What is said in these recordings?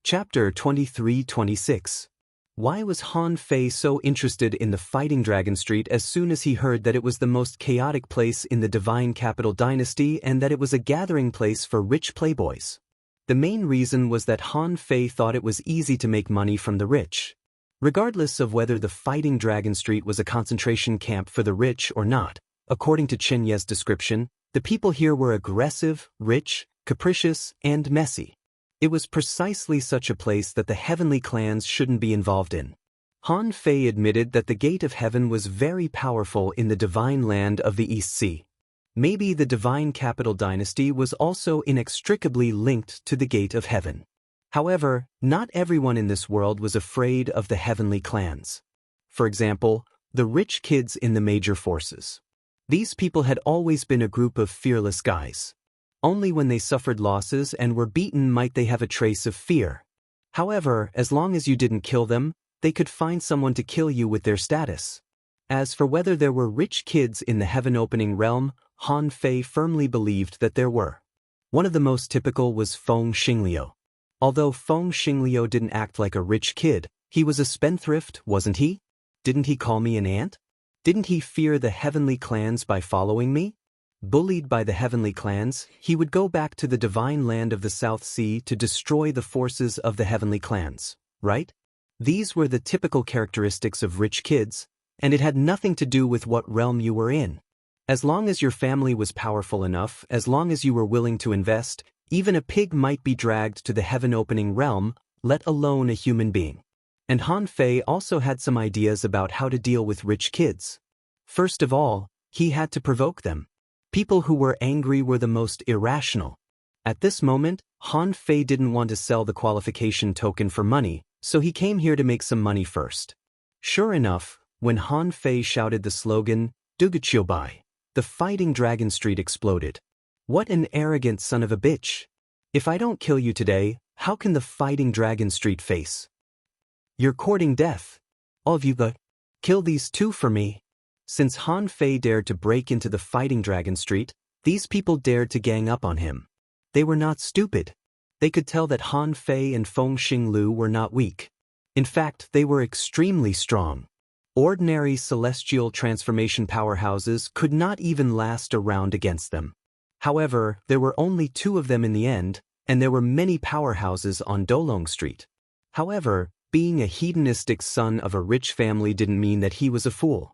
Chapter 23-26. Why was Han Fei so interested in the Fighting Dragon Street as soon as he heard that it was the most chaotic place in the Divine Capital Dynasty and that it was a gathering place for rich playboys? The main reason was that Han Fei thought it was easy to make money from the rich. Regardless of whether the Fighting Dragon Street was a concentration camp for the rich or not, according to Chen Ye's description, the people here were aggressive, rich, capricious, and messy. It was precisely such a place that the heavenly clans shouldn't be involved in. Han Fei admitted that the Gate of Heaven was very powerful in the divine land of the East Sea. Maybe the Divine Capital Dynasty was also inextricably linked to the Gate of Heaven. However, not everyone in this world was afraid of the heavenly clans. For example, the rich kids in the major forces. These people had always been a group of fearless guys. Only when they suffered losses and were beaten might they have a trace of fear. However, as long as you didn't kill them, they could find someone to kill you with their status. As for whether there were rich kids in the heaven-opening realm, Han Fei firmly believed that there were. One of the most typical was Feng Xingliu. Although Feng Xingliu didn't act like a rich kid, he was a spendthrift, wasn't he? Didn't he call me an ant? Didn't he fear the heavenly clans by following me? Bullied by the heavenly clans, he would go back to the divine land of the South Sea to destroy the forces of the heavenly clans, right? These were the typical characteristics of rich kids, and it had nothing to do with what realm you were in. As long as your family was powerful enough, as long as you were willing to invest, even a pig might be dragged to the heaven-opening realm, let alone a human being. And Han Fei also had some ideas about how to deal with rich kids. First of all, he had to provoke them. People who were angry were the most irrational. At this moment, Han Fei didn't want to sell the qualification token for money, so he came here to make some money first. Sure enough, when Han Fei shouted the slogan, "Dugachiobai," the Fighting Dragon Street exploded. What an arrogant son of a bitch! If I don't kill you today, how can the Fighting Dragon Street face? You're courting death. All of you kill these two for me. Since Han Fei dared to break into the Fighting Dragon Street, these people dared to gang up on him. They were not stupid. They could tell that Han Fei and Feng Xingliu were not weak. In fact, they were extremely strong. Ordinary celestial transformation powerhouses could not even last a round against them. However, there were only two of them in the end, and there were many powerhouses on Dolong Street. However, being a hedonistic son of a rich family didn't mean that he was a fool.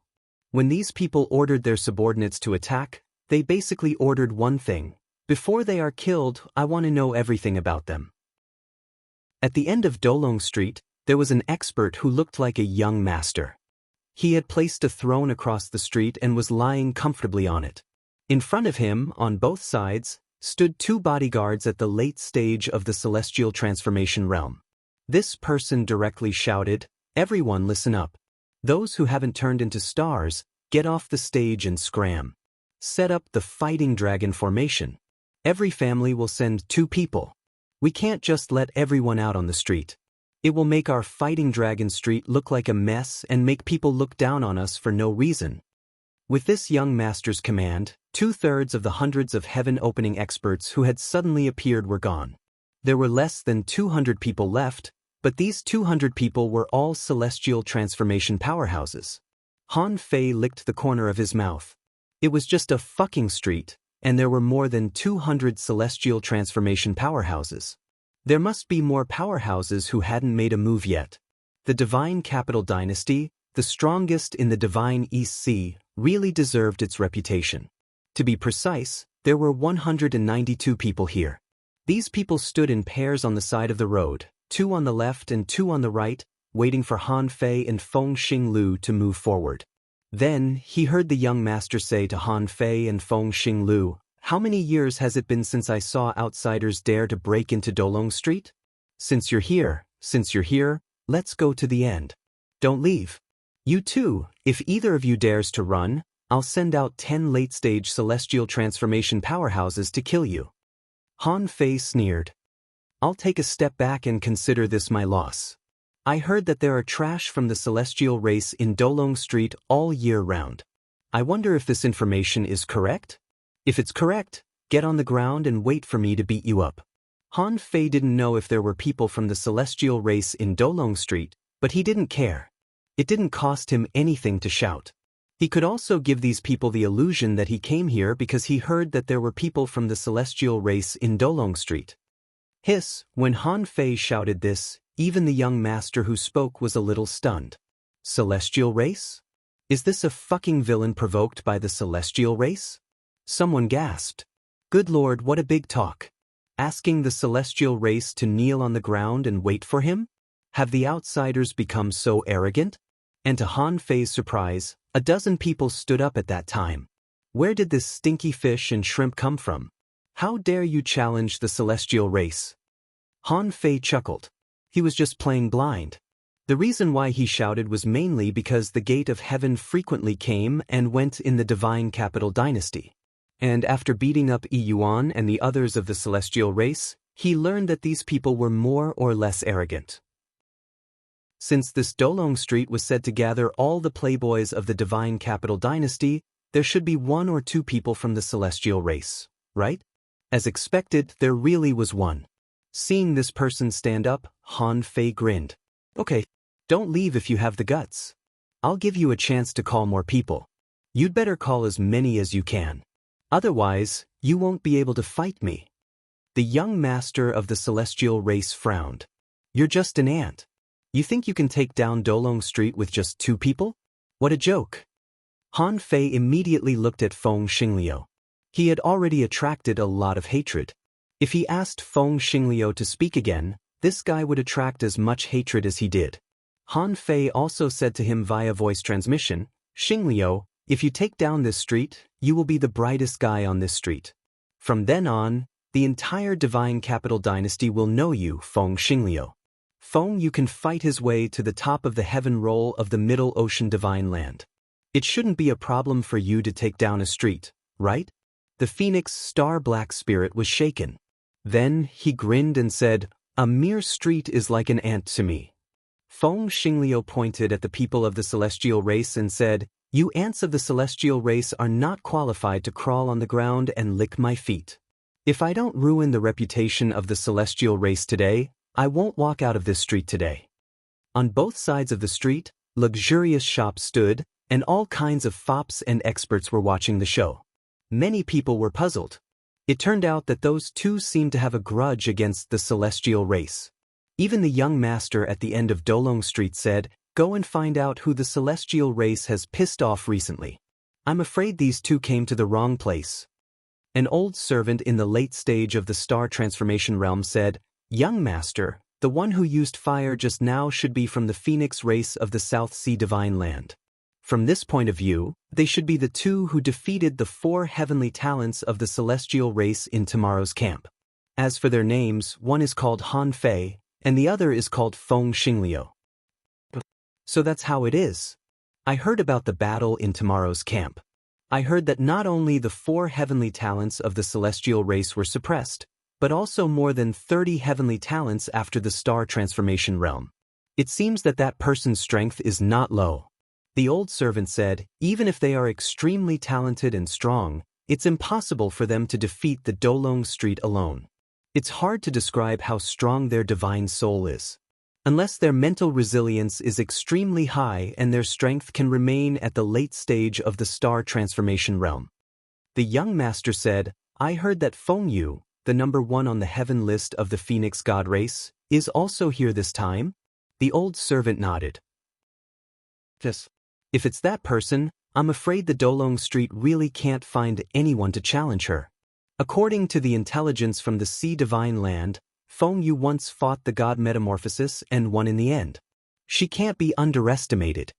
When these people ordered their subordinates to attack, they basically ordered one thing: before they are killed, I want to know everything about them. At the end of Dolong Street, there was an expert who looked like a young master. He had placed a throne across the street and was lying comfortably on it. In front of him, on both sides, stood two bodyguards at the late stage of the celestial transformation realm. This person directly shouted, "Everyone listen up. Those who haven't turned into stars, get off the stage and scram. Set up the Fighting Dragon formation. Every family will send 2 people. We can't just let everyone out on the street. It will make our Fighting Dragon Street look like a mess and make people look down on us for no reason." With this young master's command, 2/3 of the hundreds of heaven-opening experts who had suddenly appeared were gone. There were less than 200 people left, but these 200 people were all celestial transformation powerhouses. Han Fei licked the corner of his mouth. It was just a fucking street, and there were more than 200 celestial transformation powerhouses. There must be more powerhouses who hadn't made a move yet. The Divine Capital Dynasty, the strongest in the Divine East Sea, really deserved its reputation. To be precise, there were 192 people here. These people stood in pairs on the side of the road, 2 on the left and 2 on the right, waiting for Han Fei and Feng Xingliu to move forward. Then, he heard the young master say to Han Fei and Feng Xingliu, "How many years has it been since I saw outsiders dare to break into Dolong Street? Since you're here, let's go to the end. Don't leave. You too, if either of you dares to run, I'll send out 10 late-stage celestial transformation powerhouses to kill you." Han Fei sneered. "I'll take a step back and consider this my loss. I heard that there are trash from the celestial race in Dolong Street all year round. I wonder if this information is correct? If it's correct, get on the ground and wait for me to beat you up." Han Fei didn't know if there were people from the celestial race in Dolong Street, but he didn't care. It didn't cost him anything to shout. He could also give these people the illusion that he came here because he heard that there were people from the celestial race in Dolong Street. Hiss, when Han Fei shouted this, even the young master who spoke was a little stunned. Celestial race? Is this a fucking villain provoked by the celestial race? Someone gasped. Good lord, what a big talk. Asking the celestial race to kneel on the ground and wait for him? Have the outsiders become so arrogant? And to Han Fei's surprise, a dozen people stood up at that time. Where did this stinky fish and shrimp come from? How dare you challenge the celestial race? Han Fei chuckled. He was just playing blind. The reason why he shouted was mainly because the gate of heaven frequently came and went in the divine capital dynasty. And after beating up Yuan and the others of the celestial race, he learned that these people were more or less arrogant. Since this Dolong Street was said to gather all the playboys of the divine capital dynasty, there should be one or two people from the celestial race, right? As expected, there really was one. Seeing this person stand up, Han Fei grinned. Okay, don't leave if you have the guts. I'll give you a chance to call more people. You'd better call as many as you can. Otherwise, you won't be able to fight me. The young master of the celestial race frowned. You're just an ant. You think you can take down Dolong Street with just 2 people? What a joke. Han Fei immediately looked at Feng Xingliu. He had already attracted a lot of hatred. If he asked Feng Xingliu to speak again, this guy would attract as much hatred as he did. Han Fei also said to him via voice transmission, Xingliu, if you take down this street, you will be the brightest guy on this street. From then on, the entire divine capital dynasty will know you, Feng Xingliu. Feng, you can fight his way to the top of the heaven roll of the Middle Ocean divine land. It shouldn't be a problem for you to take down a street, right? The Phoenix Star Black Spirit was shaken. Then he grinned and said, a mere street is like an ant to me. Feng Xingliu pointed at the people of the celestial race and said, you ants of the celestial race are not qualified to crawl on the ground and lick my feet. If I don't ruin the reputation of the celestial race today, I won't walk out of this street today. On both sides of the street, luxurious shops stood, and all kinds of fops and experts were watching the show. Many people were puzzled. It turned out that those two seemed to have a grudge against the celestial race. Even the young master at the end of Dolong Street said, go and find out who the celestial race has pissed off recently. I'm afraid these two came to the wrong place. An old servant in the late stage of the star transformation realm said, young master, the one who used fire just now should be from the Phoenix race of the South Sea Divine Land. From this point of view, they should be the two who defeated the 4 heavenly talents of the celestial race in tomorrow's camp. As for their names, one is called Han Fei, and the other is called Feng Xingliu. So that's how it is. I heard about the battle in tomorrow's camp. I heard that not only the 4 heavenly talents of the celestial race were suppressed, but also more than 30 heavenly talents after the star transformation realm. It seems that that person's strength is not low. The old servant said, even if they are extremely talented and strong, it's impossible for them to defeat the Dolong Street alone. It's hard to describe how strong their divine soul is. Unless their mental resilience is extremely high and their strength can remain at the late stage of the star transformation realm. The young master said, I heard that Feng Yu, the number 1 on the heaven list of the Phoenix God race, is also here this time? The old servant nodded. Yes. If it's that person, I'm afraid the Dolong Street really can't find anyone to challenge her. According to the intelligence from the Sea Divine Land, Feng Yu once fought the god Metamorphosis and won in the end. She can't be underestimated.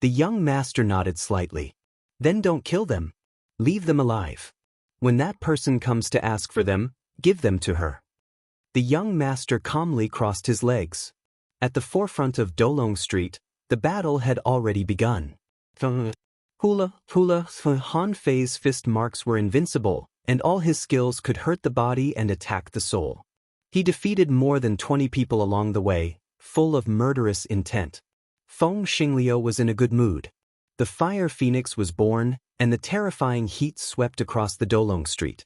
The young master nodded slightly. Then don't kill them. Leave them alive. When that person comes to ask for them, give them to her. The young master calmly crossed his legs. At the forefront of Dolong Street, the battle had already begun. Hula, Han Fei's fist marks were invincible, and all his skills could hurt the body and attack the soul. He defeated more than 20 people along the way, full of murderous intent. Feng Xingliu was in a good mood. The Fire Phoenix was born, and the terrifying heat swept across the Dolong Street.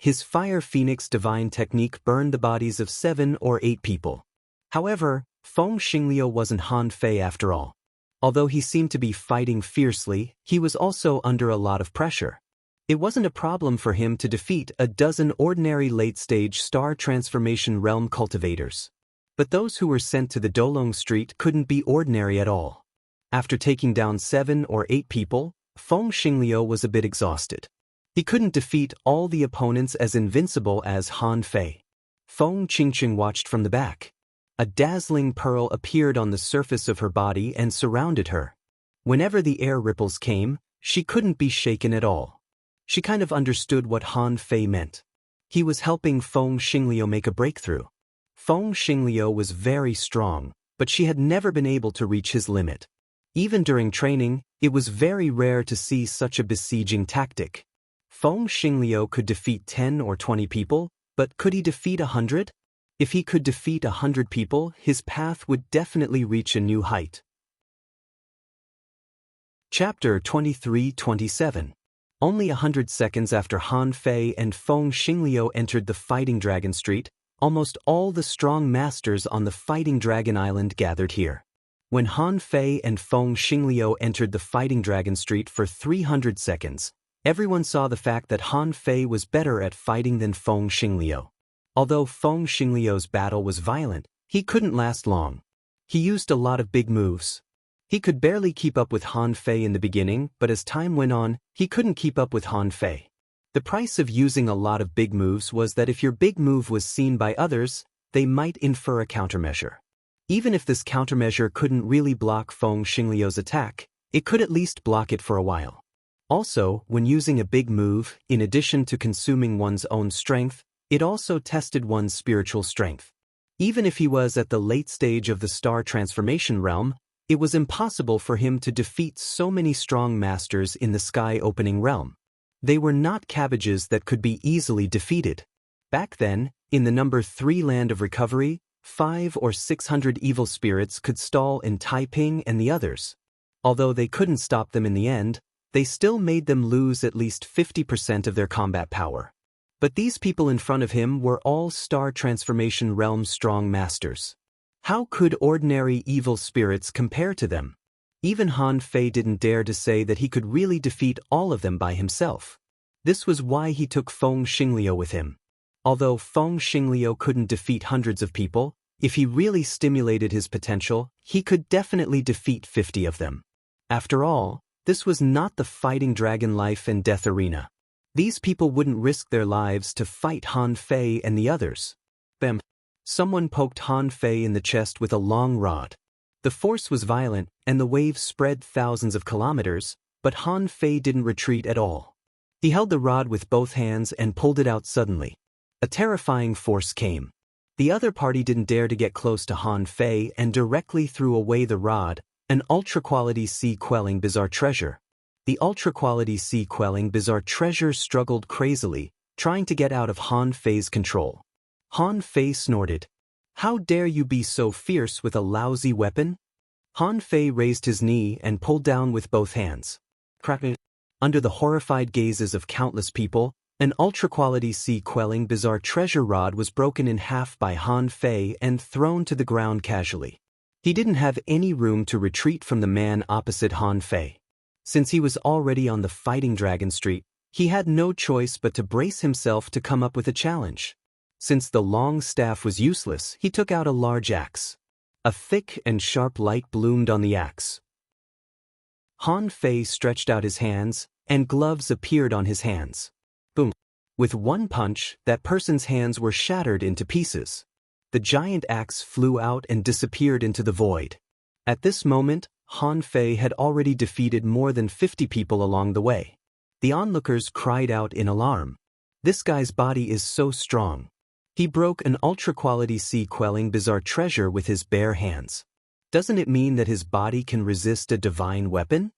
his Fire Phoenix divine technique burned the bodies of 7 or 8 people. However, Feng Xingliu wasn't Han Fei after all. Although he seemed to be fighting fiercely, he was also under a lot of pressure. It wasn't a problem for him to defeat a dozen ordinary late-stage star transformation realm cultivators. But those who were sent to the Dolong Street couldn't be ordinary at all. After taking down 7 or 8 people, Feng Xingliu was a bit exhausted. He couldn't defeat all the opponents as invincible as Han Fei. Feng Qingqing watched from the back. A dazzling pearl appeared on the surface of her body and surrounded her. Whenever the air ripples came, she couldn't be shaken at all. She kind of understood what Han Fei meant. He was helping Feng Xingliu make a breakthrough. Feng Xingliu was very strong, but she had never been able to reach his limit. Even during training, it was very rare to see such a besieging tactic. Feng Xingliu could defeat 10 or 20 people, but could he defeat 100? If he could defeat 100 people, his path would definitely reach a new height. Chapter 23-27. Only 100 seconds after Han Fei and Feng Xingliu entered the Fighting Dragon Street, almost all the strong masters on the Fighting Dragon Island gathered here. When Han Fei and Feng Xingliu entered the Fighting Dragon Street for 300 seconds, everyone saw the fact that Han Fei was better at fighting than Feng Xingliu. Although Feng Xingliu's battle was violent, he couldn't last long. He used a lot of big moves. He could barely keep up with Han Fei in the beginning, but as time went on, he couldn't keep up with Han Fei. The price of using a lot of big moves was that if your big move was seen by others, they might infer a countermeasure. Even if this countermeasure couldn't really block Feng Xingliu's attack, it could at least block it for a while. Also, when using a big move, in addition to consuming one's own strength, it also tested one's spiritual strength. Even if he was at the late stage of the star transformation realm, it was impossible for him to defeat so many strong masters in the sky-opening realm. They were not cabbages that could be easily defeated. Back then, in the number 3 land of recovery, 500 or 600 evil spirits could stall in Taiping and the others. Although they couldn't stop them in the end, they still made them lose at least 50% of their combat power. But these people in front of him were all star transformation realm strong masters. How could ordinary evil spirits compare to them? Even Han Fei didn't dare to say that he could really defeat all of them by himself. This was why he took Feng Xingliu with him. Although Feng Xingliu couldn't defeat hundreds of people, if he really stimulated his potential, he could definitely defeat 50 of them. After all, this was not the Fighting Dragon life and death arena. These people wouldn't risk their lives to fight Han Fei and the others. Bam! Someone poked Han Fei in the chest with a long rod. The force was violent, and the waves spread thousands of kilometers, but Han Fei didn't retreat at all. He held the rod with both hands and pulled it out suddenly. A terrifying force came. The other party didn't dare to get close to Han Fei and directly threw away the rod, an ultra-quality sea-quelling bizarre treasure. The ultra-quality sea-quelling bizarre treasure struggled crazily, trying to get out of Han Fei's control. Han Fei snorted. "How dare you be so fierce with a lousy weapon?" Han Fei raised his knee and pulled down with both hands. Crack! Under the horrified gazes of countless people, an ultra-quality sea-quelling bizarre treasure rod was broken in half by Han Fei and thrown to the ground casually. He didn't have any room to retreat from the man opposite Han Fei. Since he was already on the Fighting Dragon Street, he had no choice but to brace himself to come up with a challenge. Since the long staff was useless, he took out a large axe. A thick and sharp light bloomed on the axe. Han Fei stretched out his hands, and gloves appeared on his hands. Boom! With one punch, that person's hands were shattered into pieces. The giant axe flew out and disappeared into the void. At this moment, Han Fei had already defeated more than 50 people along the way. The onlookers cried out in alarm. "This guy's body is so strong. He broke an ultra-quality sea-quelling bizarre treasure with his bare hands. Doesn't it mean that his body can resist a divine weapon?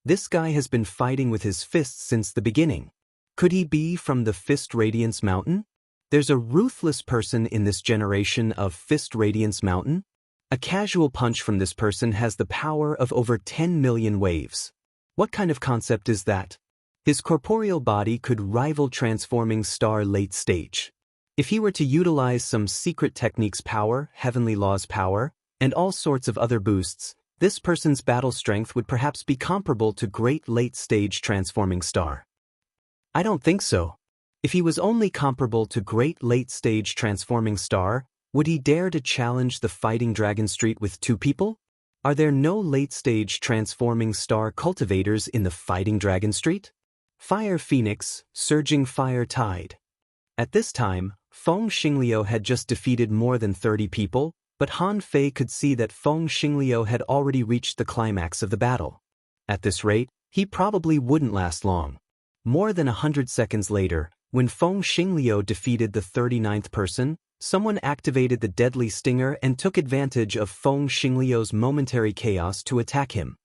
This guy has been fighting with his fists since the beginning. Could he be from the Fist Radiance Mountain? There's a ruthless person in this generation of Fist Radiance Mountain. A casual punch from this person has the power of over 10 million waves. What kind of concept is that? His corporeal body could rival transforming star late stage. If he were to utilize some secret technique's power, heavenly law's power, and all sorts of other boosts, this person's battle strength would perhaps be comparable to great late stage transforming star. I don't think so. If he was only comparable to great late stage transforming star, would he dare to challenge the Fighting Dragon Street with 2 people? Are there no late stage transforming star cultivators in the Fighting Dragon Street? Fire Phoenix, Surging Fire Tide. At this time, Feng Xingliu had just defeated more than 30 people, but Han Fei could see that Feng Xingliu had already reached the climax of the battle. At this rate, he probably wouldn't last long. More than 100 seconds later, when Feng Xingliu defeated the 39th person, someone activated the deadly stinger and took advantage of Feng Xingliu's momentary chaos to attack him.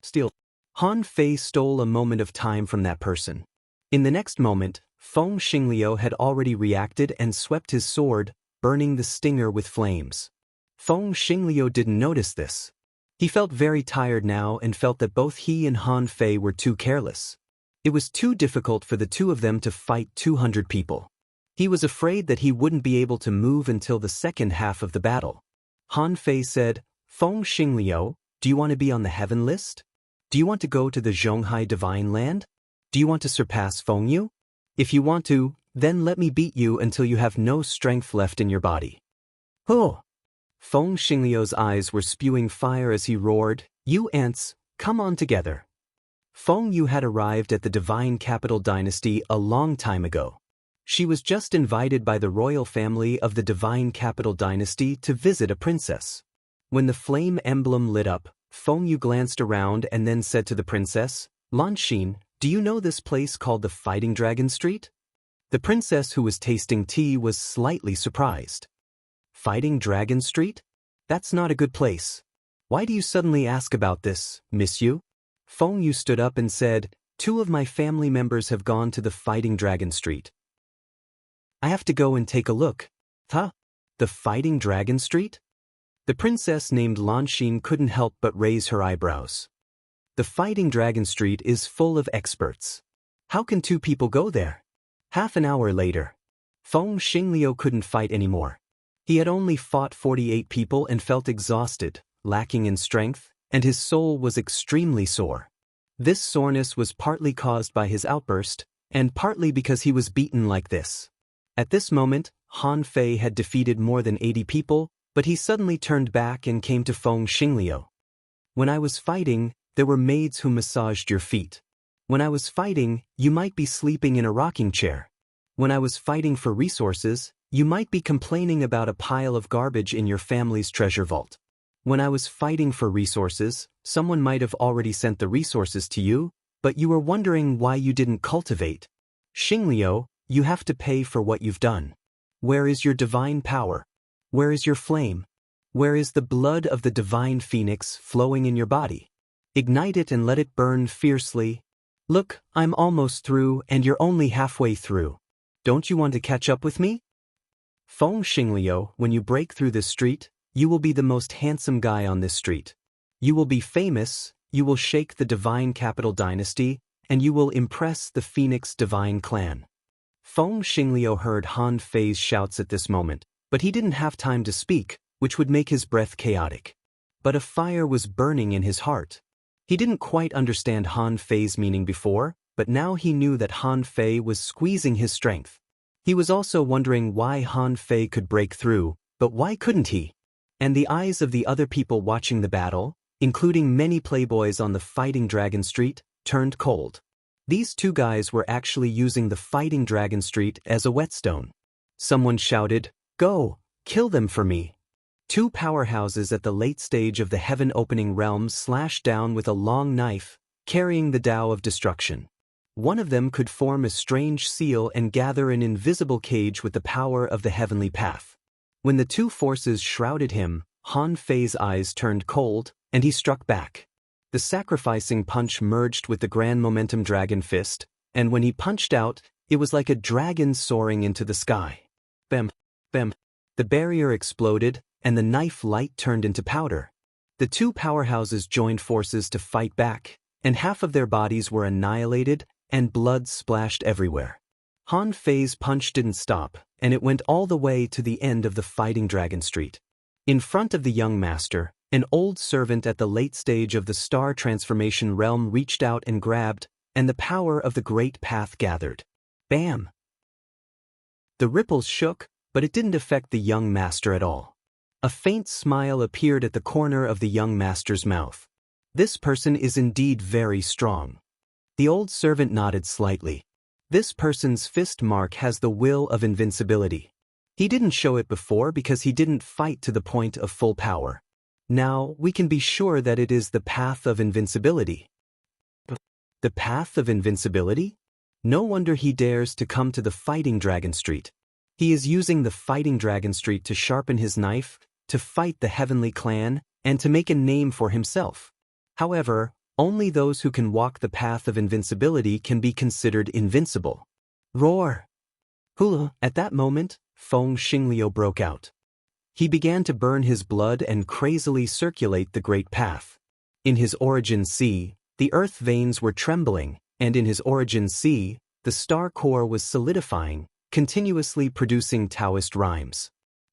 Still, Han Fei stole a moment of time from that person. In the next moment, Feng Xingliu had already reacted and swept his sword, burning the stinger with flames. Feng Xingliu didn't notice this. He felt very tired now and felt that both he and Han Fei were too careless. It was too difficult for the two of them to fight 200 people. He was afraid that he wouldn't be able to move until the second half of the battle. Han Fei said, "Feng Xingliu, do you want to be on the heaven list? Do you want to go to the Zhonghai Divine Land? Do you want to surpass Feng Yu? If you want to, then let me beat you until you have no strength left in your body." Oh! Feng Xingliu's eyes were spewing fire as he roared, "You ants, come on together." Feng Yu had arrived at the Divine Capital Dynasty a long time ago. She was just invited by the royal family of the Divine Capital Dynasty to visit a princess. When the flame emblem lit up, Feng Yu glanced around and then said to the princess, "Lanxin, do you know this place called the Fighting Dragon Street?" The princess, who was tasting tea, was slightly surprised. "Fighting Dragon Street? That's not a good place. Why do you suddenly ask about this, Miss Yu?" Feng Yu stood up and said, "2 of my family members have gone to the Fighting Dragon Street. I have to go and take a look." "Huh? The Fighting Dragon Street?" The princess named Lanxin couldn't help but raise her eyebrows. "The Fighting Dragon Street is full of experts. How can 2 people go there?" Half an hour later, Feng Xingliu couldn't fight anymore. He had only fought 48 people and felt exhausted, lacking in strength, and his soul was extremely sore. This soreness was partly caused by his outburst, and partly because he was beaten like this. At this moment, Han Fei had defeated more than 80 people, but he suddenly turned back and came to Feng Xingliu. "When I was fighting, there were maids who massaged your feet. When I was fighting, you might be sleeping in a rocking chair. When I was fighting for resources, you might be complaining about a pile of garbage in your family's treasure vault. When I was fighting for resources, someone might have already sent the resources to you, but you were wondering why you didn't cultivate. Xingliu, you have to pay for what you've done. Where is your divine power? Where is your flame? Where is the blood of the divine phoenix flowing in your body? Ignite it and let it burn fiercely. Look, I'm almost through and you're only halfway through. Don't you want to catch up with me? Feng Xingliu, when you break through this street, you will be the most handsome guy on this street. You will be famous, you will shake the Divine Capital Dynasty, and you will impress the Phoenix Divine Clan." Feng Xingliu heard Han Fei's shouts at this moment, but he didn't have time to speak, which would make his breath chaotic. But a fire was burning in his heart. He didn't quite understand Han Fei's meaning before, but now he knew that Han Fei was squeezing his strength. He was also wondering why Han Fei could break through, but why couldn't he? And the eyes of the other people watching the battle, including many playboys on the Fighting Dragon Street, turned cold. These 2 guys were actually using the Fighting Dragon Street as a whetstone. Someone shouted, "Go, kill them for me." 2 powerhouses at the late stage of the heaven-opening realm slashed down with a long knife, carrying the Tao of destruction. One of them could form a strange seal and gather an invisible cage with the power of the heavenly path. When the 2 forces shrouded him, Han Fei's eyes turned cold, and he struck back. The sacrificing punch merged with the Grand Momentum Dragon Fist, and when he punched out, it was like a dragon soaring into the sky. Bam! Bam! The barrier exploded, and the knife light turned into powder. The 2 powerhouses joined forces to fight back, and half of their bodies were annihilated, and blood splashed everywhere. Han Fei's punch didn't stop, and it went all the way to the end of the Fighting Dragon Street. In front of the young master, an old servant at the late stage of the star transformation realm reached out and grabbed, and the power of the great path gathered. Bam! The ripples shook, but it didn't affect the young master at all. A faint smile appeared at the corner of the young master's mouth. This person is indeed very strong. The old servant nodded slightly. This person's fist mark has the will of invincibility. He didn't show it before because he didn't fight to the point of full power. Now, we can be sure that it is the path of invincibility. The path of invincibility? No wonder he dares to come to the Fighting Dragon Street. He is using the Fighting Dragon Street to sharpen his knife, to fight the Heavenly Clan, and to make a name for himself. However, only those who can walk the path of invincibility can be considered invincible. Roar! Hula! At that moment, Feng Xingliu broke out. He began to burn his blood and crazily circulate the great path. In his origin sea, the earth veins were trembling, and in his origin sea, the star core was solidifying, continuously producing Taoist rhymes.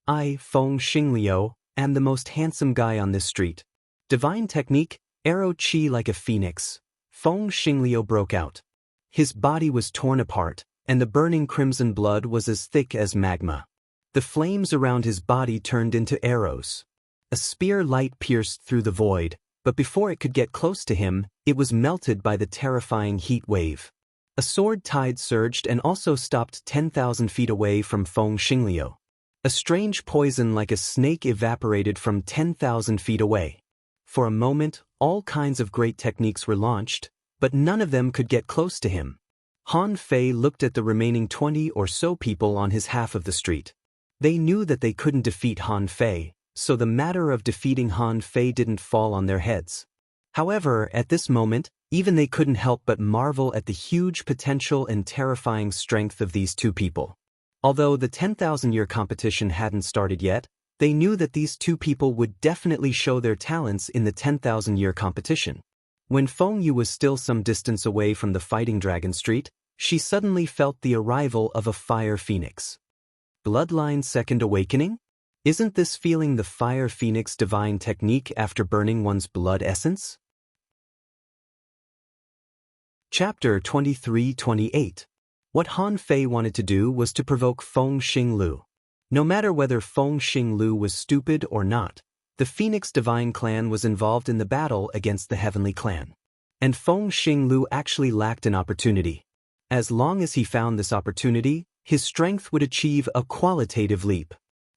I, Feng Xingliu, am the most handsome guy on this street. Divine technique, arrow chi like a phoenix. Feng Xingliu broke out. His body was torn apart, and the burning crimson blood was as thick as magma. The flames around his body turned into arrows. A spear light pierced through the void, but before it could get close to him, it was melted by the terrifying heat wave. A sword tide surged and also stopped 10,000 feet away from Feng Xingliu. A strange poison like a snake evaporated from 10,000 feet away. For a moment, all kinds of great techniques were launched, but none of them could get close to him. Han Fei looked at the remaining 20 or so people on his half of the street. They knew that they couldn't defeat Han Fei, so the matter of defeating Han Fei didn't fall on their heads. However, at this moment, even they couldn't help but marvel at the huge potential and terrifying strength of these two people. Although the 10,000-year competition hadn't started yet, they knew that these two people would definitely show their talents in the 10,000-year competition. When Feng Yu was still some distance away from the Fighting Dragon Street, she suddenly felt the arrival of a fire phoenix. Bloodline Second Awakening? Isn't this feeling the fire phoenix divine technique after burning one's blood essence? Chapter 23-28. What Han Fei wanted to do was to provoke Feng Xingliu. No matter whether Feng Xingliu was stupid or not, the Phoenix Divine Clan was involved in the battle against the Heavenly Clan. And Feng Xingliu actually lacked an opportunity. As long as he found this opportunity, his strength would achieve a qualitative leap.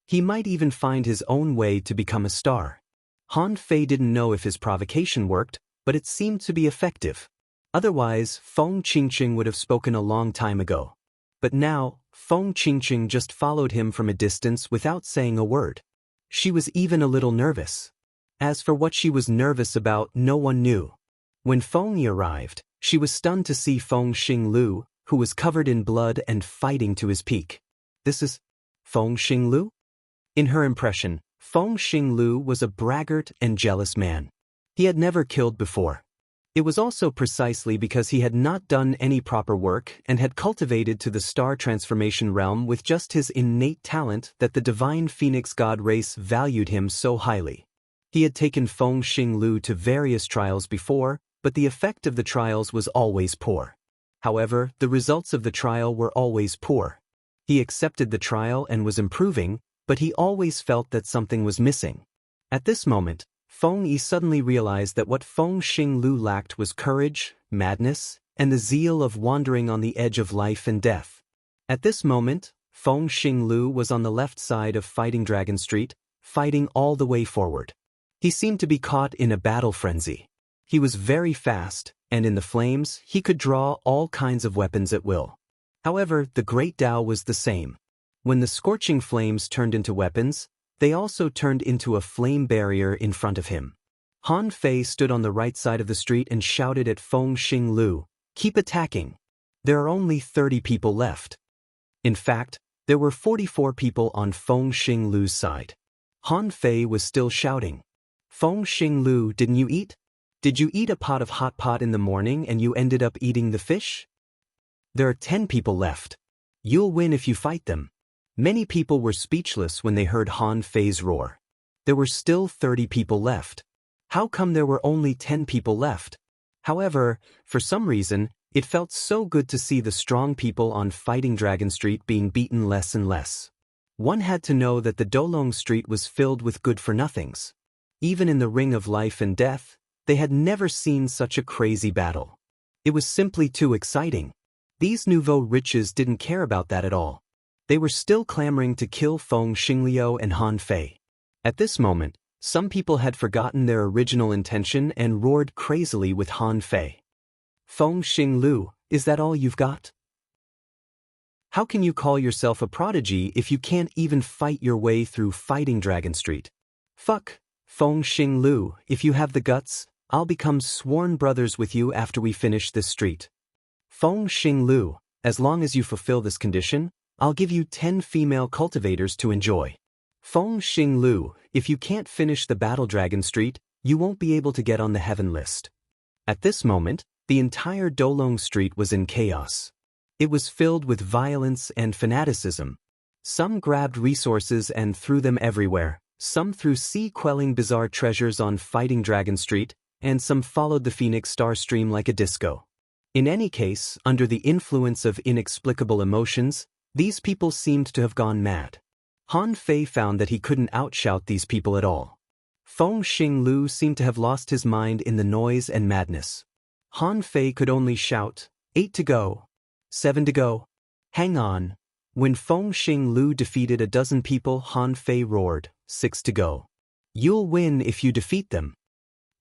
He might even find his own way to become a star. Han Fei didn't know if his provocation worked, but it seemed to be effective. Otherwise, Feng Qingqing would have spoken a long time ago. But now, Feng Qingqing just followed him from a distance without saying a word. She was even a little nervous. As for what she was nervous about, no one knew. When Feng Yi arrived, she was stunned to see Feng Xingliu, who was covered in blood and fighting to his peak. This is Feng Xingliu? In her impression, Feng Xingliu was a braggart and jealous man. He had never killed before. It was also precisely because he had not done any proper work and had cultivated to the star transformation realm with just his innate talent that the divine phoenix god race valued him so highly. He had taken Feng Xingliu to various trials before, but the effect of the trials was always poor. However, the results of the trial were always poor. He accepted the trial and was improving, but he always felt that something was missing. At this moment, Feng Yi suddenly realized that what Feng Xingliu lacked was courage, madness, and the zeal of wandering on the edge of life and death. At this moment, Feng Xingliu was on the left side of Fighting Dragon Street, fighting all the way forward. He seemed to be caught in a battle frenzy. He was very fast, and in the flames, he could draw all kinds of weapons at will. However, the Great Tao was the same. When the scorching flames turned into weapons, they also turned into a flame barrier in front of him. Han Fei stood on the right side of the street and shouted at Feng Xingliu, "Keep attacking. There are only 30 people left." In fact, there were 44 people on Feng Xingliu's side. Han Fei was still shouting, "Feng Xingliu, didn't you eat? Did you eat a pot of hot pot in the morning and you ended up eating the fish? There are 10 people left. You'll win if you fight them. Many people were speechless when they heard Han Fei's roar. There were still 30 people left. How come there were only 10 people left? However, for some reason, it felt so good to see the strong people on Fighting Dragon Street being beaten less and less. One had to know that the Dolong Street was filled with good-for-nothings. Even in the ring of life and death, they had never seen such a crazy battle. It was simply too exciting. These nouveau riches didn't care about that at all. They were still clamoring to kill Feng Xingliu and Han Fei. At this moment, some people had forgotten their original intention and roared crazily with Han Fei. Feng Xingliu, is that all you've got? How can you call yourself a prodigy if you can't even fight your way through Fighting Dragon Street? Fuck, Feng Xingliu, if you have the guts, I'll become sworn brothers with you after we finish this street. Feng Xingliu, as long as you fulfill this condition, I'll give you 10 female cultivators to enjoy. Feng Xingliu, if you can't finish the Battle Dragon Street, you won't be able to get on the heaven list. At this moment, the entire Dolong Street was in chaos. It was filled with violence and fanaticism. Some grabbed resources and threw them everywhere, some threw sea-quelling bizarre treasures on Fighting Dragon Street, and some followed the Phoenix Star Stream like a disco. In any case, under the influence of inexplicable emotions, these people seemed to have gone mad. Han Fei found that he couldn't outshout these people at all. Feng Xingliu seemed to have lost his mind in the noise and madness. Han Fei could only shout, 8 to go, 7 to go, hang on. When Feng Xingliu defeated a dozen people, Han Fei roared, 6 to go. You'll win if you defeat them.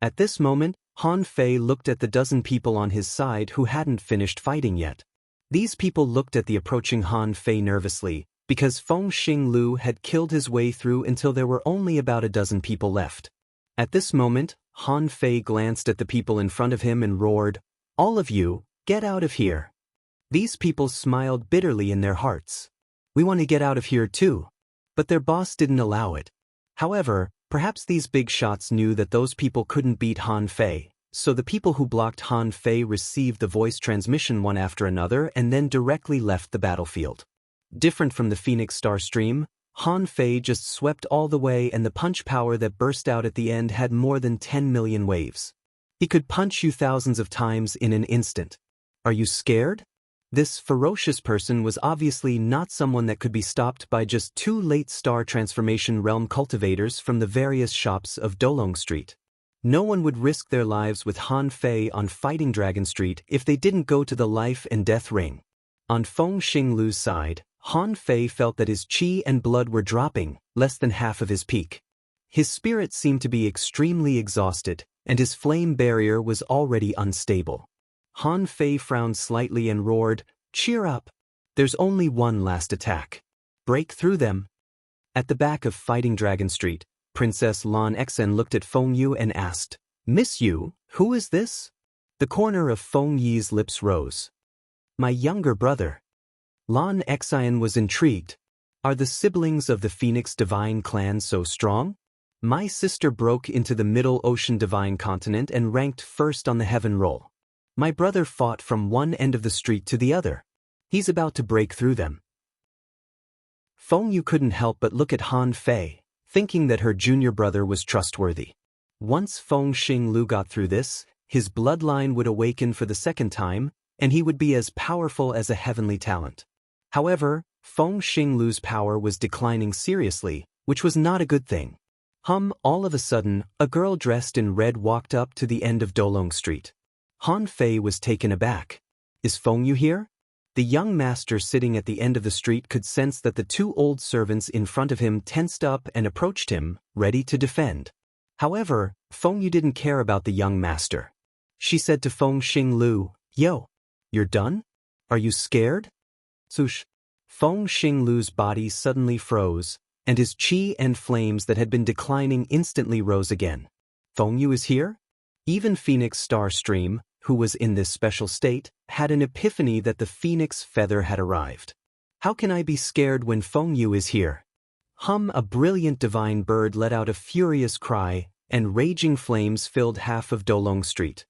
At this moment, Han Fei looked at the dozen people on his side who hadn't finished fighting yet. These people looked at the approaching Han Fei nervously, because Feng Xingliu had killed his way through until there were only about a dozen people left. At this moment, Han Fei glanced at the people in front of him and roared, all of you, get out of here. These people smiled bitterly in their hearts. We want to get out of here too. But their boss didn't allow it. However, perhaps these big shots knew that those people couldn't beat Han Fei, so the people who blocked Han Fei received the voice transmission one after another and then directly left the battlefield. Different from the Phoenix Star Stream, Han Fei just swept all the way, and the punch power that burst out at the end had more than 10 million waves. He could punch you thousands of times in an instant. Are you scared? This ferocious person was obviously not someone that could be stopped by just 2 late star transformation realm cultivators from the various shops of Dolong Street. No one would risk their lives with Han Fei on Fighting Dragon Street if they didn't go to the life and death ring. On Feng Xingliu's side, Han Fei felt that his qi and blood were dropping, less than half of his peak. His spirit seemed to be extremely exhausted, and his flame barrier was already unstable. Han Fei frowned slightly and roared, cheer up. There's only one last attack. Break through them. At the back of Fighting Dragon Street, Princess Lan Xen looked at Feng Yu and asked, Miss Yu, who is this? The corner of Feng Yi's lips rose. My younger brother. Lan Xen was intrigued. Are the siblings of the Phoenix Divine clan so strong? My sister broke into the Middle Ocean Divine Continent and ranked first on the heaven roll. My brother fought from one end of the street to the other. He's about to break through them. Feng Yu couldn't help but look at Han Fei, thinking that her junior brother was trustworthy. Once Feng Xingliu got through this, his bloodline would awaken for the second time, and he would be as powerful as a heavenly talent. However, Feng Xingliu's power was declining seriously, which was not a good thing. All of a sudden, a girl dressed in red walked up to the end of Dolong Street. Han Fei was taken aback. Is Feng Yu here? The young master sitting at the end of the street could sense that the 2 old servants in front of him tensed up and approached him, ready to defend. However, Feng Yu didn't care about the young master. She said to Feng Xingliu, Yo, you're done? Are you scared? Swoosh. Feng Xingliu's body suddenly froze, and his qi and flames that had been declining instantly rose again. Feng Yu is here? Even Phoenix Star Stream, who was in this special state, had an epiphany that the phoenix feather had arrived. How can I be scared when Feng Yu is here? A brilliant divine bird let out a furious cry, and raging flames filled half of Dolong Street.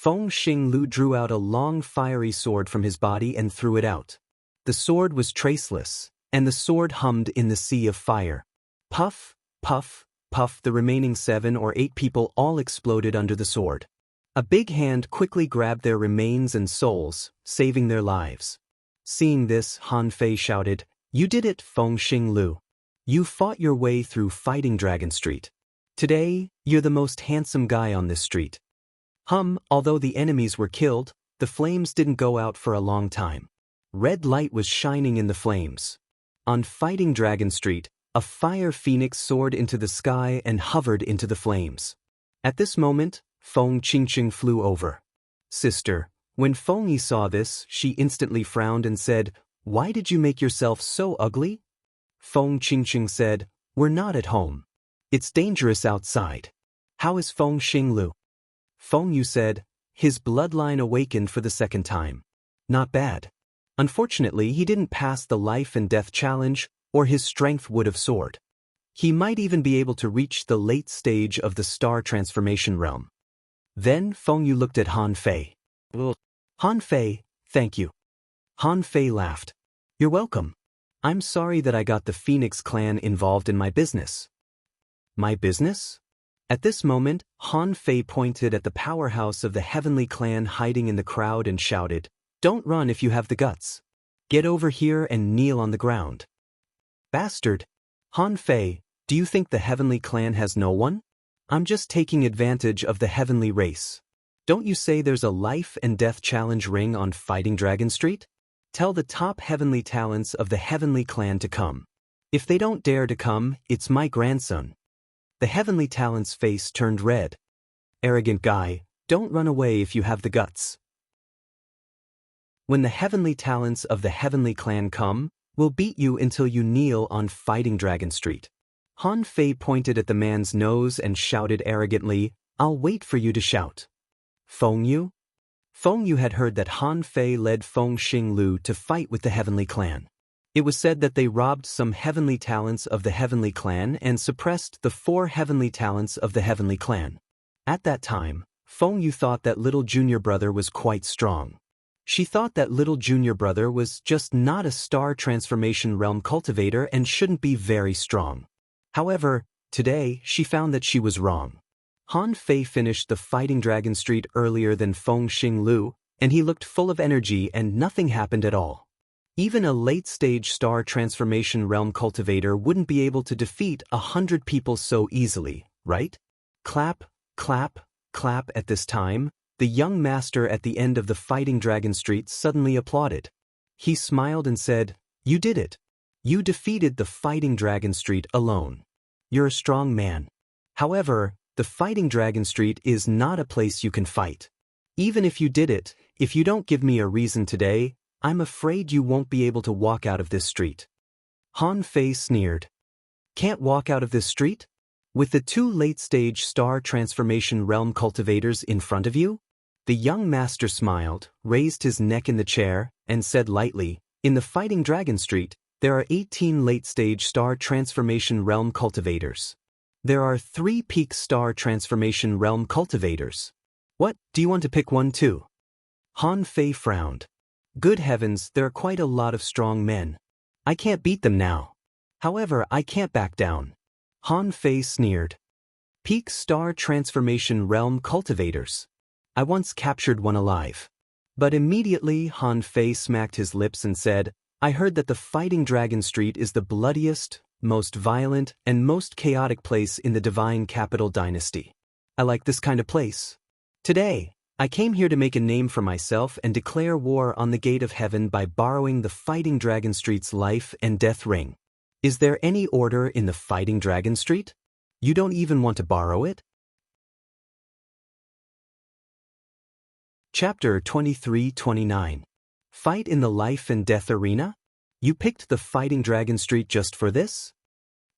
Feng Xinglu drew out a long fiery sword from his body and threw it out. The sword was traceless, and the sword hummed in the sea of fire. Puff, puff, puff, the remaining 7 or 8 people all exploded under the sword. A big hand quickly grabbed their remains and souls, saving their lives. Seeing this, Han Fei shouted, "You did it, Feng Xinglu. You fought your way through Fighting Dragon Street. Today, you're the most handsome guy on this street." Although the enemies were killed, the flames didn't go out for a long time. Red light was shining in the flames. On Fighting Dragon Street, a fire phoenix soared into the sky and hovered into the flames. At this moment, Feng Qingqing flew over. "Sister," when Feng Yi saw this, she instantly frowned and said, "Why did you make yourself so ugly?" Feng Qingqing said, "We're not at home. It's dangerous outside. How is Feng Xinglu?" Feng Yu said, "His bloodline awakened for the second time. Not bad. Unfortunately, he didn't pass the life and death challenge, or his strength would have soared. He might even be able to reach the late stage of the star transformation realm." Then Feng Yu looked at Han Fei. "Han Fei, thank you." Han Fei laughed. "You're welcome. I'm sorry that I got the Phoenix clan involved in my business." "My business?" At this moment, Han Fei pointed at the powerhouse of the Heavenly Clan hiding in the crowd and shouted, "Don't run if you have the guts. Get over here and kneel on the ground." "Bastard! Han Fei, do you think the Heavenly Clan has no one? I'm just taking advantage of the Heavenly race. Don't you say there's a life and death challenge ring on Fighting Dragon Street? Tell the top Heavenly talents of the Heavenly Clan to come. If they don't dare to come, it's my grandson." The Heavenly talent's face turned red. "Arrogant guy, don't run away if you have the guts. When the Heavenly talents of the Heavenly Clan come, we'll beat you until you kneel on Fighting Dragon Street." Han Fei pointed at the man's nose and shouted arrogantly, "I'll wait for you to shout." "Feng Yu?" Feng Yu had heard that Han Fei led Feng Xinglu to fight with the Heavenly Clan. It was said that they robbed some Heavenly talents of the Heavenly Clan and suppressed the 4 Heavenly talents of the Heavenly Clan. At that time, Feng Yu thought that little junior brother was quite strong. She thought that little junior brother was just not a star transformation realm cultivator and shouldn't be very strong. However, today she found that she was wrong. Han Fei finished the Fighting Dragon Street earlier than Feng Xinglu, and he looked full of energy and nothing happened at all. Even a late-stage star transformation realm cultivator wouldn't be able to defeat 100 people so easily, right? Clap, clap, clap. At this time, the young master at the end of the Fighting Dragon Street suddenly applauded. He smiled and said, "You did it. You defeated the Fighting Dragon Street alone. You're a strong man. However, the Fighting Dragon Street is not a place you can fight. Even if you did it, if you don't give me a reason today, I'm afraid you won't be able to walk out of this street." Han Fei sneered. "Can't walk out of this street? With the 2 late-stage star transformation realm cultivators in front of you?" The young master smiled, raised his neck in the chair, and said lightly, "In the Fighting Dragon Street, there are 18 late-stage star transformation realm cultivators. There are 3 peak star transformation realm cultivators. What, do you want to pick one too?" Han Fei frowned. "Good heavens, there are quite a lot of strong men. I can't beat them now. However, I can't back down." Han Fei sneered. "Peak star transformation realm cultivators. I once captured one alive." But immediately Han Fei smacked his lips and said, "I heard that the Fighting Dragon Street is the bloodiest, most violent, and most chaotic place in the Divine Capital Dynasty. I like this kind of place. Today, I came here to make a name for myself and declare war on the Gate of Heaven by borrowing the Fighting Dragon Street's life and death ring. Is there any order in the Fighting Dragon Street? You don't even want to borrow it?" Chapter 23-29. Fight in the Life and Death Arena? You picked the Fighting Dragon Street just for this?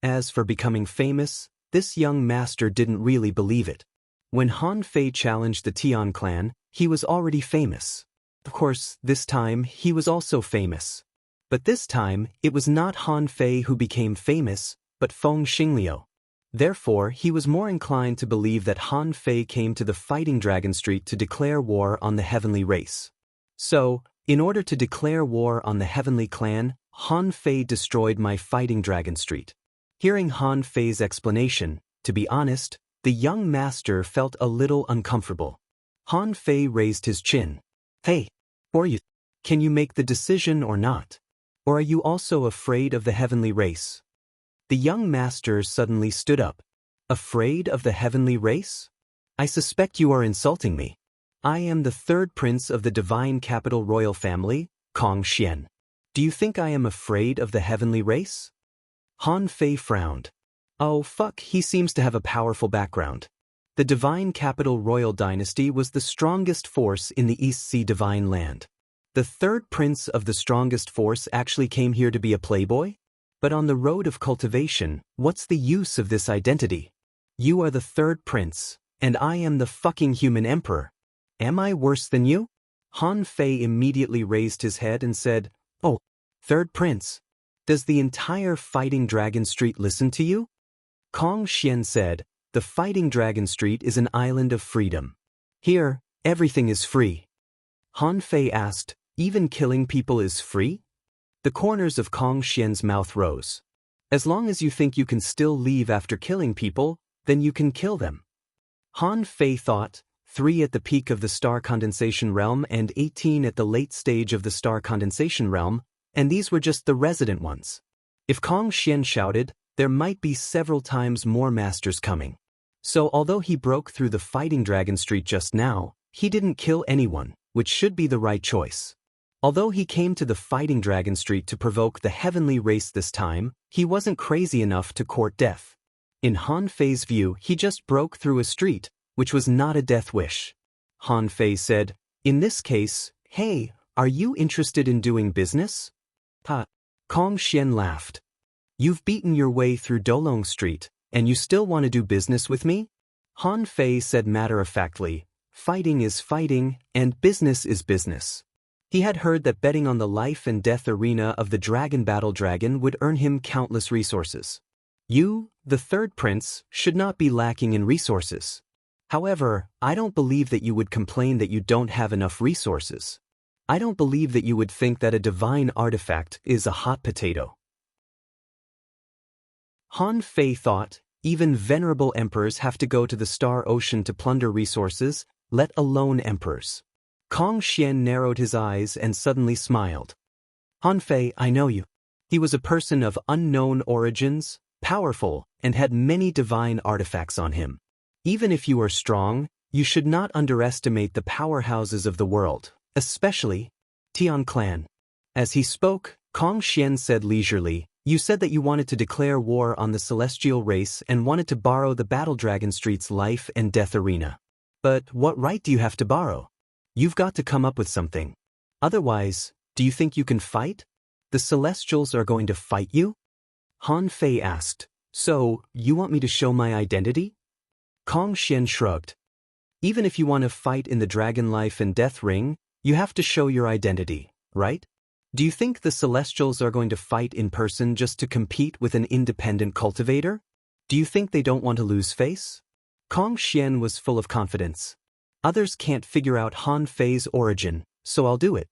As for becoming famous, this young master didn't really believe it. When Han Fei challenged the Tian clan, he was already famous. Of course, this time he was also famous. But this time, it was not Han Fei who became famous, but Feng Xinglu. Therefore, he was more inclined to believe that Han Fei came to the Fighting Dragon Street to declare war on the heavenly race. So, in order to declare war on the heavenly clan, Han Fei destroyed my Fighting Dragon Street. Hearing Han Fei's explanation, to be honest, the young master felt a little uncomfortable. Han Fei raised his chin. Hey, can you make the decision or not? Or are you also afraid of the heavenly race? The young master suddenly stood up. Afraid of the heavenly race? I suspect you are insulting me. I am the third prince of the divine capital royal family, Kong Xian. Do you think I am afraid of the heavenly race? Han Fei frowned. Oh fuck, he seems to have a powerful background. The divine capital royal dynasty was the strongest force in the East Sea divine land. The third prince of the strongest force actually came here to be a playboy? But on the road of cultivation, what's the use of this identity? You are the third prince, and I am the fucking human emperor. Am I worse than you? Han Fei immediately raised his head and said, Oh, third prince. Does the entire Fighting Dragon Street listen to you? Kong Xian said, The Fighting Dragon Street is an island of freedom. Here, everything is free. Han Fei asked, Even killing people is free? The corners of Kong Xian's mouth rose. As long as you think you can still leave after killing people, then you can kill them. Han Fei thought, 3 at the peak of the star condensation realm and 18 at the late stage of the star condensation realm, and these were just the resident ones. If Kong Xian shouted, there might be several times more masters coming. So although he broke through the Fighting Dragon Street just now, he didn't kill anyone, which should be the right choice. Although he came to the Fighting Dragon Street to provoke the heavenly race this time, he wasn't crazy enough to court death. In Han Fei's view, he just broke through a street, which was not a death wish. Han Fei said, In this case, hey, are you interested in doing business? Kong Xian laughed. You've beaten your way through Dolong Street, and you still want to do business with me? Han Fei said matter-of-factly, Fighting is fighting, and business is business. He had heard that betting on the life and death arena of the Dragon Battle Dragon would earn him countless resources. You, the third prince, should not be lacking in resources. However, I don't believe that you would complain that you don't have enough resources. I don't believe that you would think that a divine artifact is a hot potato. Han Fei thought, even venerable emperors have to go to the Star Ocean to plunder resources, let alone emperors. Kong Xian narrowed his eyes and suddenly smiled. Han Fei, I know you. He was a person of unknown origins, powerful, and had many divine artifacts on him. Even if you are strong, you should not underestimate the powerhouses of the world, especially Tian Clan. As he spoke, Kong Xian said leisurely, You said that you wanted to declare war on the celestial race and wanted to borrow the Battle Dragon Street's life and death arena. But what right do you have to borrow? You've got to come up with something. Otherwise, do you think you can fight? The Celestials are going to fight you? Han Fei asked, So, you want me to show my identity? Kong Xian shrugged. Even if you want to fight in the Dragon Life and Death Ring, you have to show your identity, right? Do you think the Celestials are going to fight in person just to compete with an independent cultivator? Do you think they don't want to lose face? Kong Xian was full of confidence. Others can't figure out Han Fei's origin, so I'll do it.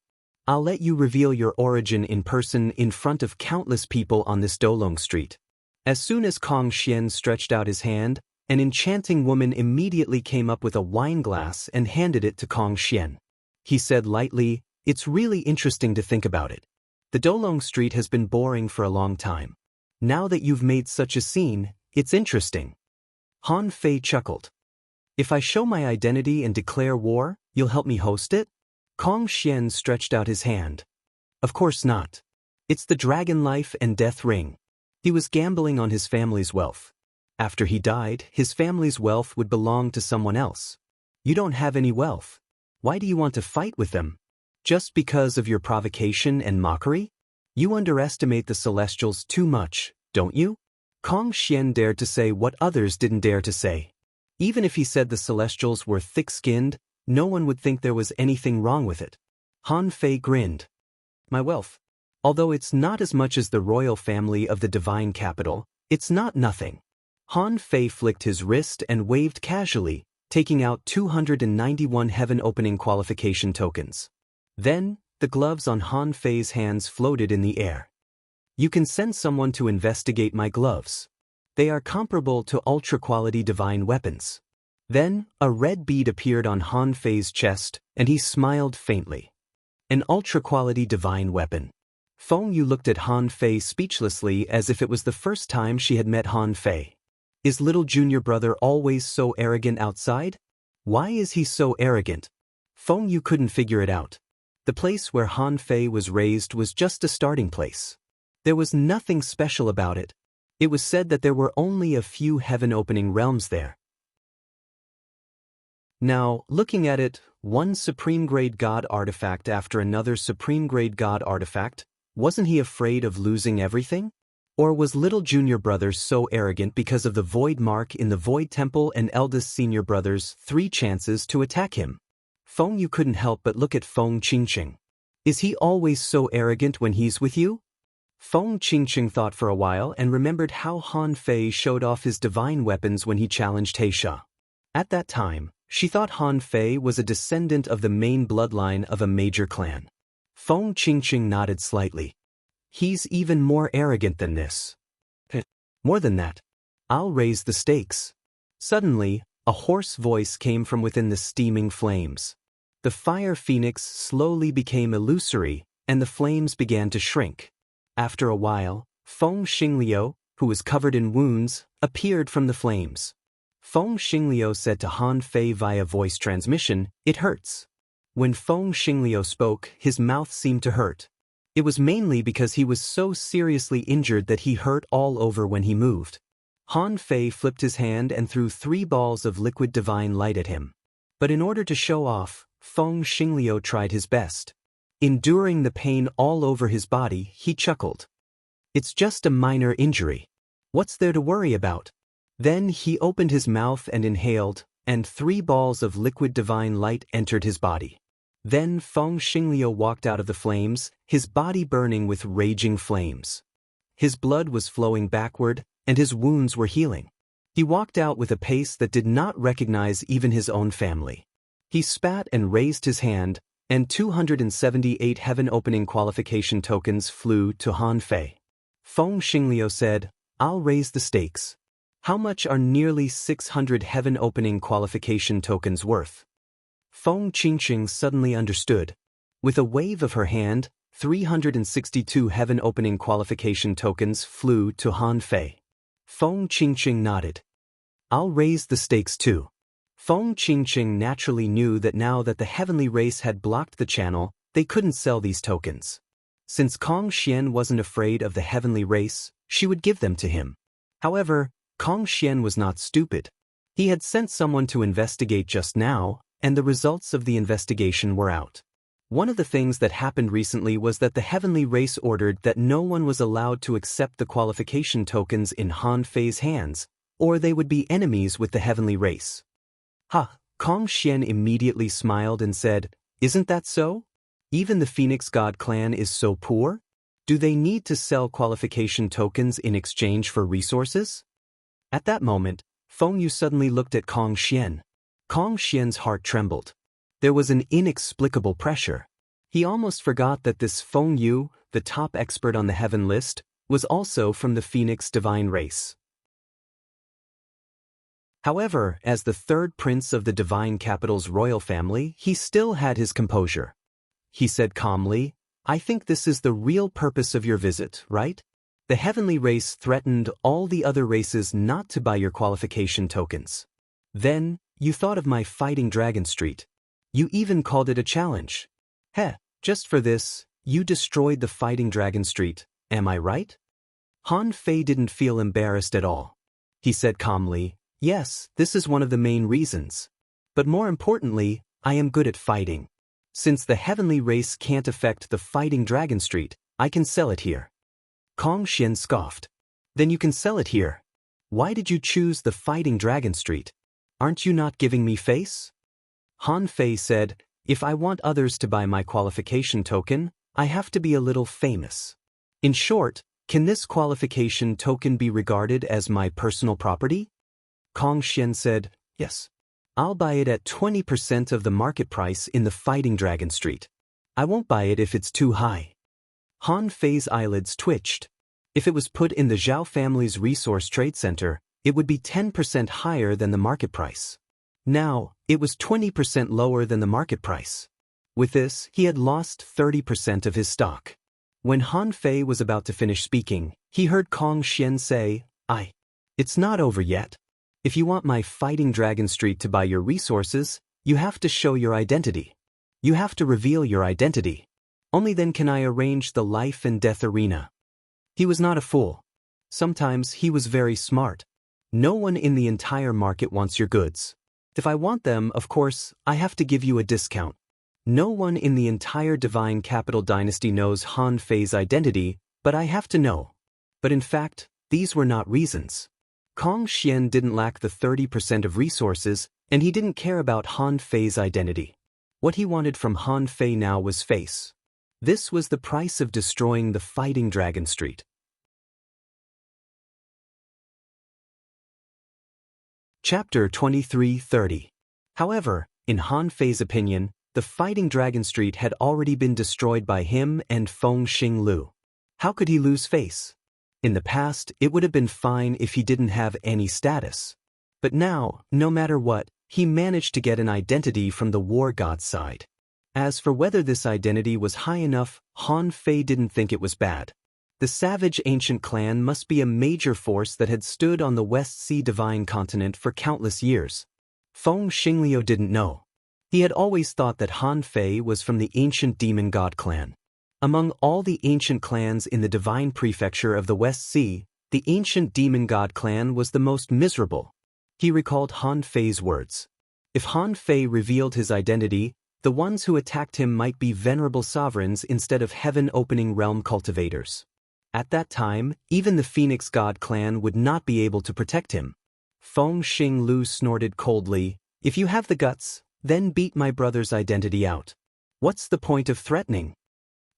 I'll let you reveal your origin in person in front of countless people on this Dolong Street. As soon as Kong Xian stretched out his hand, an enchanting woman immediately came up with a wine glass and handed it to Kong Xian. He said lightly, It's really interesting to think about it. The Dolong Street has been boring for a long time. Now that you've made such a scene, it's interesting. Han Fei chuckled. If I show my identity and declare war, you'll help me host it? Kong Xian stretched out his hand. Of course not. It's the Dragon Life and Death Ring. He was gambling on his family's wealth. After he died, his family's wealth would belong to someone else. You don't have any wealth. Why do you want to fight with them? Just because of your provocation and mockery? You underestimate the Celestials too much, don't you? Kong Xian dared to say what others didn't dare to say. Even if he said the Celestials were thick-skinned, no one would think there was anything wrong with it. Han Fei grinned. My wealth. Although it's not as much as the royal family of the divine capital, it's not nothing. Han Fei flicked his wrist and waved casually, taking out 291 heaven-opening qualification tokens. Then, the gloves on Han Fei's hands floated in the air. You can send someone to investigate my gloves. They are comparable to ultra-quality divine weapons. Then, a red bead appeared on Han Fei's chest, and he smiled faintly. An ultra-quality divine weapon. Feng Yu looked at Han Fei speechlessly as if it was the first time she had met Han Fei. Is little junior brother always so arrogant outside? Why is he so arrogant? Feng Yu couldn't figure it out. The place where Han Fei was raised was just a starting place. There was nothing special about it. It was said that there were only a few heaven-opening realms there. Now, looking at it, one supreme-grade god artifact after another supreme-grade god artifact, wasn't he afraid of losing everything? Or was little junior brother so arrogant because of the void mark in the void temple and eldest senior brother's 3 chances to attack him? Feng Yu couldn't help but look at Feng Qingqing. Is he always so arrogant when he's with you? Feng Qingqing thought for a while and remembered how Han Fei showed off his divine weapons when he challenged Heisha. At that time, she thought Han Fei was a descendant of the main bloodline of a major clan. Feng Qingqing nodded slightly. He's even more arrogant than this. More than that. I'll raise the stakes. Suddenly, a hoarse voice came from within the steaming flames. The fire phoenix slowly became illusory, and the flames began to shrink. After a while, Feng Xingliu, who was covered in wounds, appeared from the flames. Feng Xingliu said to Han Fei via voice transmission, "It hurts." When Feng Xingliu spoke, his mouth seemed to hurt. It was mainly because he was so seriously injured that he hurt all over when he moved. Han Fei flipped his hand and threw 3 balls of liquid divine light at him. But in order to show off, Feng Xingliu tried his best. Enduring the pain all over his body, he chuckled. It's just a minor injury. What's there to worry about? Then he opened his mouth and inhaled, and 3 balls of liquid divine light entered his body. Then Feng Xingliu walked out of the flames, his body burning with raging flames. His blood was flowing backward, and his wounds were healing. He walked out with a pace that did not recognize even his own family. He spat and raised his hand, and 278 heaven-opening qualification tokens flew to Han Fei. Feng Xingliu said, "I'll raise the stakes. How much are nearly 600 heaven-opening qualification tokens worth?" Feng Qingqing suddenly understood. With a wave of her hand, 362 heaven-opening qualification tokens flew to Han Fei. Feng Qingqing nodded. "I'll raise the stakes too." Feng Qingqing naturally knew that now that the heavenly race had blocked the channel, they couldn't sell these tokens. Since Kong Xian wasn't afraid of the heavenly race, she would give them to him. However, Kong Xian was not stupid. He had sent someone to investigate just now, and the results of the investigation were out. One of the things that happened recently was that the heavenly race ordered that no one was allowed to accept the qualification tokens in Han Fei's hands, or they would be enemies with the heavenly race. Kong Xian immediately smiled and said, "Isn't that so? Even the Phoenix God clan is so poor? Do they need to sell qualification tokens in exchange for resources?" At that moment, Feng Yu suddenly looked at Kong Xian. Kong Xian's heart trembled. There was an inexplicable pressure. He almost forgot that this Feng Yu, the top expert on the heaven list, was also from the Phoenix divine race. However, as the 3rd prince of the divine capital's royal family, he still had his composure. He said calmly, "I think this is the real purpose of your visit, right? The heavenly race threatened all the other races not to buy your qualification tokens. Then, you thought of my fighting Dragon Street. You even called it a challenge. Just for this, you destroyed the fighting Dragon Street, am I right?" Han Fei didn't feel embarrassed at all. He said calmly, "Yes, this is one of the main reasons. But more importantly, I am good at fighting. Since the heavenly race can't affect the fighting Dragon Street, I can sell it here." Kong Xian scoffed. "Then you can sell it here. Why did you choose the fighting Dragon Street? Aren't you not giving me face?" Han Fei said, "If I want others to buy my qualification token, I have to be a little famous. In short, Can this qualification token be regarded as my personal property? Kong Xian said, yes. I'll buy it at 20% of the market price in the Fighting Dragon Street. I won't buy it if it's too high. Han Fei's eyelids twitched. If it was put in the Zhao family's resource trade center, it would be 10% higher than the market price. Now, it was 20% lower than the market price. With this, he had lost 30% of his stock. When Han Fei was about to finish speaking, he heard Kong Xian say, It's not over yet. If you want my Fighting Dragon Street to buy your resources, you have to show your identity. You have to reveal your identity. Only then can I arrange the life and death arena. He was not a fool. Sometimes he was very smart. No one in the entire market wants your goods. If I want them, of course, I have to give you a discount. No one in the entire Divine Capital Dynasty knows Han Fei's identity, but I have to know. But in fact, these were not reasons. Kong Xian didn't lack the 30% of resources, and he didn't care about Han Fei's identity. What he wanted from Han Fei now was face. This was the price of destroying the Fighting Dragon Street. Chapter 23:30. However, in Han Fei's opinion, the Fighting Dragon Street had already been destroyed by him and Feng Xinglu. How could he lose face? In the past, it would have been fine if he didn't have any status. But now, no matter what, he managed to get an identity from the war god's side. As for whether this identity was high enough, Han Fei didn't think it was bad. The savage ancient clan must be a major force that had stood on the West Sea divine continent for countless years. Feng Xingliu didn't know. He had always thought that Han Fei was from the ancient demon god clan. Among all the ancient clans in the divine prefecture of the West Sea, the ancient demon god clan was the most miserable. He recalled Han Fei's words. If Han Fei revealed his identity, the ones who attacked him might be venerable sovereigns instead of heaven-opening realm cultivators. At that time, even the Phoenix God clan would not be able to protect him. Feng Xinglu snorted coldly, "If you have the guts, then beat my brother's identity out. What's the point of threatening?"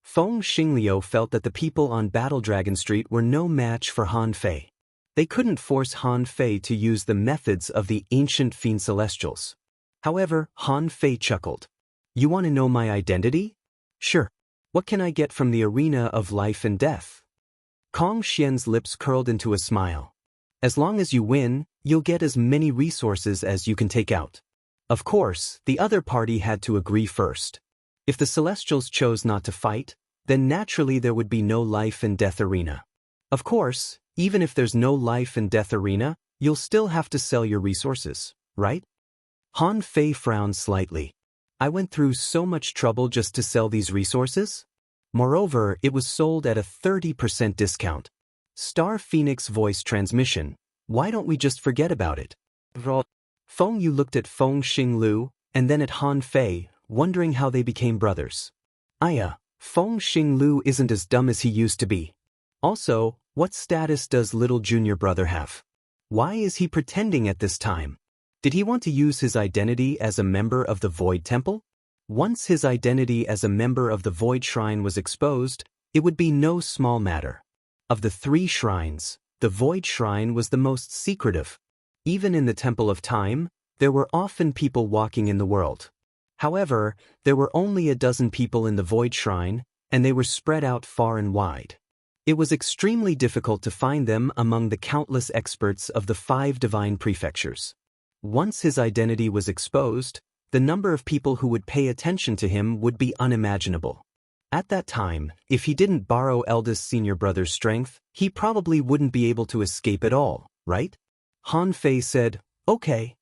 Feng Xingliu felt that the people on Battle Dragon Street were no match for Han Fei. They couldn't force Han Fei to use the methods of the ancient fiend celestials. However, Han Fei chuckled. "You want to know my identity? Sure. What can I get from the arena of life and death?" Kong Xian's lips curled into a smile. "As long as you win, you'll get as many resources as you can take out." Of course, the other party had to agree first. If the Celestials chose not to fight, then naturally there would be no life and death arena. Of course, even if there's no life and death arena, you'll still have to sell your resources, right? Han Fei frowned slightly. "I went through so much trouble just to sell these resources? Moreover, it was sold at a 30% discount. Star Phoenix voice transmission. Why don't we just forget about it?" Feng Yu looked at Feng Xinglu, and then at Han Fei, wondering how they became brothers. Feng Xinglu isn't as dumb as he used to be. Also, what status does little junior brother have? Why is he pretending at this time? Did he want to use his identity as a member of the Void Temple? Once his identity as a member of the Void Shrine was exposed, it would be no small matter. Of the 3 shrines, the Void Shrine was the most secretive. Even in the Temple of Time, there were often people walking in the world. However, there were only a dozen people in the Void Shrine, and they were spread out far and wide. It was extremely difficult to find them among the countless experts of the 5 divine prefectures. Once his identity was exposed, the number of people who would pay attention to him would be unimaginable. At that time, if he didn't borrow eldest senior brother's strength, he probably wouldn't be able to escape at all, right? Han Fei said, "Okay."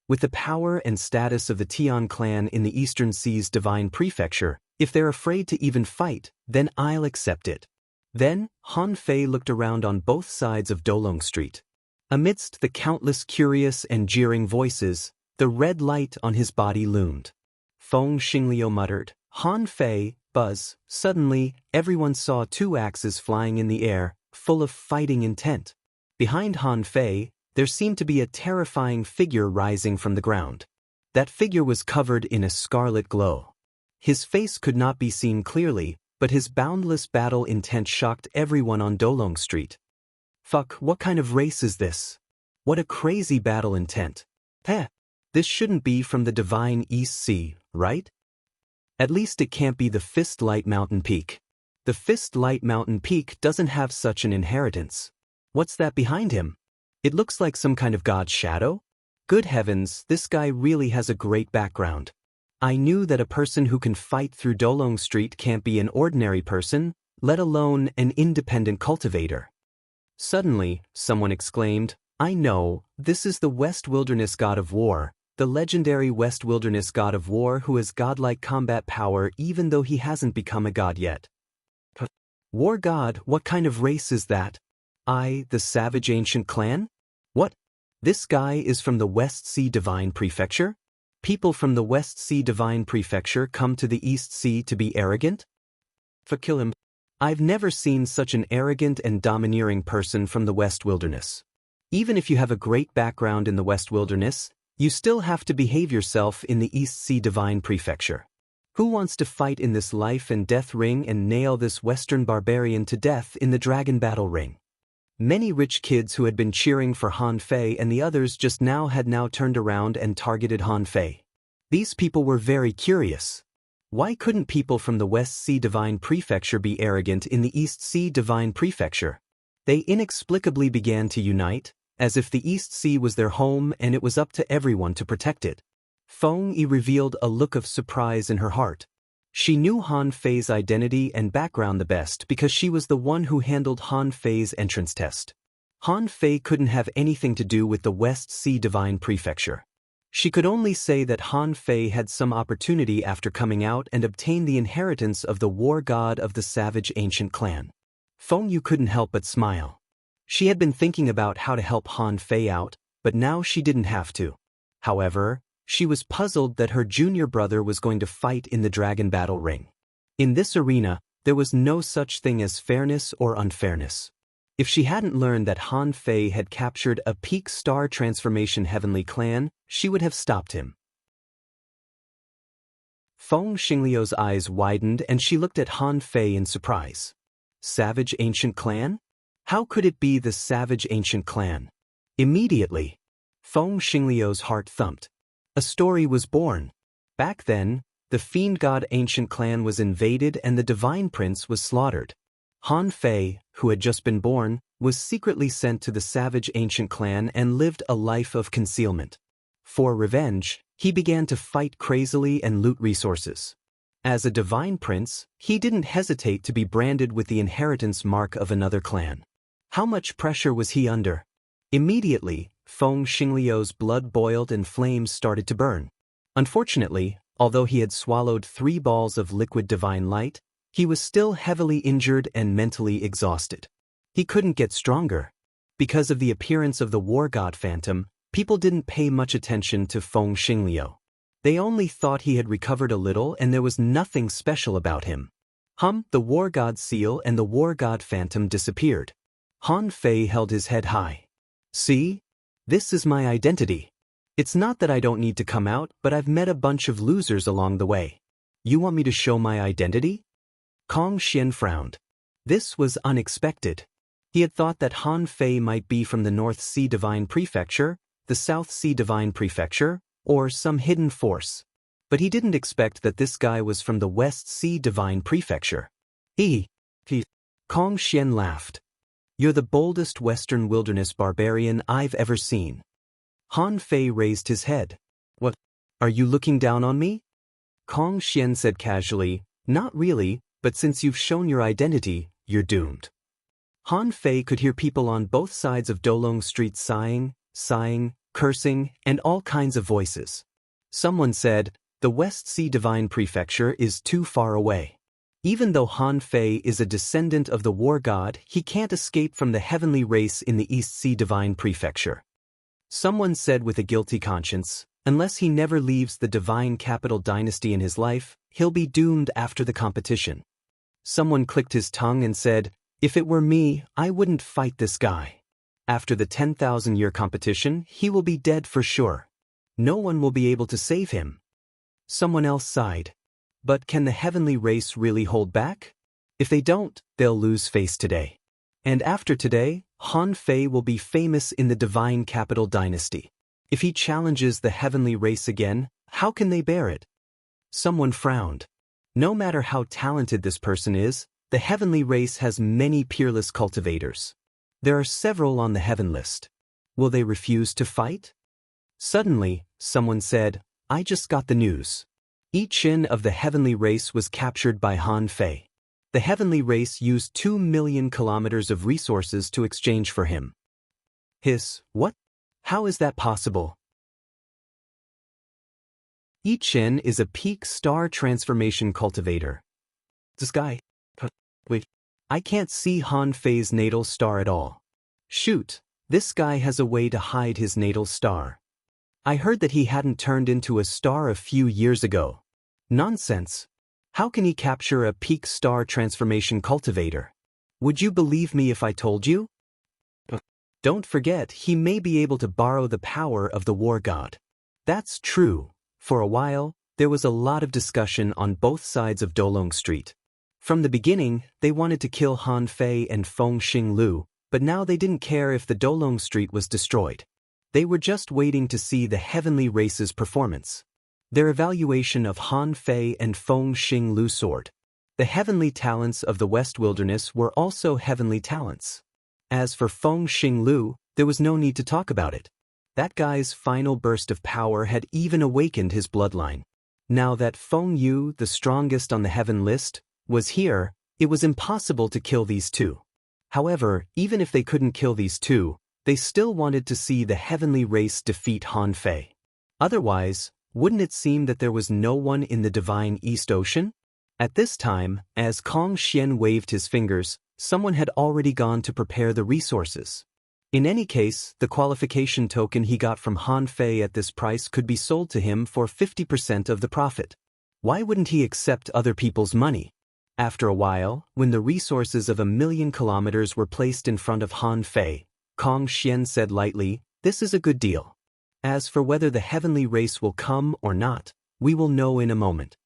With the power and status of the Tian clan in the Eastern Sea's divine prefecture, if they're afraid to even fight, then I'll accept it. Then, Han Fei looked around on both sides of Dolong Street. Amidst the countless curious and jeering voices, the red light on his body loomed. Feng Xingliu muttered, "Han Fei, buzz." Suddenly, everyone saw 2 axes flying in the air, full of fighting intent. Behind Han Fei, there seemed to be a terrifying figure rising from the ground. That figure was covered in a scarlet glow. His face could not be seen clearly, but his boundless battle intent shocked everyone on Dolong Street. Fuck, what kind of race is this? What a crazy battle intent. Heh, this shouldn't be from the divine East Sea, right? At least it can't be the Fist Light Mountain Peak. The Fist Light Mountain Peak doesn't have such an inheritance. What's that behind him? It looks like some kind of god's shadow? Good heavens, this guy really has a great background. I knew that a person who can fight through Dolong Street can't be an ordinary person, let alone an independent cultivator. Suddenly, someone exclaimed, I know, this is the West Wilderness God of War, the legendary West Wilderness God of War who has godlike combat power even though he hasn't become a god yet. War god, what kind of race is that? The Savage Ancient Clan? What? This guy is from the West Sea Divine Prefecture? People from the West Sea Divine Prefecture come to the East Sea to be arrogant? Kill him. I've never seen such an arrogant and domineering person from the West Wilderness. Even if you have a great background in the West Wilderness, you still have to behave yourself in the East Sea Divine Prefecture. Who wants to fight in this life and death ring and nail this Western barbarian to death in the dragon battle ring? Many rich kids who had been cheering for Han Fei and the others just now had turned around and targeted Han Fei. These people were very curious. Why couldn't people from the West Sea Divine Prefecture be arrogant in the East Sea Divine Prefecture? They inexplicably began to unite, as if the East Sea was their home and it was up to everyone to protect it. Feng Yi revealed a look of surprise in her heart. She knew Han Fei's identity and background the best because she was the one who handled Han Fei's entrance test. Han Fei couldn't have anything to do with the West Sea Divine Prefecture. She could only say that Han Fei had some opportunity after coming out and obtained the inheritance of the war god of the Savage Ancient Clan. Feng Yu couldn't help but smile. She had been thinking about how to help Han Fei out, but now she didn't have to. However, she was puzzled that her junior brother was going to fight in the dragon battle ring. In this arena, there was no such thing as fairness or unfairness. If she hadn't learned that Han Fei had captured a peak star transformation heavenly clan, she would have stopped him. Feng Xingliu's eyes widened and she looked at Han Fei in surprise. Savage Ancient Clan? How could it be the Savage Ancient Clan? Immediately, Feng Xingliu's heart thumped. A story was born. Back then, the fiend god Ancient Clan was invaded and the divine prince was slaughtered. Han Fei, who had just been born, was secretly sent to the Savage Ancient Clan and lived a life of concealment. For revenge, he began to fight crazily and loot resources. As a divine prince, he didn't hesitate to be branded with the inheritance mark of another clan. How much pressure was he under? Immediately, Feng Xingliu's blood boiled and flames started to burn. Unfortunately, although he had swallowed 3 balls of liquid divine light, he was still heavily injured and mentally exhausted. He couldn't get stronger. Because of the appearance of the war god phantom, people didn't pay much attention to Feng Xingliu. They only thought he had recovered a little and there was nothing special about him. The war god seal and the war god phantom disappeared. Han Fei held his head high. See? This is my identity. It's not that I don't need to come out, but I've met a bunch of losers along the way. You want me to show my identity? Kong Xian frowned. This was unexpected. He had thought that Han Fei might be from the North Sea Divine Prefecture, the South Sea Divine Prefecture, or some hidden force. But he didn't expect that this guy was from the West Sea Divine Prefecture. Kong Xian laughed. You're the boldest Western wilderness barbarian I've ever seen. Han Fei raised his head. What? Are you looking down on me? Kong Xian said casually, not really, but since you've shown your identity, you're doomed. Han Fei could hear people on both sides of Dolong Street sighing, cursing, and all kinds of voices. Someone said, the West Sea Divine Prefecture is too far away. Even though Han Fei is a descendant of the war god, he can't escape from the heavenly race in the East Sea Divine Prefecture. Someone said with a guilty conscience, unless he never leaves the divine capital dynasty in his life, he'll be doomed after the competition. Someone clicked his tongue and said, if it were me, I wouldn't fight this guy. After the 10,000-year competition, he will be dead for sure. No one will be able to save him. Someone else sighed. But can the heavenly race really hold back? If they don't, they'll lose face today. And after today, Han Fei will be famous in the divine capital dynasty. If he challenges the heavenly race again, how can they bear it? Someone frowned. No matter how talented this person is, the heavenly race has many peerless cultivators. There are several on the heaven list. Will they refuse to fight? Suddenly, someone said, I just got the news. I Chin of the heavenly race was captured by Han Fei. The heavenly race used 2 million kilometers of resources to exchange for him. What? How is that possible? I Chin is a peak star transformation cultivator. This guy? Wait, I can't see Han Fei's natal star at all. Shoot, this guy has a way to hide his natal star. I heard that he hadn't turned into a star a few years ago. Nonsense. How can he capture a peak star transformation cultivator? Would you believe me if I told you? Don't forget, he may be able to borrow the power of the war god. That's true. For a while, there was a lot of discussion on both sides of Dolong Street. From the beginning, they wanted to kill Han Fei and Feng Xinglu, but now they didn't care if the Dolong Street was destroyed. They were just waiting to see the heavenly race's performance. Their evaluation of Han Fei and Feng Xinglu soared. The heavenly talents of the West Wilderness were also heavenly talents. As for Feng Xinglu, there was no need to talk about it. That guy's final burst of power had even awakened his bloodline. Now that Feng Yu, the strongest on the heaven list, was here, it was impossible to kill these two. However, even if they couldn't kill these two, they still wanted to see the heavenly race defeat Han Fei. Otherwise, wouldn't it seem that there was no one in the divine East Ocean? At this time, as Kong Xian waved his fingers, someone had already gone to prepare the resources. In any case, the qualification token he got from Han Fei at this price could be sold to him for 50% of the profit. Why wouldn't he accept other people's money? After a while, when the resources of 1,000,000 kilometers were placed in front of Han Fei, Kong Xian said lightly, "This is a good deal. As for whether the heavenly race will come or not, we will know in a moment."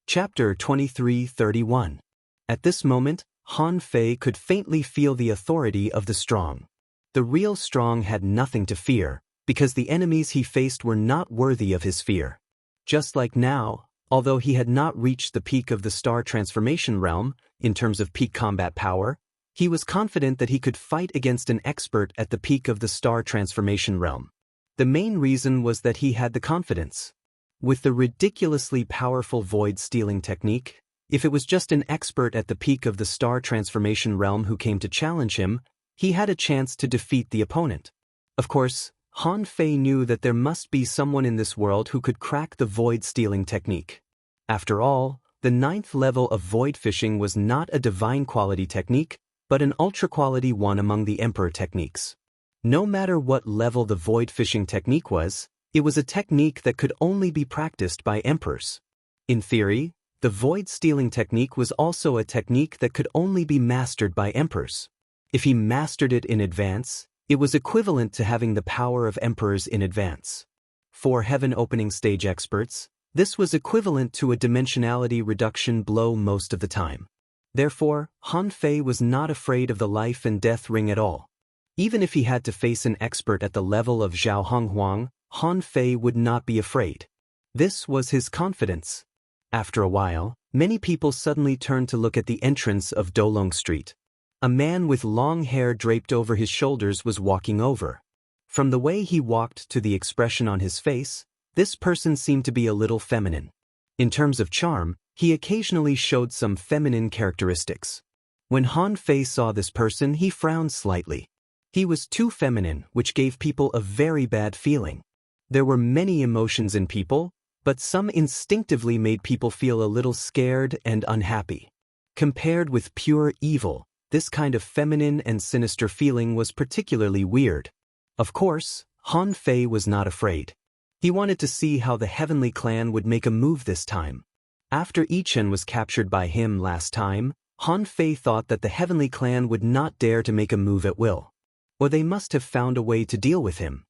Chapter 23:31. At this moment, Han Fei could faintly feel the authority of the strong. The real strong had nothing to fear, because the enemies he faced were not worthy of his fear. Just like now, although he had not reached the peak of the star transformation realm, in terms of peak combat power, he was confident that he could fight against an expert at the peak of the star transformation realm. The main reason was that he had the confidence. With the ridiculously powerful void-stealing technique, if it was just an expert at the peak of the star transformation realm who came to challenge him, he had a chance to defeat the opponent. Of course, Han Fei knew that there must be someone in this world who could crack the void-stealing technique. After all, the 9th level of void fishing was not a divine quality technique, but an ultra-quality one among the Emperor techniques. No matter what level the void fishing technique was, it was a technique that could only be practiced by emperors. In theory, the void-stealing technique was also a technique that could only be mastered by emperors. If he mastered it in advance, it was equivalent to having the power of emperors in advance. For heaven opening stage experts, this was equivalent to a dimensionality reduction blow most of the time. Therefore, Han Fei was not afraid of the life and death ring at all. Even if he had to face an expert at the level of Zhao Honghuang, Han Fei would not be afraid. This was his confidence. After a while, many people suddenly turned to look at the entrance of Dolong Street. A man with long hair draped over his shoulders was walking over. From the way he walked to the expression on his face, this person seemed to be a little feminine. In terms of charm, he occasionally showed some feminine characteristics. When Han Fei saw this person, he frowned slightly. He was too feminine, which gave people a very bad feeling. There were many emotions in people, but some instinctively made people feel a little scared and unhappy. Compared with pure evil, this kind of feminine and sinister feeling was particularly weird. Of course, Han Fei was not afraid. He wanted to see how the heavenly clan would make a move this time. After I Chin was captured by him last time, Han Fei thought that the heavenly clan would not dare to make a move at will. Or they must have found a way to deal with him.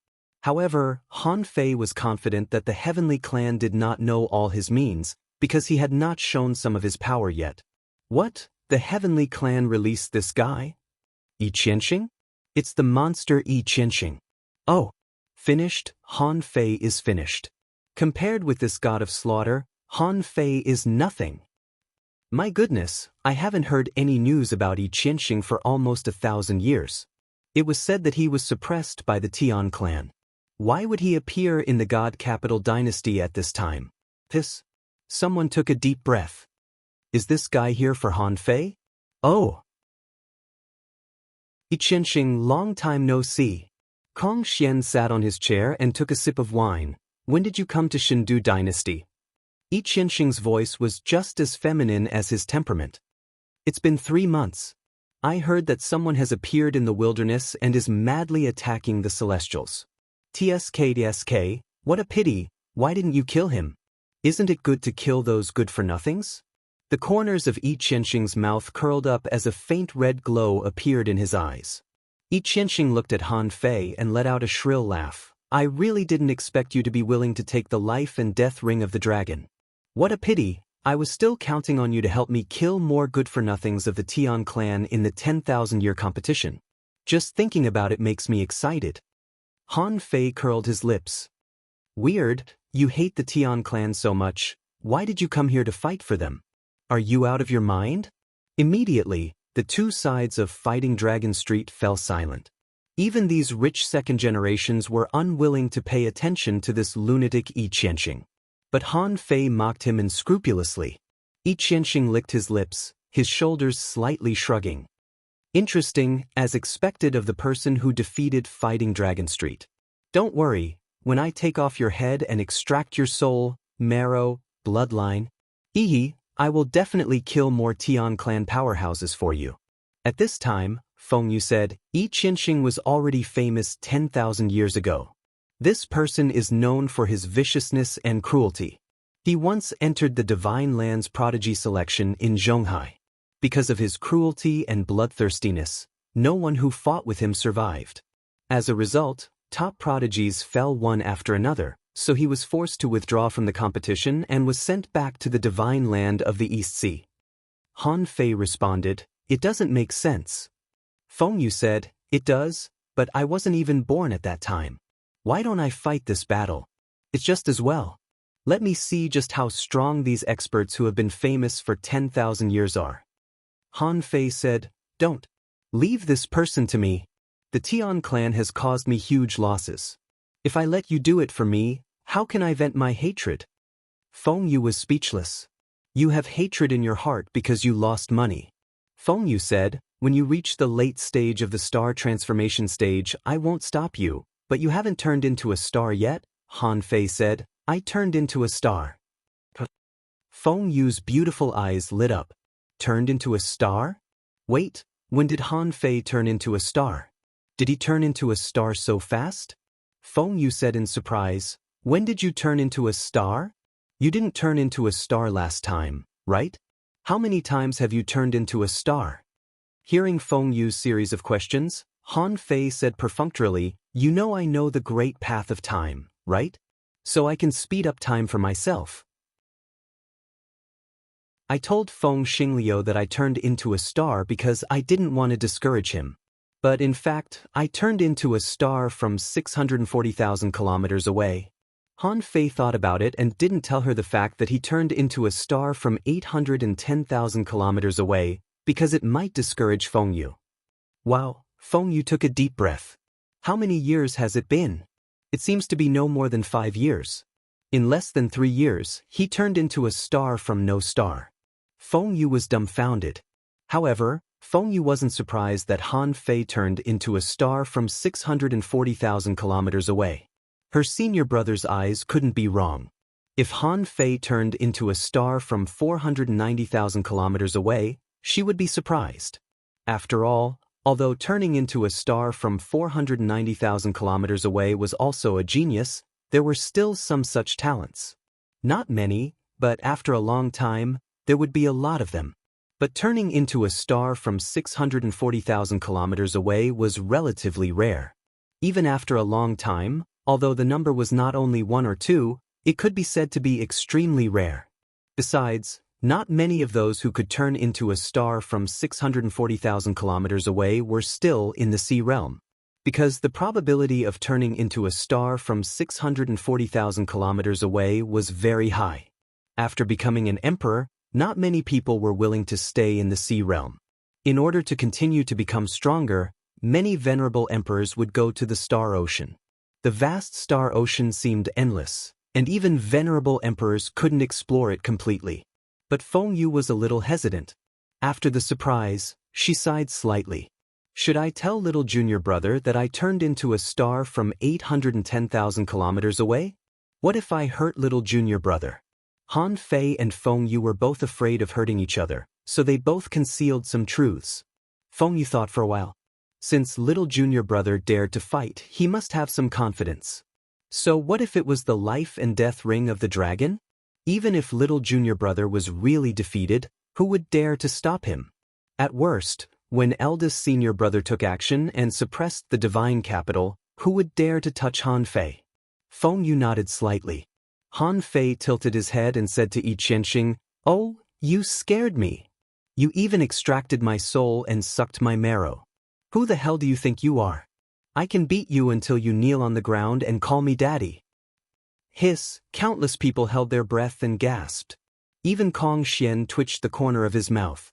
However, Han Fei was confident that the heavenly clan did not know all his means, because he had not shown some of his power yet. What? The heavenly clan released this guy? Yi Qianxing? It's the monster Yi Qianxing. Oh. Finished, Han Fei is finished. Compared with this god of slaughter, Han Fei is nothing. My goodness, I haven't heard any news about Yi Qianxing for almost 1,000 years. It was said that he was suppressed by the Tian clan. Why would he appear in the God Capital Dynasty at this time? Someone took a deep breath. Is this guy here for Han Fei? Oh. Yi Qianxing, long time no see. Kong Xian sat on his chair and took a sip of wine. When did you come to Shindu Dynasty? Yi Qianxing's voice was just as feminine as his temperament. It's been 3 months. I heard that someone has appeared in the wilderness and is madly attacking the Celestials. TSK, what a pity, why didn't you kill him? Isn't it good to kill those good-for-nothings? The corners of Yi Qianxing's mouth curled up as a faint red glow appeared in his eyes. Yi Qianxing looked at Han Fei and let out a shrill laugh. I really didn't expect you to be willing to take the life and death ring of the dragon. What a pity, I was still counting on you to help me kill more good-for-nothings of the Tian clan in the 10,000-year competition. Just thinking about it makes me excited. Han Fei curled his lips. Weird, you hate the Tian clan so much, why did you come here to fight for them? Are you out of your mind? Immediately, the two sides of Fighting Dragon Street fell silent. Even these rich second generations were unwilling to pay attention to this lunatic Yi Qianxing. But Han Fei mocked him unscrupulously. Yi Qianxing licked his lips, his shoulders slightly shrugging. Interesting, as expected of the person who defeated Fighting Dragon Street. Don't worry, when I take off your head and extract your soul, marrow, bloodline, I will definitely kill more Tian clan powerhouses for you. At this time, Feng Yu said, Yi Qianxing was already famous 10,000 years ago. This person is known for his viciousness and cruelty. He once entered the Divine Land's prodigy selection in Zhonghai. Because of his cruelty and bloodthirstiness, no one who fought with him survived. As a result, top prodigies fell one after another, so he was forced to withdraw from the competition and was sent back to the Divine Land of the East Sea. Han Fei responded, It doesn't make sense. Feng Yu said, It does, but I wasn't even born at that time. Why don't I fight this battle? It's just as well. Let me see just how strong these experts who have been famous for 10,000 years are. Han Fei said, Don't. Leave this person to me. The Tian clan has caused me huge losses. If I let you do it for me, how can I vent my hatred? Feng Yu was speechless. You have hatred in your heart because you lost money. Feng Yu said, When you reach the late stage of the star transformation stage, I won't stop you, but you haven't turned into a star yet? Han Fei said, I turned into a star. Feng Yu's beautiful eyes lit up. Turned into a star? Wait, when did Han Fei turn into a star? Did he turn into a star so fast? Feng Yu said in surprise, When did you turn into a star? You didn't turn into a star last time, right? How many times have you turned into a star? Hearing Feng Yu's series of questions, Han Fei said perfunctorily, You know I know the great path of time, right? So I can speed up time for myself. I told Feng Xingliu that I turned into a star because I didn't want to discourage him. But in fact, I turned into a star from 640,000 kilometers away. Han Fei thought about it and didn't tell her the fact that he turned into a star from 810,000 kilometers away, because it might discourage Feng Yu. Wow, Feng Yu took a deep breath. How many years has it been? It seems to be no more than 5 years. In less than 3 years, he turned into a star from no star. Feng Yu was dumbfounded. However, Feng Yu wasn't surprised that Han Fei turned into a star from 640,000 kilometers away. Her senior brother's eyes couldn't be wrong. If Han Fei turned into a star from 490,000 kilometers away, she would be surprised. After all, although turning into a star from 490,000 kilometers away was also a genius, there were still some such talents. Not many, but after a long time, there would be a lot of them. But turning into a star from 640,000 kilometers away was relatively rare. Even after a long time, Although the number was not only 1 or 2, it could be said to be extremely rare. Besides, not many of those who could turn into a star from 640,000 kilometers away were still in the sea realm. Because the probability of turning into a star from 640,000 kilometers away was very high. After becoming an emperor, not many people were willing to stay in the sea realm. In order to continue to become stronger, many venerable emperors would go to the star ocean. The vast star ocean seemed endless, and even venerable emperors couldn't explore it completely. But Feng Yu was a little hesitant. After the surprise, she sighed slightly. Should I tell little junior brother that I turned into a star from 810,000 kilometers away? What if I hurt little junior brother? Han Fei and Feng Yu were both afraid of hurting each other, so they both concealed some truths. Feng Yu thought for a while. Since little junior brother dared to fight, he must have some confidence. So what if it was the life and death ring of the dragon? Even if little junior brother was really defeated, who would dare to stop him? At worst, when eldest senior brother took action and suppressed the divine capital, who would dare to touch Han Fei? Feng Yu nodded slightly. Han Fei tilted his head and said to Yi Qianxing, "Oh, you scared me. You even extracted my soul and sucked my marrow. Who the hell do you think you are? I can beat you until you kneel on the ground and call me daddy." Hiss, countless people held their breath and gasped. Even Kong Xian twitched the corner of his mouth.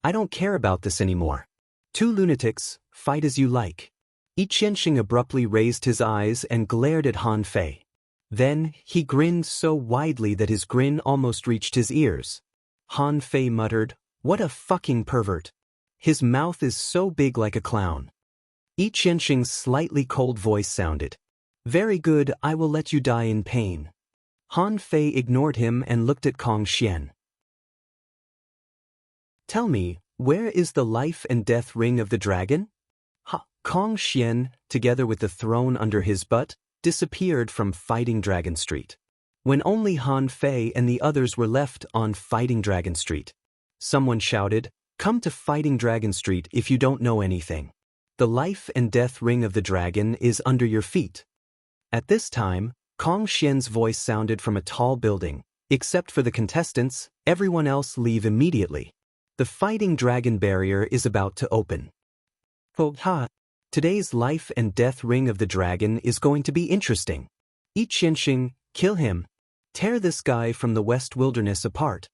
I don't care about this anymore. Two lunatics, fight as you like. Yi Qianxing abruptly raised his eyes and glared at Han Fei. Then, he grinned so widely that his grin almost reached his ears. Han Fei muttered, "What a fucking pervert. His mouth is so big like a clown." Yi Qianxing's slightly cold voice sounded. "Very good, I will let you die in pain." Han Fei ignored him and looked at Kong Xian. "Tell me, where is the life and death ring of the dragon?" Kong Xian, together with the throne under his butt, disappeared from Fighting Dragon Street. When only Han Fei and the others were left on Fighting Dragon Street, someone shouted, "Come to Fighting Dragon Street if you don't know anything. The life and death ring of the dragon is under your feet." At this time, Kong Xian's voice sounded from a tall building. "Except for the contestants, everyone else leave immediately. The Fighting Dragon barrier is about to open." Today's life and death ring of the dragon is going to be interesting. Yi Qianxing, kill him. Tear this guy from the West Wilderness apart.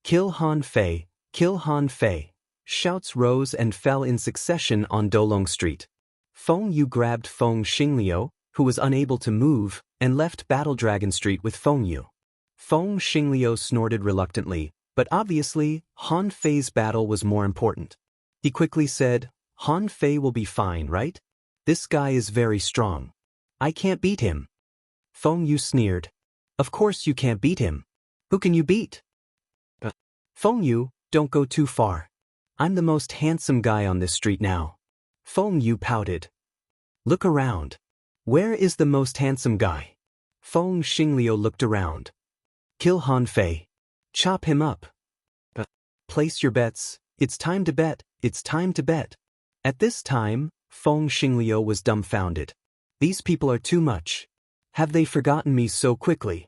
Kill Han Fei, kill Han Fei. Shouts rose and fell in succession on Dolong Street. Feng Yu grabbed Feng Xingliu, who was unable to move, and left Battle Dragon Street with Feng Yu. Feng Xingliu snorted reluctantly, but obviously, Han Fei's battle was more important. He quickly said, "Han Fei will be fine, right? This guy is very strong. I can't beat him." Feng Yu sneered. "Of course you can't beat him. Who can you beat?" "Feng Yu, don't go too far. I'm the most handsome guy on this street now." Feng Yu pouted. "Look around. Where is the most handsome guy?" Feng Xingliu looked around. "Kill Han Fei. Chop him up. Place your bets. It's time to bet. It's time to bet." At this time, Feng Xingliu was dumbfounded. These people are too much. Have they forgotten me so quickly?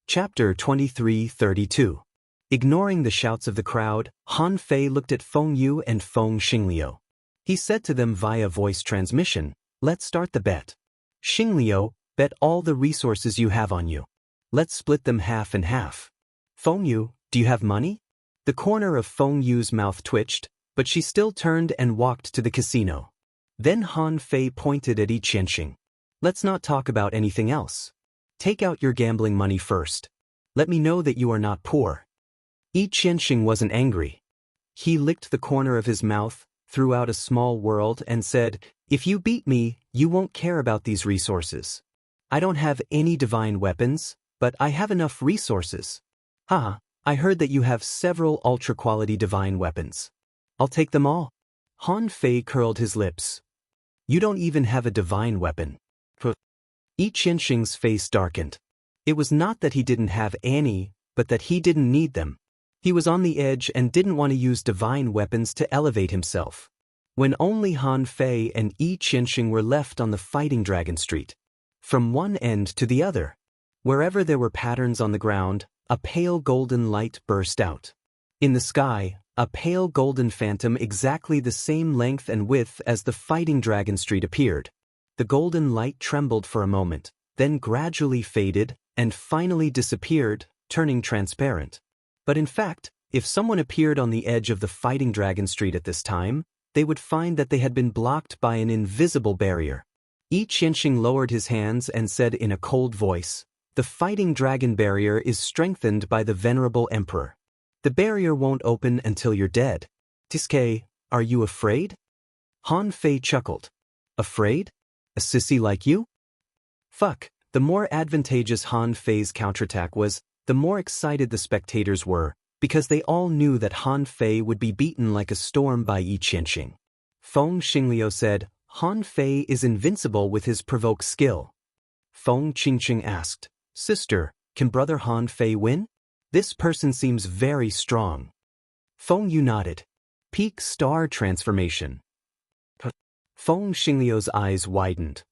Chapter 23:32. Ignoring the shouts of the crowd, Han Fei looked at Feng Yu and Feng Xingliu. He said to them via voice transmission, "Let's start the bet. Xingliu, bet all the resources you have on you. Let's split them half and half. Feng Yu, do you have money?" The corner of Feng Yu's mouth twitched, but she still turned and walked to the casino. Then Han Fei pointed at Yi Qianxing. "Let's not talk about anything else. Take out your gambling money first. Let me know that you are not poor." Yi Qianxing wasn't angry. He licked the corner of his mouth, threw out a small world and said, "If you beat me, you won't care about these resources. I don't have any divine weapons, but I have enough resources. I heard that you have several ultra-quality divine weapons. I'll take them all." Han Fei curled his lips. "You don't even have a divine weapon." Yi Qianxing's face darkened. It was not that he didn't have any, but that he didn't need them. He was on the edge and didn't want to use divine weapons to elevate himself. when only Han Fei and Yi Qianxing were left on the Fighting Dragon Street. From one end to the other, wherever there were patterns on the ground, a pale golden light burst out. In the sky, a pale golden phantom exactly the same length and width as the Fighting Dragon Street appeared. The golden light trembled for a moment, then gradually faded, and finally disappeared, turning transparent. But in fact, if someone appeared on the edge of the Fighting Dragon Street at this time, they would find that they had been blocked by an invisible barrier. Yi Qianxing lowered his hands and said in a cold voice, "The Fighting Dragon barrier is strengthened by the Venerable Emperor. The barrier won't open until you're dead. Tiske, are you afraid?" Han Fei chuckled. "Afraid? A sissy like you?" Fuck, the more advantageous Han Fei's counterattack was, the more excited the spectators were, because they all knew that Han Fei would be beaten like a storm by Yi Qianxing. Feng Xingliu said, "Han Fei is invincible with his provoke skill." Feng Qingqing asked, "Sister, can brother Han Fei win? This person seems very strong." Feng Yu nodded. "Peak star transformation." Feng Xingliu's eyes widened.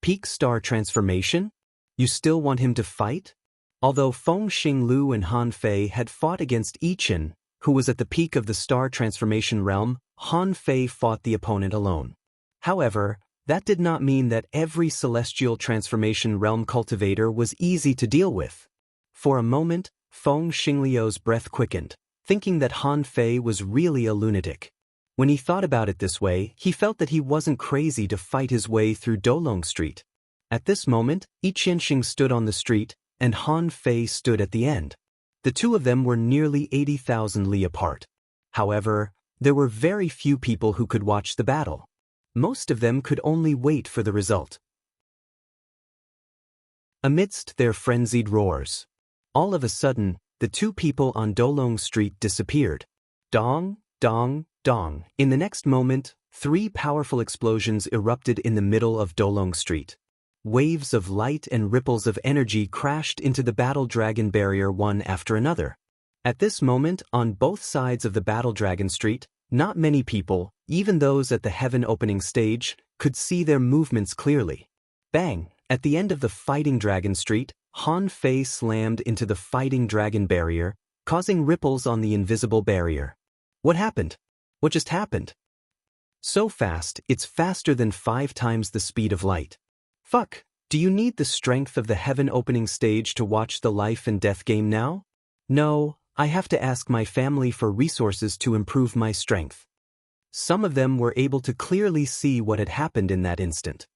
"Peak star transformation? You still want him to fight?" Although Feng Xinglu and Han Fei had fought against Yi Qian, who was at the peak of the star transformation realm, Han Fei fought the opponent alone. However, that did not mean that every celestial transformation realm cultivator was easy to deal with. For a moment, Feng Xingliu's breath quickened, thinking that Han Fei was really a lunatic. When he thought about it this way, he felt that he wasn't crazy to fight his way through Dolong Street. At this moment, Yi Qianxing stood on the street, and Han Fei stood at the end. The two of them were nearly 80,000 li apart. However, there were very few people who could watch the battle. Most of them could only wait for the result. Amidst their frenzied roars, all of a sudden, the two people on Dolong Street disappeared. Dong, dong, dong. In the next moment, 3 powerful explosions erupted in the middle of Dolong Street. Waves of light and ripples of energy crashed into the Battle Dragon barrier one after another. At this moment, on both sides of the Battle Dragon Street, not many people, even those at the heaven opening stage, could see their movements clearly. Bang! At the end of the Fighting Dragon Street, Han Fei slammed into the Fighting Dragon barrier, causing ripples on the invisible barrier. What happened? What just happened? So fast, it's faster than 5 times the speed of light. Fuck, do you need the strength of the heaven opening stage to watch the life and death game now? No, I have to ask my family for resources to improve my strength. Some of them were able to clearly see what had happened in that instant.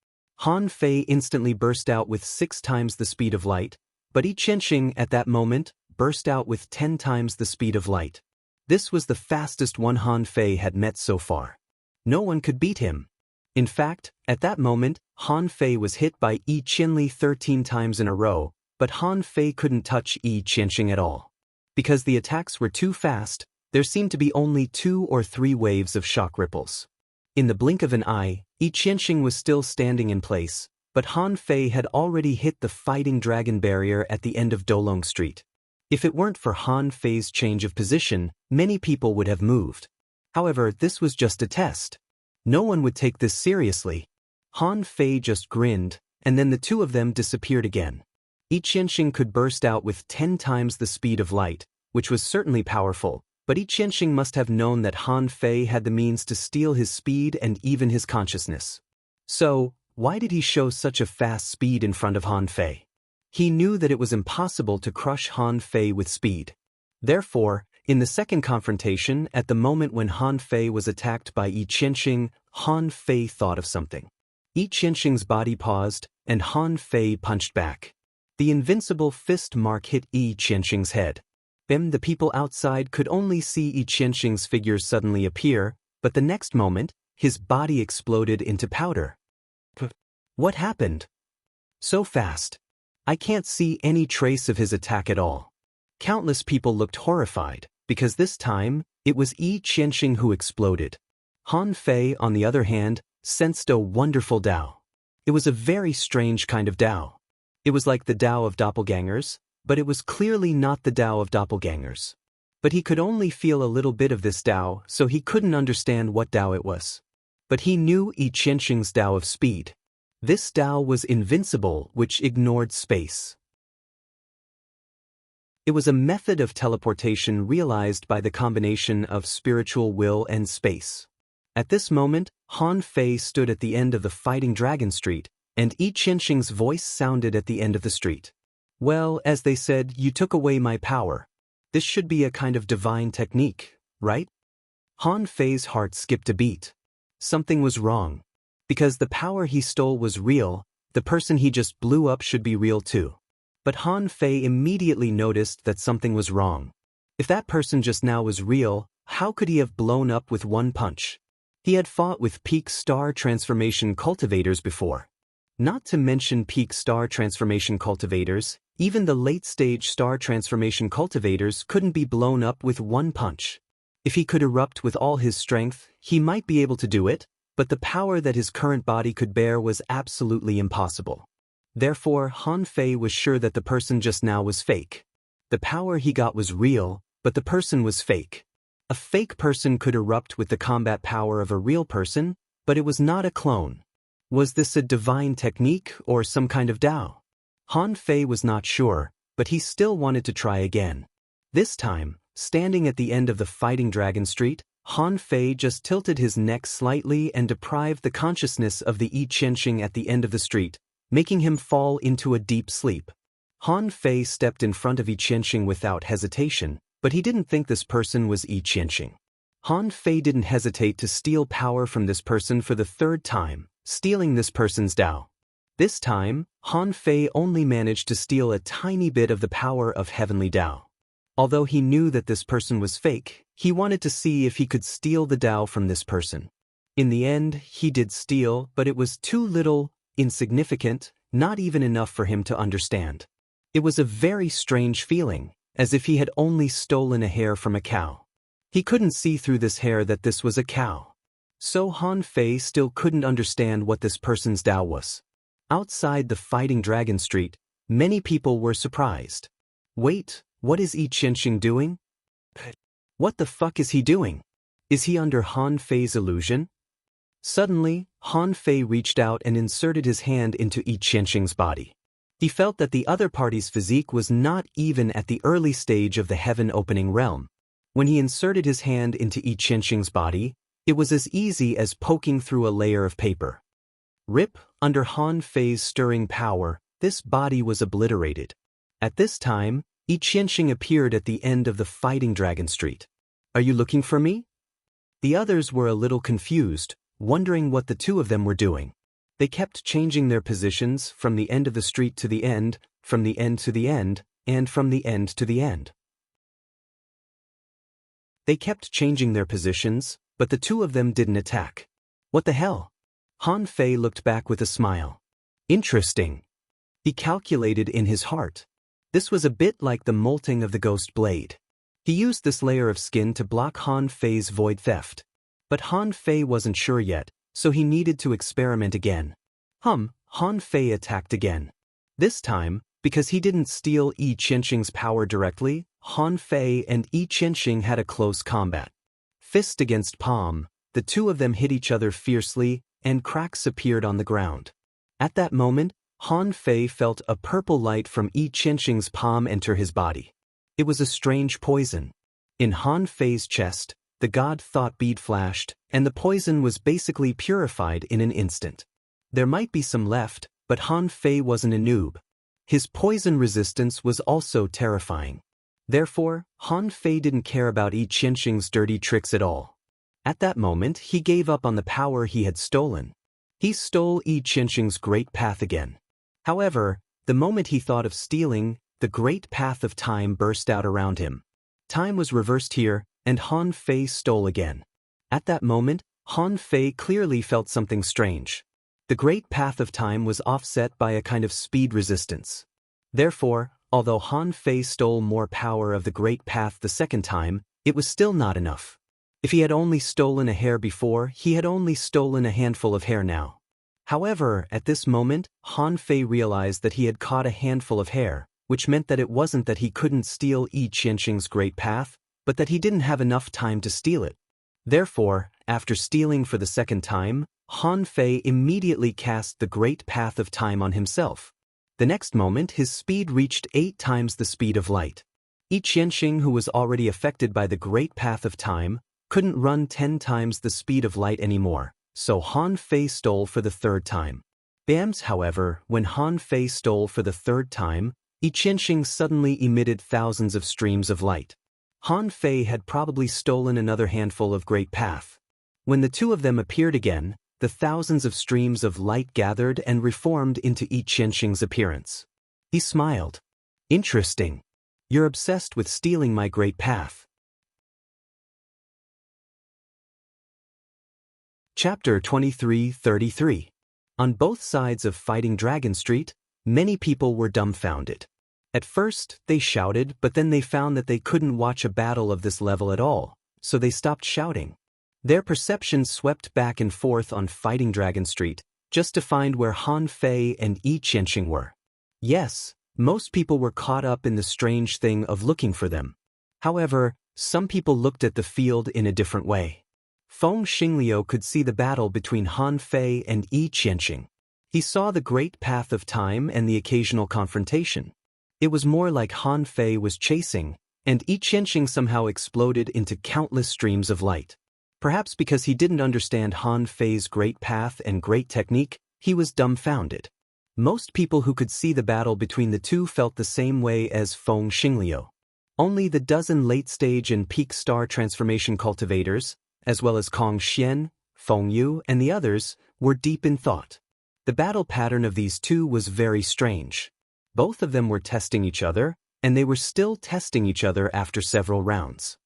Han Fei instantly burst out with 6 times the speed of light, but Yi Qianxing at that moment burst out with 10 times the speed of light. This was the fastest one Han Fei had met so far. No one could beat him. In fact, at that moment, Han Fei was hit by Yi Qianli 13 times in a row, but Han Fei couldn't touch Yi Qianxing at all. Because the attacks were too fast, there seemed to be only 2 or 3 waves of shock ripples. In the blink of an eye, Yi Qianxing was still standing in place, but Han Fei had already hit the Fighting Dragon barrier at the end of Dolong Street. If it weren't for Han Fei's change of position, many people would have moved. However, this was just a test. No one would take this seriously. Han Fei just grinned, and then the two of them disappeared again. Yi Qianxing could burst out with 10 times the speed of light, which was certainly powerful, but Yi Qianxing must have known that Han Fei had the means to steal his speed and even his consciousness. So, why did he show such a fast speed in front of Han Fei? He knew that it was impossible to crush Han Fei with speed. Therefore, in the second confrontation, at the moment when Han Fei was attacked by Yi Qianxing, Han Fei thought of something. Yi Qianxing's body paused, and Han Fei punched back. The invincible fist mark hit Yi Qianxing's head. The people outside could only see Yi Qianxing's figure suddenly appear, but the next moment, his body exploded into powder. What happened? So fast. I can't see any trace of his attack at all. Countless people looked horrified, because this time, it was Yi Qianxing who exploded. Han Fei, on the other hand, sensed a wonderful Dao. It was a very strange kind of Dao. It was like the Dao of doppelgangers, but it was clearly not the Dao of doppelgangers. But he could only feel a little bit of this Dao, so he couldn't understand what Dao it was. But he knew Yi Qianxing's Tao of speed. This Tao was invincible, which ignored space. It was a method of teleportation realized by the combination of spiritual will and space. At this moment, Han Fei stood at the end of the Fighting Dragon Street, and Yi Qianxing's voice sounded at the end of the street. Well, as they said, you took away my power. This should be a kind of divine technique, right? Han Fei's heart skipped a beat. Something was wrong. Because the power he stole was real, the person he just blew up should be real too. But Han Fei immediately noticed that something was wrong. If that person just now was real, how could he have blown up with one punch? He had fought with peak star transformation cultivators before. Not to mention peak star transformation cultivators, even the late-stage star transformation cultivators couldn't be blown up with one punch. If he could erupt with all his strength, he might be able to do it, but the power that his current body could bear was absolutely impossible. Therefore, Han Fei was sure that the person just now was fake. The power he got was real, but the person was fake. A fake person could erupt with the combat power of a real person, but it was not a clone. Was this a divine technique or some kind of Tao? Han Fei was not sure, but he still wanted to try again. This time, standing at the end of the Fighting Dragon Street, Han Fei just tilted his neck slightly and deprived the consciousness of the Yi Qianxing at the end of the street, making him fall into a deep sleep. Han Fei stepped in front of Yi Qianxing without hesitation, but he didn't think this person was Yi Qianxing. Han Fei didn't hesitate to steal power from this person for the third time, stealing this person's Tao. This time, Han Fei only managed to steal a tiny bit of the power of heavenly Tao. Although he knew that this person was fake, he wanted to see if he could steal the Tao from this person. In the end, he did steal, but it was too little, insignificant, not even enough for him to understand. It was a very strange feeling, as if he had only stolen a hair from a cow. He couldn't see through this hair that this was a cow. So Han Fei still couldn't understand what this person's Tao was. Outside the Fighting Dragon Street, many people were surprised. Wait, what is Yi Qianxing doing? What the fuck is he doing? Is he under Han Fei's illusion? Suddenly, Han Fei reached out and inserted his hand into Yi Qianxing's body. He felt that the other party's physique was not even at the early stage of the heaven-opening realm. When he inserted his hand into Yi Qianxing's body, it was as easy as poking through a layer of paper. Rip, under Han Fei's stirring power, this body was obliterated. At this time, Yi Qianxing appeared at the end of the Fighting Dragon Street. Are you looking for me? The others were a little confused, wondering what the two of them were doing. They kept changing their positions from the end of the street to the end, from the end to the end, and from the end to the end. They kept changing their positions, but the two of them didn't attack. What the hell? Han Fei looked back with a smile. Interesting. He calculated in his heart. This was a bit like the molting of the ghost blade. He used this layer of skin to block Han Fei's void theft. But Han Fei wasn't sure yet, so he needed to experiment again. Han Fei attacked again. This time, because he didn't steal Yi Qianxing's power directly, Han Fei and Yi Qianxing had a close combat. Fist against palm, the two of them hit each other fiercely, and cracks appeared on the ground. At that moment, Han Fei felt a purple light from Yi Qianxing's palm enter his body. It was a strange poison. In Han Fei's chest, the God Thought bead flashed, and the poison was basically purified in an instant. There might be some left, but Han Fei wasn't a noob. His poison resistance was also terrifying. Therefore, Han Fei didn't care about Yi Qianxing's dirty tricks at all. At that moment, he gave up on the power he had stolen. He stole Yi Qianxing's Great Path again. However, the moment he thought of stealing, the Great Path of Time burst out around him. Time was reversed here, and Han Fei stole again. At that moment, Han Fei clearly felt something strange. The Great Path of Time was offset by a kind of speed resistance. Therefore, although Han Fei stole more power of the Great Path the second time, it was still not enough. If he had only stolen a hair before, he had only stolen a handful of hair now. However, at this moment, Han Fei realized that he had caught a handful of hair, which meant that it wasn't that he couldn't steal Yi Qianxing's Great Path, but that he didn't have enough time to steal it. Therefore, after stealing for the second time, Han Fei immediately cast the Great Path of Time on himself. The next moment his speed reached 8 times the speed of light. Yi Qianxing, who was already affected by the Great Path of Time, couldn't run 10 times the speed of light anymore, so Han Fei stole for the third time. Bams, however, when Han Fei stole for the third time, Yi Qianxing suddenly emitted thousands of streams of light. Han Fei had probably stolen another handful of Great Path. When the two of them appeared again, the thousands of streams of light gathered and reformed into Yi Qianxing's appearance. He smiled. Interesting. You're obsessed with stealing my Great Path. Chapter 23:33. On both sides of Fighting Dragon Street, many people were dumbfounded. At first, they shouted, but then they found that they couldn't watch a battle of this level at all, so they stopped shouting. Their perceptions swept back and forth on Fighting Dragon Street, just to find where Han Fei and Yi Qianxing were. Yes, most people were caught up in the strange thing of looking for them. However, some people looked at the field in a different way. Feng Xingliu could see the battle between Han Fei and Yi Qianxing. He saw the Great Path of Time and the occasional confrontation. It was more like Han Fei was chasing, and Yi Qianxing somehow exploded into countless streams of light. Perhaps because he didn't understand Han Fei's Great Path and great technique, he was dumbfounded. Most people who could see the battle between the two felt the same way as Feng Xingliu. Only the dozen late-stage and peak star transformation cultivators, as well as Kong Xian, Feng Yu, and the others, were deep in thought. The battle pattern of these two was very strange. Both of them were testing each other, and they were still testing each other after several rounds.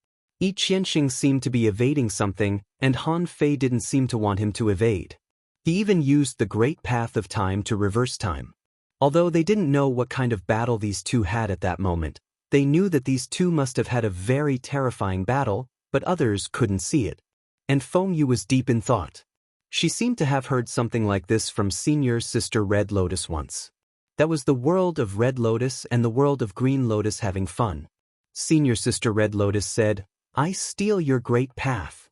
Yi Qianxing seemed to be evading something, and Han Fei didn't seem to want him to evade. He even used the Great Path of Time to reverse time. Although they didn't know what kind of battle these two had at that moment, they knew that these two must have had a very terrifying battle, but others couldn't see it. And Feng Yu was deep in thought. She seemed to have heard something like this from Senior Sister Red Lotus once. That was the world of Red Lotus and the world of Green Lotus having fun. Senior Sister Red Lotus said, "I steal your Great Path."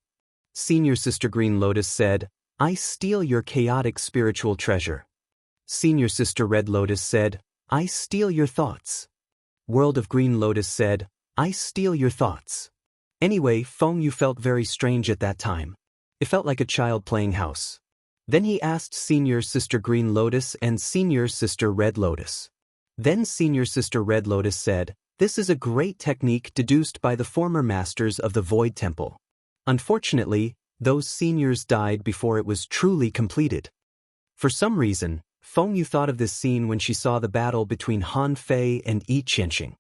Senior Sister Green Lotus said, "I steal your chaotic spiritual treasure." Senior Sister Red Lotus said, "I steal your thoughts." World of Green Lotus said, "I steal your thoughts." Anyway, Feng Yu felt very strange at that time. It felt like a child playing house. Then he asked Senior Sister Green Lotus and Senior Sister Red Lotus. Then Senior Sister Red Lotus said, "This is a great technique deduced by the former masters of the Void Temple. Unfortunately, those seniors died before it was truly completed." For some reason, Feng Yu thought of this scene when she saw the battle between Han Fei and Yi Qianxing.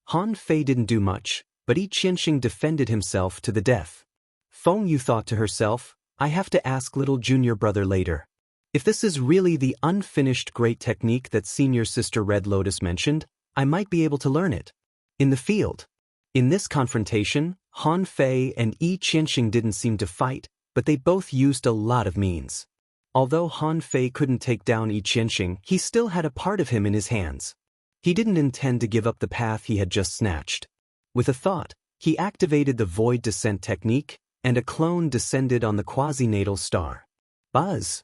Han Fei didn't do much, but Yi Qianxing defended himself to the death. Feng Yu thought to herself, "I have to ask little junior brother later. If this is really the unfinished great technique that Senior Sister Red Lotus mentioned, I might be able to learn it. In the field." In this confrontation, Han Fei and Yi Qianxing didn't seem to fight, but they both used a lot of means. Although Han Fei couldn't take down Yi Qianxing, he still had a part of him in his hands. He didn't intend to give up the path he had just snatched. With a thought, he activated the Void Descent technique, and a clone descended on the quasi-natal star. Buzz!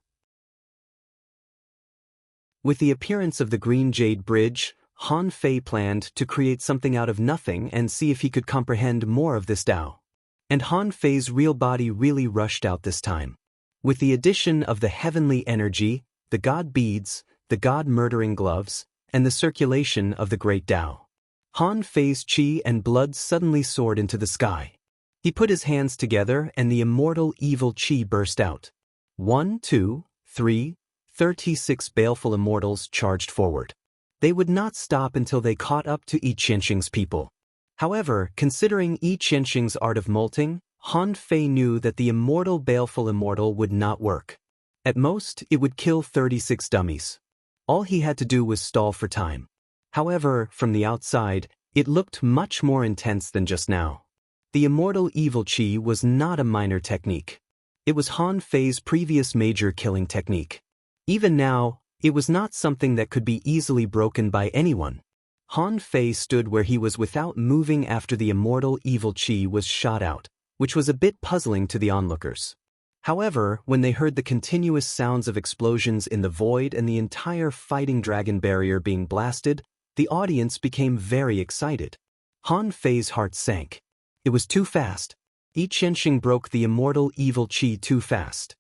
With the appearance of the Green Jade Bridge, Han Fei planned to create something out of nothing and see if he could comprehend more of this Tao. And Han Fei's real body really rushed out this time. With the addition of the heavenly energy, the god beads, the god murdering gloves, and the circulation of the great Tao, Han Fei's qi and blood suddenly soared into the sky. He put his hands together and the immortal evil qi burst out. 1, 2, 3, 36 baleful immortals charged forward. They would not stop until they caught up to Yi Qianxing's people. However, considering Yi Qianxing's art of molting, Han Fei knew that the immortal baleful immortal would not work. At most, it would kill 36 dummies. All he had to do was stall for time. However, from the outside, it looked much more intense than just now. The immortal evil qi was not a minor technique. It was Han Fei's previous major killing technique. Even now, it was not something that could be easily broken by anyone. Han Fei stood where he was without moving after the immortal evil qi was shot out, which was a bit puzzling to the onlookers. However, when they heard the continuous sounds of explosions in the void and the entire fighting dragon barrier being blasted, the audience became very excited. Han Fei's heart sank. It was too fast. Yi Qianxing broke the immortal evil qi too fast.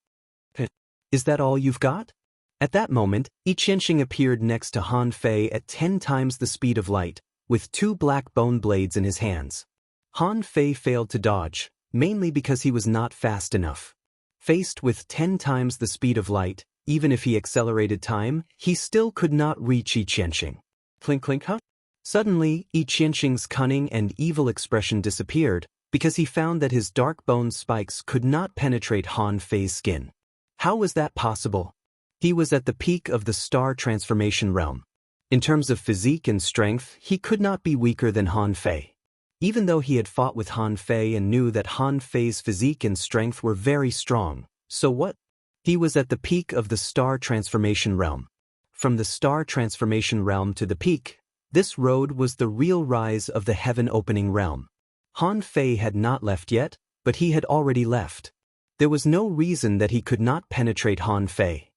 Is that all you've got? At that moment, Yi Qianxing appeared next to Han Fei at 10 times the speed of light, with 2 black bone blades in his hands. Han Fei failed to dodge, mainly because he was not fast enough. Faced with 10 times the speed of light, even if he accelerated time, he still could not reach Yi Qianxing. Clink clink huh? Suddenly, Yi Qianxing's cunning and evil expression disappeared, because he found that his dark bone spikes could not penetrate Han Fei's skin. How was that possible? He was at the peak of the star transformation realm. In terms of physique and strength, he could not be weaker than Han Fei. Even though he had fought with Han Fei and knew that Han Fei's physique and strength were very strong, so what? He was at the peak of the star transformation realm. From the star transformation realm to the peak, this road was the real rise of the heaven-opening realm. Han Fei had not left yet, but he had already left. There was no reason that he could not penetrate Han Fei.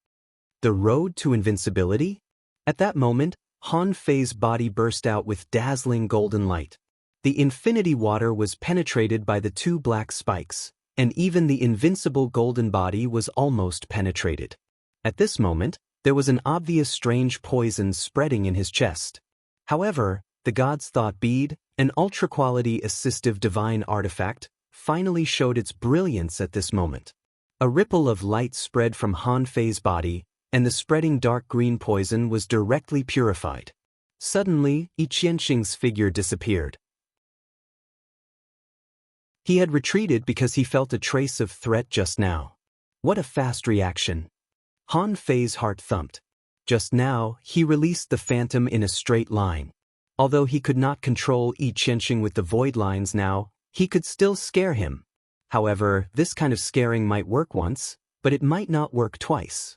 The road to invincibility? At that moment, Han Fei's body burst out with dazzling golden light. The infinity water was penetrated by the 2 black spikes, and even the invincible golden body was almost penetrated. At this moment, there was an obvious strange poison spreading in his chest. However, the God's Thought Bead, an ultra-quality assistive divine artifact, finally showed its brilliance at this moment. A ripple of light spread from Han Fei's body, and the spreading dark green poison was directly purified. Suddenly, Yi Qianxing's figure disappeared. He had retreated because he felt a trace of threat just now. What a fast reaction. Han Fei's heart thumped. Just now, he released the phantom in a straight line. Although he could not control Yi Qianxing with the void lines now, he could still scare him. However, this kind of scaring might work once, but it might not work twice.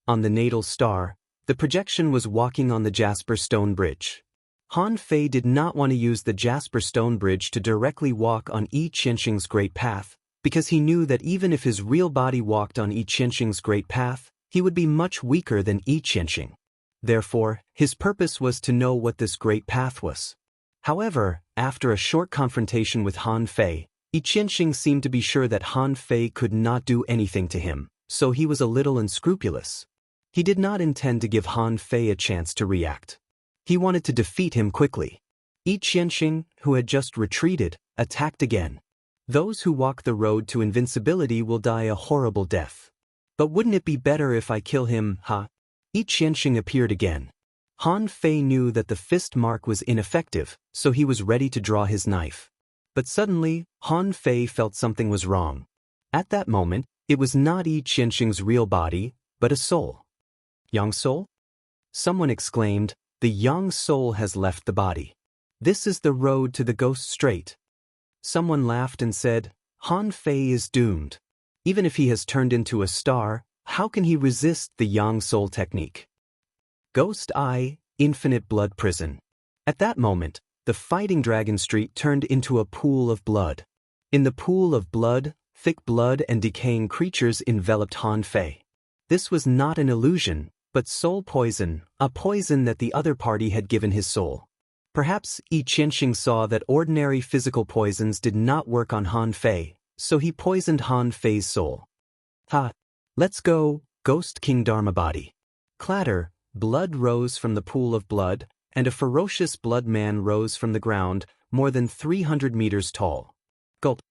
On the natal star, the projection was walking on the Jasper Stone Bridge. Han Fei did not want to use the Jasper Stone Bridge to directly walk on Yi Qianxing's great path, because he knew that even if his real body walked on Yi Qianxing's great path, he would be much weaker than Yi Qianxing. Therefore, his purpose was to know what this great path was. However, after a short confrontation with Han Fei, Yi Qianxing seemed to be sure that Han Fei could not do anything to him, so he was a little unscrupulous. He did not intend to give Han Fei a chance to react. He wanted to defeat him quickly. Yi Qianxing, who had just retreated, attacked again. Those who walk the road to invincibility will die a horrible death. But wouldn't it be better if I kill him, huh? Yi Qianxing appeared again. Han Fei knew that the fist mark was ineffective, so he was ready to draw his knife. But suddenly, Han Fei felt something was wrong. At that moment, it was not Yi Qianxing's real body, but a soul. Yang soul? Someone exclaimed, the Yang soul has left the body. This is the road to the Ghost Strait. Someone laughed and said, Han Fei is doomed. Even if he has turned into a star, how can he resist the Yang soul technique? Ghost Eye, Infinite Blood Prison. At that moment, the fighting dragon street turned into a pool of blood. In the pool of blood, thick blood and decaying creatures enveloped Han Fei. This was not an illusion, but soul poison, a poison that the other party had given his soul. Perhaps Yi Qianxing saw that ordinary physical poisons did not work on Han Fei, so he poisoned Han Fei's soul. Ha! Let's go, Ghost King Dharma body. Clatter, blood rose from the pool of blood, and a ferocious blood man rose from the ground, more than 300 meters tall. Gulp.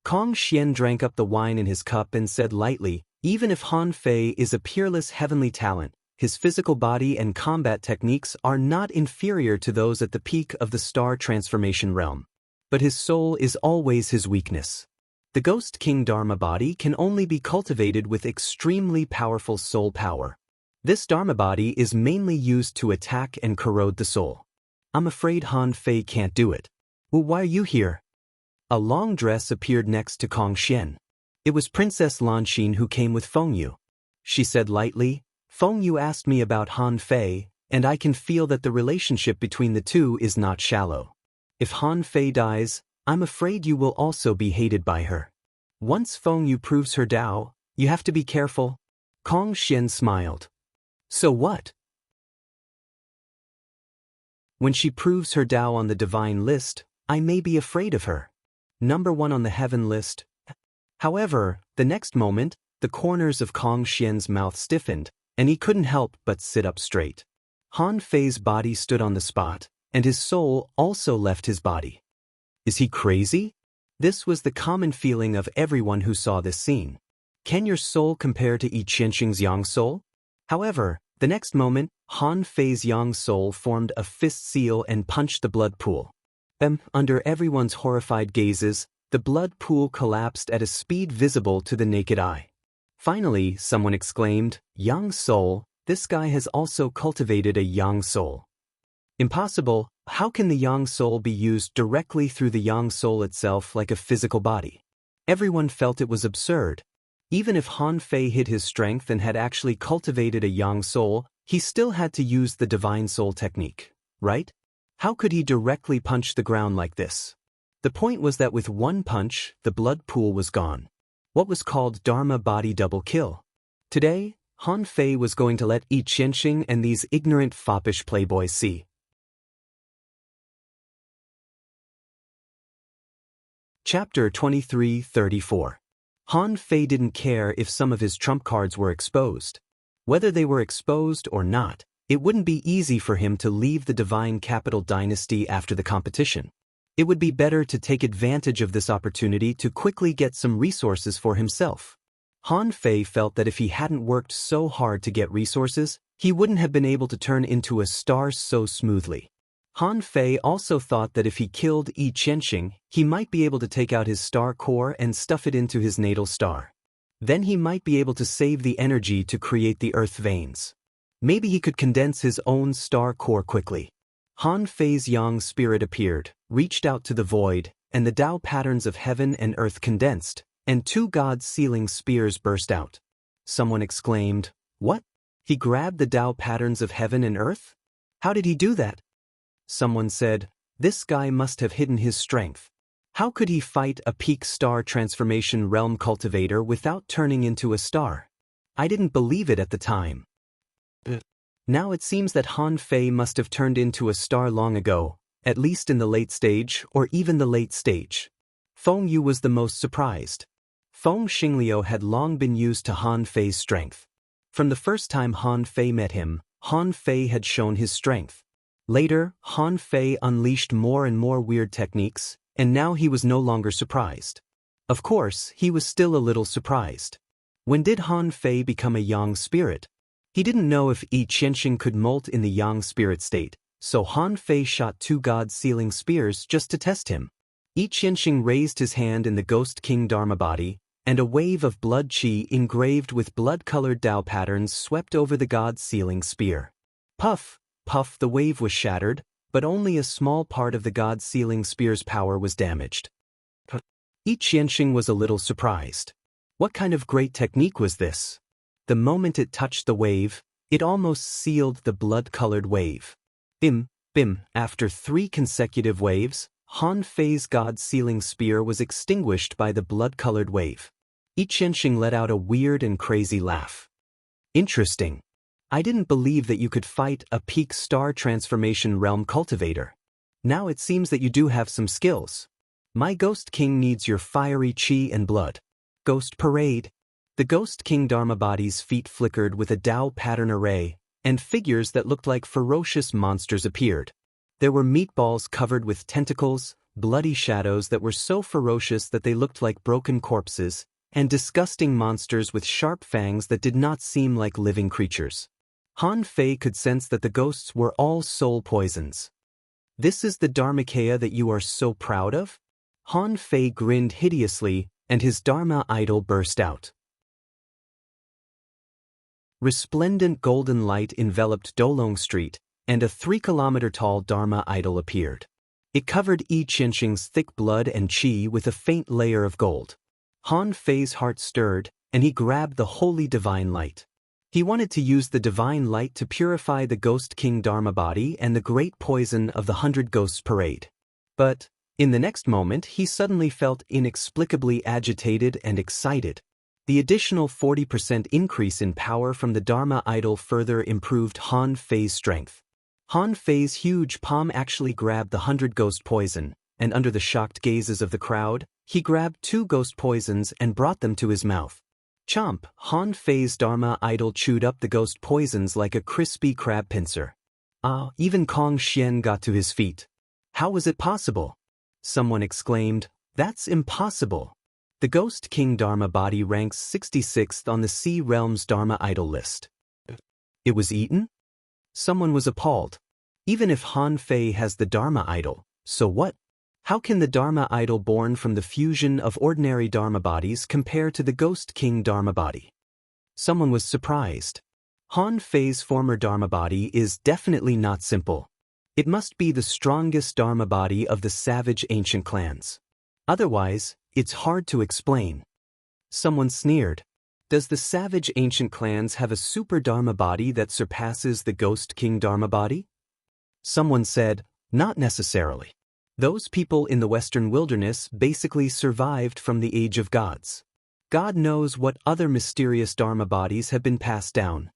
Kong Xian drank up the wine in his cup and said lightly, even if Han Fei is a peerless heavenly talent, his physical body and combat techniques are not inferior to those at the peak of the star transformation realm. But his soul is always his weakness. The Ghost King Dharma body can only be cultivated with extremely powerful soul power. This Dharma body is mainly used to attack and corrode the soul. I'm afraid Han Fei can't do it. Well, why are you here? A long dress appeared next to Kong Xian. It was Princess Lanxin who came with Fengyu. She said lightly, Fengyu asked me about Han Fei, and I can feel that the relationship between the two is not shallow. If Han Fei dies, I'm afraid you will also be hated by her. Once Feng Yu proves her Tao, you have to be careful. Kong Xian smiled. So what? When she proves her Tao on the divine list, I may be afraid of her. Number 1 on the heaven list. However, the next moment, the corners of Kong Xian's mouth stiffened, and he couldn't help but sit up straight. Han Fei's body stood on the spot, and his soul also left his body. Is he crazy? This was the common feeling of everyone who saw this scene. Can your soul compare to Yi Qianxing's yang soul? However, the next moment, Han Fei's yang soul formed a fist seal and punched the blood pool. Under everyone's horrified gazes, the blood pool collapsed at a speed visible to the naked eye. Finally, someone exclaimed, "Yang soul, this guy has also cultivated a yang soul." Impossible. How can the yang soul be used directly through the yang soul itself like a physical body? Everyone felt it was absurd. Even if Han Fei hid his strength and had actually cultivated a yang soul, he still had to use the divine soul technique, right? How could he directly punch the ground like this? The point was that with one punch, the blood pool was gone. What was called Dharma body double kill. Today, Han Fei was going to let Yi Qianxing and these ignorant foppish playboys see. Chapter 23-34. Han Fei didn't care if some of his trump cards were exposed. Whether they were exposed or not, it wouldn't be easy for him to leave the divine capital dynasty after the competition. It would be better to take advantage of this opportunity to quickly get some resources for himself. Han Fei felt that if he hadn't worked so hard to get resources, he wouldn't have been able to turn into a star so smoothly. Han Fei also thought that if he killed Yi Qianxing, he might be able to take out his star core and stuff it into his natal star. Then he might be able to save the energy to create the earth veins. Maybe he could condense his own star core quickly. Han Fei's yang spirit appeared, reached out to the void, and the Tao patterns of heaven and earth condensed, and 2 God-sealing spears burst out. Someone exclaimed, "What? He grabbed the Tao patterns of heaven and earth? How did he do that?" Someone said, "This guy must have hidden his strength. How could he fight a peak star transformation realm cultivator without turning into a star? I didn't believe it at the time." Now it seems that Han Fei must have turned into a star long ago, at least in the late stage or even the late stage. Feng Yu was the most surprised. Feng Xingliu had long been used to Han Fei's strength. From the first time Han Fei met him, Han Fei had shown his strength. Later, Han Fei unleashed more and more weird techniques, and now he was no longer surprised. Of course, he was still a little surprised. When did Han Fei become a yang spirit? He didn't know if Yi Qianxing could molt in the yang spirit state, so Han Fei shot 2 God-sealing spears just to test him. Yi Qianxing raised his hand in the Ghost King Dharma body, and a wave of blood qi engraved with blood-colored Tao patterns swept over the God-sealing spear. Puff! Puff, the wave was shattered, but only a small part of the God-sealing spear's power was damaged. Yi Qianxing was a little surprised. What kind of great technique was this? The moment it touched the wave, it almost sealed the blood-colored wave. Bim, bim, after 3 consecutive waves, Han Fei's God-sealing spear was extinguished by the blood-colored wave. Yi Qianxing let out a weird and crazy laugh. Interesting. I didn't believe that you could fight a peak star transformation realm cultivator. Now it seems that you do have some skills. My Ghost King needs your fiery chi and blood. Ghost Parade. The Ghost King Dharma body's feet flickered with a Tao pattern array, and figures that looked like ferocious monsters appeared. There were meatballs covered with tentacles, bloody shadows that were so ferocious that they looked like broken corpses, and disgusting monsters with sharp fangs that did not seem like living creatures. Han Fei could sense that the ghosts were all soul poisons. This is the Dharmakaya that you are so proud of? Han Fei grinned hideously, and his Dharma idol burst out. Resplendent golden light enveloped Dolong Street, and a 3-kilometer-tall Dharma idol appeared. It covered Yi Qianxing's thick blood and qi with a faint layer of gold. Han Fei's heart stirred, and he grabbed the holy divine light. He wanted to use the divine light to purify the Ghost King Dharma body and the great poison of the 100 Ghosts Parade. But In the next moment, he suddenly felt inexplicably agitated and excited. The additional 40% increase in power from the Dharma idol further improved Han Fei's strength. Han Fei's huge palm actually grabbed the 100 ghost poison, and under the shocked gazes of the crowd, he grabbed 2 ghost poisons and brought them to his mouth. Chomp! Han Fei's Dharma idol chewed up the ghost poisons like a crispy crab pincer. Even Kong Xian got to his feet. How was it possible? Someone exclaimed, "That's impossible." The Ghost King Dharma body ranks 66th on the Sea Realm's Dharma idol list. It was eaten? Someone was appalled. Even if Han Fei has the Dharma idol, so what? How can the Dharma idol born from the fusion of ordinary Dharma bodies compare to the Ghost King Dharma body? Someone was surprised. Han Fei's former Dharma body is definitely not simple. It must be the strongest Dharma body of the savage ancient clans. Otherwise, it's hard to explain. Someone sneered. Does the savage ancient clans have a super Dharma body that surpasses the Ghost King Dharma body? Someone said, not necessarily. Those people in the Western wilderness basically survived from the Age of Gods. God knows what other mysterious Dharma bodies have been passed down.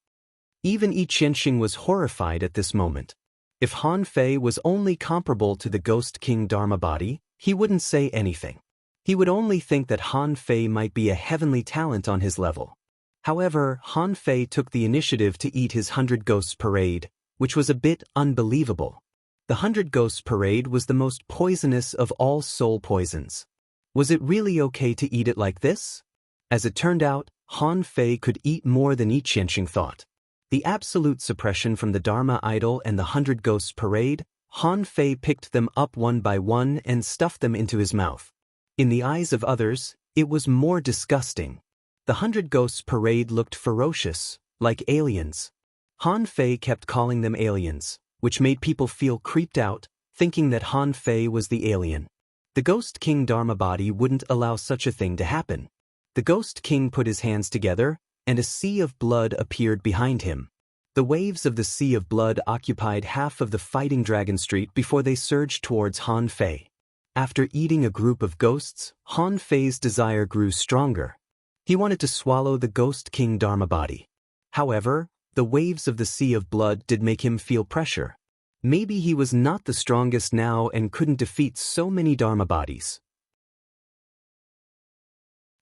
Even Yi Qianxing was horrified at this moment. If Han Fei was only comparable to the Ghost King Dharma body, he wouldn't say anything. He would only think that Han Fei might be a heavenly talent on his level. However, Han Fei took the initiative to eat his 100 Ghosts Parade, which was a bit unbelievable. The 100 Ghosts Parade was the most poisonous of all soul poisons. Was it really okay to eat it like this? As it turned out, Han Fei could eat more than Yi Qianxing thought. The absolute suppression from the Dharma idol and the 100 Ghosts Parade, Han Fei picked them up one by one and stuffed them into his mouth. In the eyes of others, it was more disgusting. The 100 Ghosts Parade looked ferocious, like aliens. Han Fei kept calling them aliens, which made people feel creeped out, thinking that Han Fei was the alien. The Ghost King Dharma body wouldn't allow such a thing to happen. The Ghost King put his hands together, and a sea of blood appeared behind him. The waves of the sea of blood occupied half of the Fighting Dragon Street before they surged towards Han Fei. After eating a group of ghosts, Han Fei's desire grew stronger. He wanted to swallow the Ghost King Dharma body. However, the waves of the sea of blood did make him feel pressure. Maybe he was not the strongest now and couldn't defeat so many Dharma bodies.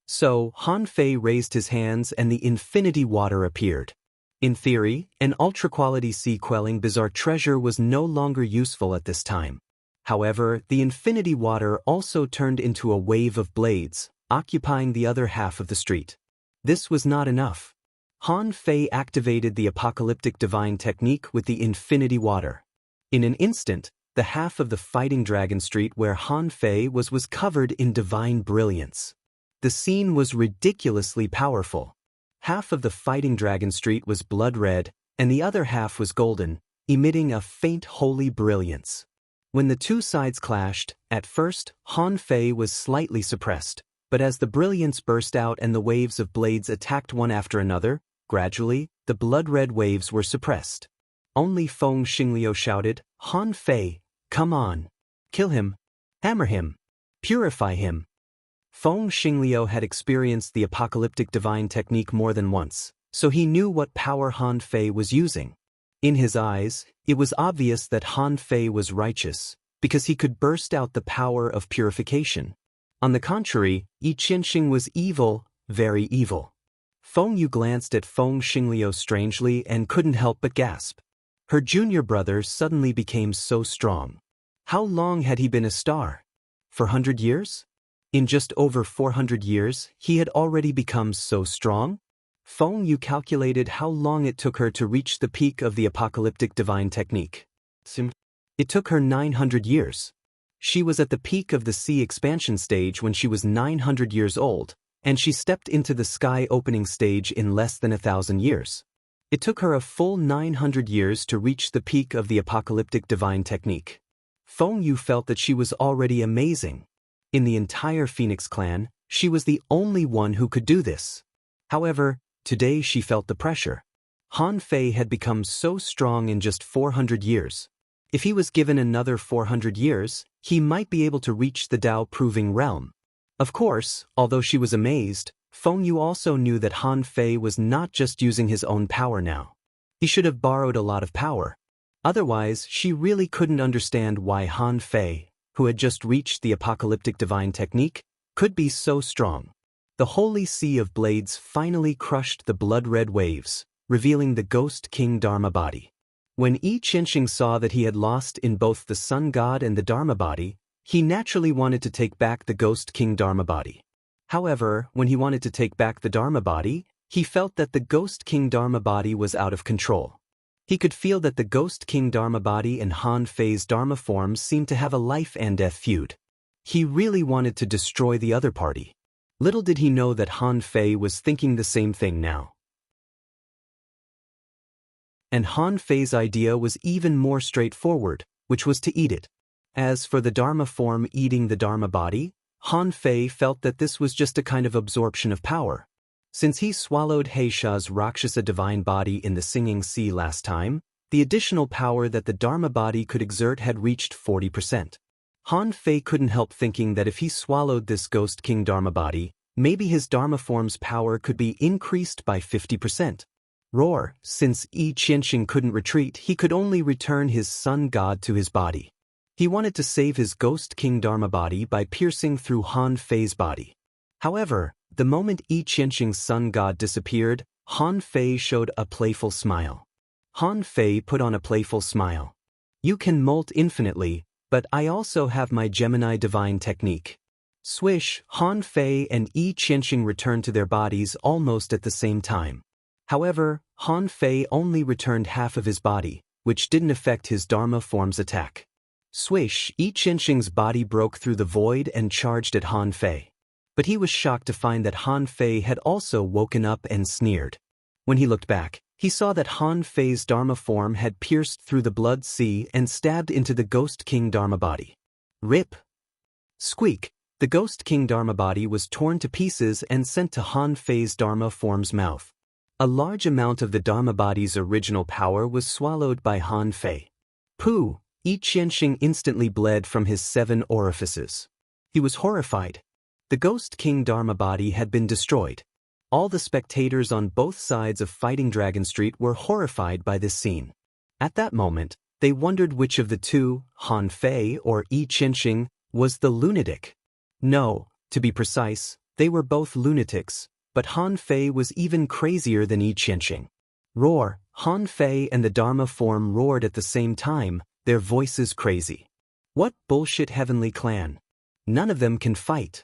So, Han Fei raised his hands and the infinity water appeared. In theory, an ultra-quality sea-quelling bizarre treasure was no longer useful at this time. However, the infinity water also turned into a wave of blades, occupying the other half of the street. This was not enough. Han Fei activated the apocalyptic divine technique with the infinity water. In an instant, the half of the Fighting Dragon Street where Han Fei was covered in divine brilliance. The scene was ridiculously powerful. Half of the Fighting Dragon Street was blood red, and the other half was golden, emitting a faint holy brilliance. When the two sides clashed, at first, Han Fei was slightly suppressed, but as the brilliance burst out and the waves of blades attacked one after another, gradually, the blood-red waves were suppressed. Only Feng Xingliu shouted, "Han Fei, come on! Kill him! Hammer him! Purify him!" Feng Xingliu had experienced the apocalyptic divine technique more than once, so he knew what power Han Fei was using. In his eyes, it was obvious that Han Fei was righteous, because he could burst out the power of purification. On the contrary, Yi Qianxing was evil, very evil. Feng Yu glanced at Feng Xingliu strangely and couldn't help but gasp. Her junior brother suddenly became so strong. How long had he been a star? 400 years? In just over 400 years, he had already become so strong? Feng Yu calculated how long it took her to reach the peak of the apocalyptic divine technique. It took her 900 years. She was at the peak of the sea expansion stage when she was 900 years old, and she stepped into the sky opening stage in less than 1,000 years. It took her a full 900 years to reach the peak of the apocalyptic divine technique. Feng Yu felt that she was already amazing. In the entire Phoenix clan, she was the only one who could do this. However, today she felt the pressure. Han Fei had become so strong in just 400 years. If he was given another 400 years, he might be able to reach the Tao-proving realm. Of course, although she was amazed, Feng Yu also knew that Han Fei was not just using his own power now. He should have borrowed a lot of power. Otherwise, she really couldn't understand why Han Fei, who had just reached the apocalyptic divine technique, could be so strong. The holy sea of blades finally crushed the blood-red waves, revealing the Ghost King Dharma body. When Yi Qianxing saw that he had lost in both the Sun God and the Dharma body, he naturally wanted to take back the Ghost King Dharma body. However, when he wanted to take back the Dharma body, he felt that the Ghost King Dharma body was out of control. He could feel that the Ghost King Dharma body and Han Fei's Dharma forms seemed to have a life and death feud. He really wanted to destroy the other party. Little did he know that Han Fei was thinking the same thing now. And Han Fei's idea was even more straightforward, which was to eat it. As for the Dharma form eating the Dharma body, Han Fei felt that this was just a kind of absorption of power. Since he swallowed Heisha's Rakshasa divine body in the Singing Sea last time, the additional power that the Dharma body could exert had reached 40%. Han Fei couldn't help thinking that if he swallowed this Ghost King Dharma body, maybe his Dharma form's power could be increased by 50%. Roar, since Yi Qianxing couldn't retreat, he could only return his Sun God to his body. He wanted to save his Ghost King Dharma body by piercing through Han Fei's body. However, the moment Yi Qianxing's Sun God disappeared, Han Fei showed a playful smile. Han Fei put on a playful smile. You can molt infinitely, but I also have my Gemini divine technique. Swish, Han Fei and Yi Qianxing returned to their bodies almost at the same time. However, Han Fei only returned half of his body, which didn't affect his Dharma form's attack. Swish, Yi Qianxing's body broke through the void and charged at Han Fei. But he was shocked to find that Han Fei had also woken up and sneered. When he looked back, he saw that Han Fei's Dharma form had pierced through the blood sea and stabbed into the Ghost King Dharma body. Rip! Squeak! The Ghost King Dharma body was torn to pieces and sent to Han Fei's Dharma form's mouth. A large amount of the Dharma body's original power was swallowed by Han Fei. Pooh! Yi Qianxing instantly bled from his 7 orifices. He was horrified. The Ghost King Dharma body had been destroyed. All the spectators on both sides of Fighting Dragon Street were horrified by this scene. At that moment, they wondered which of the two, Han Fei or Yi Qianxing, was the lunatic. No, to be precise, they were both lunatics, but Han Fei was even crazier than Yi Qianxing. Roar! Han Fei and the Dharma form roared at the same time, their voices crazy. What bullshit heavenly clan? None of them can fight.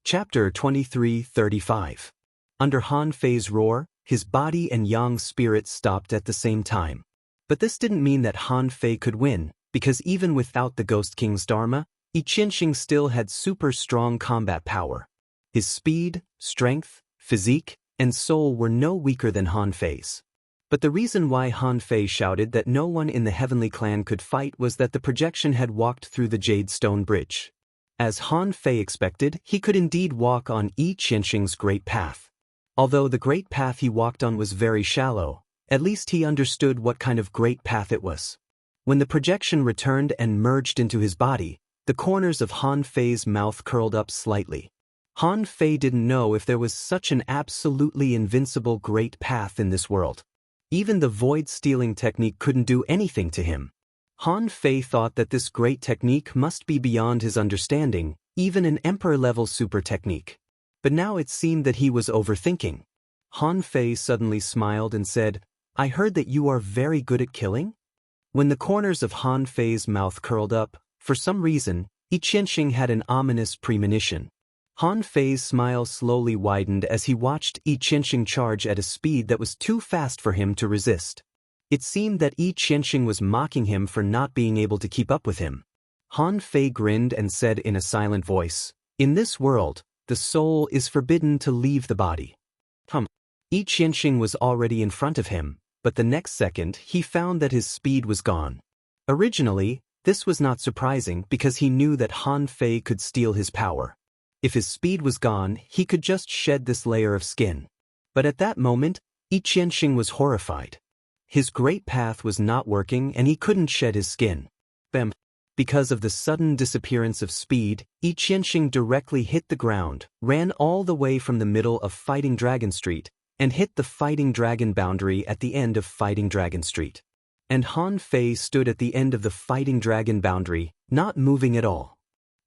Chapter 23:35. Under Han Fei's roar, his body and Yang spirit stopped at the same time. But this didn't mean that Han Fei could win, because even without the Ghost King's Dharma, Yi Qianxing still had super strong combat power. His speed, strength, physique, and soul were no weaker than Han Fei's. But the reason why Han Fei shouted that no one in the Heavenly Clan could fight was that the projection had walked through the Jade Stone Bridge. As Han Fei expected, he could indeed walk on Yi Qianxing's great path. Although the great path he walked on was very shallow, at least he understood what kind of great path it was. When the projection returned and merged into his body, the corners of Han Fei's mouth curled up slightly. Han Fei didn't know if there was such an absolutely invincible great path in this world. Even the void-stealing technique couldn't do anything to him. Han Fei thought that this great technique must be beyond his understanding, even an emperor-level super technique. But now it seemed that he was overthinking. Han Fei suddenly smiled and said, "I heard that you are very good at killing?" When the corners of Han Fei's mouth curled up, for some reason, Yi Qianxing had an ominous premonition. Han Fei's smile slowly widened as he watched Yi Qianxing charge at a speed that was too fast for him to resist. It seemed that Yi Qianxing was mocking him for not being able to keep up with him. Han Fei grinned and said in a silent voice, "In this world, the soul is forbidden to leave the body." Yi Qianxing was already in front of him, but the next second he found that his speed was gone. Originally, this was not surprising because he knew that Han Fei could steal his power. If his speed was gone, he could just shed this layer of skin. But at that moment, Yi Qianxing was horrified. His great path was not working and he couldn't shed his skin. Bam! Because of the sudden disappearance of speed, Yi Qianxing directly hit the ground, ran all the way from the middle of Fighting Dragon Street, and hit the Fighting Dragon boundary at the end of Fighting Dragon Street. And Han Fei stood at the end of the Fighting Dragon boundary, not moving at all.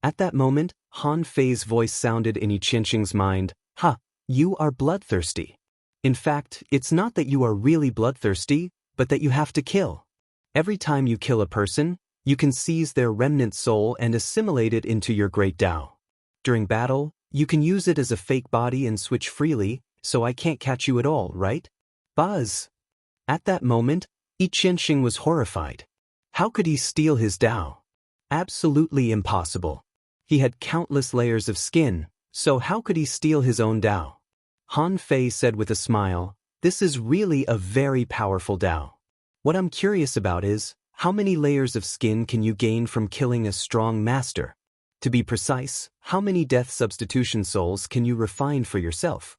At that moment, Han Fei's voice sounded in Yi Qianxing's mind, "Ha, you are bloodthirsty. In fact, it's not that you are really bloodthirsty, but that you have to kill. Every time you kill a person, you can seize their remnant soul and assimilate it into your great Tao. During battle, you can use it as a fake body and switch freely, so I can't catch you at all, right? Buzz!" At that moment, Yi Qianxing was horrified. How could he steal his Tao? Absolutely impossible. He had countless layers of skin, so how could he steal his own Tao? Han Fei said with a smile, "This is really a very powerful Tao. What I'm curious about is, how many layers of skin can you gain from killing a strong master? To be precise, how many death substitution souls can you refine for yourself?"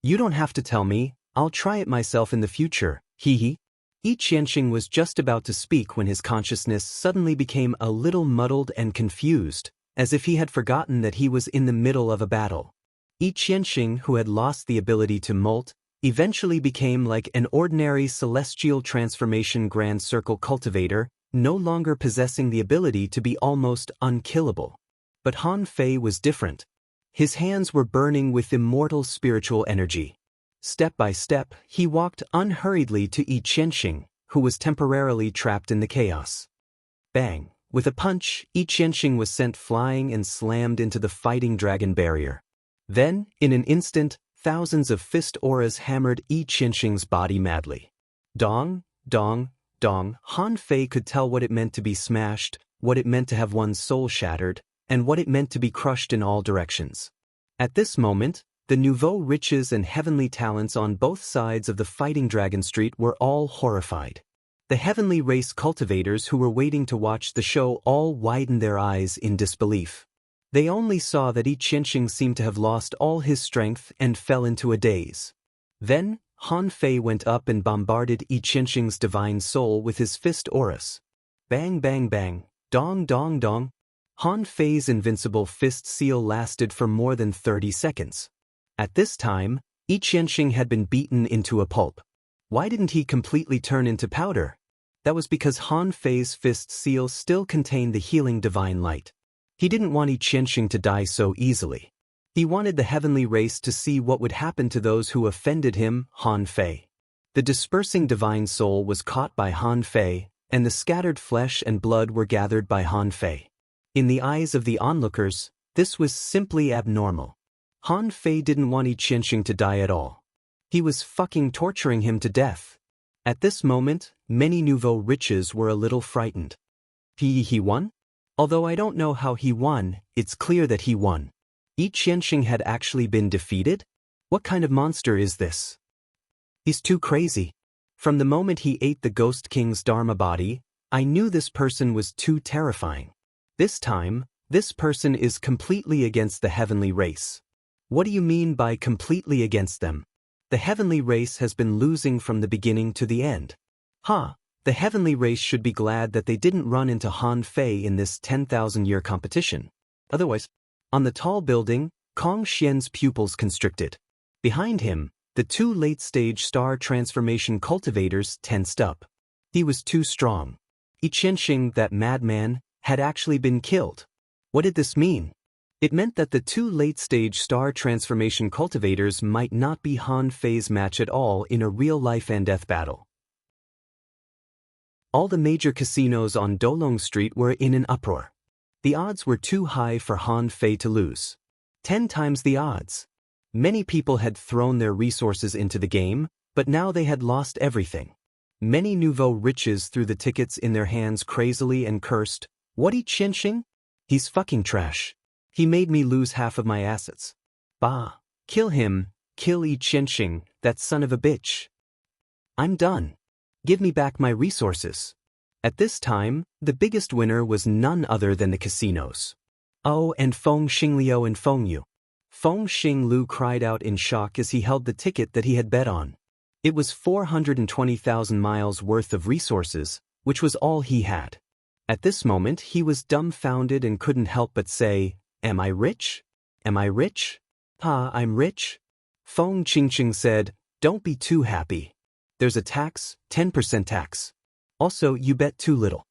"You don't have to tell me, I'll try it myself in the future, hee. Yi Qianxing was just about to speak when his consciousness suddenly became a little muddled and confused, as if he had forgotten that he was in the middle of a battle. Yi Qianxing, who had lost the ability to molt, eventually became like an ordinary celestial transformation grand circle cultivator, no longer possessing the ability to be almost unkillable. But Han Fei was different. His hands were burning with immortal spiritual energy. Step by step, he walked unhurriedly to Yi Qianxing, who was temporarily trapped in the chaos. Bang! With a punch, Yi Qianxing was sent flying and slammed into the Fighting Dragon barrier. Then, in an instant, thousands of fist auras hammered Yi Qianxing's body madly. Dong, dong, dong. Han Fei could tell what it meant to be smashed, what it meant to have one's soul shattered, and what it meant to be crushed in all directions. At this moment, the nouveau riches and heavenly talents on both sides of the Fighting Dragon Street were all horrified. The heavenly race cultivators who were waiting to watch the show all widened their eyes in disbelief. They only saw that Yi Qianxing seemed to have lost all his strength and fell into a daze. Then, Han Fei went up and bombarded Yi Qianxing's divine soul with his fist auras. Bang bang bang, dong dong dong. Han Fei's invincible fist seal lasted for more than 30 seconds. At this time, Yi Qianxing had been beaten into a pulp. Why didn't he completely turn into powder? That was because Han Fei's fist seal still contained the healing divine light. He didn't want Yi Qianxing to die so easily. He wanted the heavenly race to see what would happen to those who offended him, Han Fei. The dispersing divine soul was caught by Han Fei, and the scattered flesh and blood were gathered by Han Fei. In the eyes of the onlookers, this was simply abnormal. Han Fei didn't want Yi Qianxing to die at all. He was fucking torturing him to death. At this moment, many nouveau riches were a little frightened. He won? Although I don't know how he won, it's clear that he won. Yi Qianxing had actually been defeated? What kind of monster is this? He's too crazy. From the moment he ate the Ghost King's Dharma body, I knew this person was too terrifying. This time, this person is completely against the heavenly race. What do you mean by completely against them? The heavenly race has been losing from the beginning to the end. The heavenly race should be glad that they didn't run into Han Fei in this 10,000-year competition. Otherwise, on the tall building, Kong Xian's pupils constricted. Behind him, the two late-stage star transformation cultivators tensed up. He was too strong. Yi Qianxing, that madman, had actually been killed. What did this mean? It meant that the two late-stage star transformation cultivators might not be Han Fei's match at all in a real life and death battle. All the major casinos on Dolong Street were in an uproar. The odds were too high for Han Fei to lose. 10 times the odds. Many people had thrown their resources into the game, but now they had lost everything. Many nouveau riches threw the tickets in their hands crazily and cursed, "What, Yi Qianxing? He's fucking trash. He made me lose half of my assets. Bah! Kill him, kill Yi Qianxing, that son of a bitch. I'm done. Give me back my resources." At this time, the biggest winner was none other than the casinos. Oh, and Feng Xingliu and Feng Yu. Feng Xinglu cried out in shock as he held the ticket that he had bet on. It was 420,000 miles worth of resources, which was all he had. At this moment he was dumbfounded and couldn't help but say, "Am I rich? Am I rich? I'm rich?" Feng Qingqing said, "Don't be too happy. There's a tax, 10% tax. Also, you bet too little."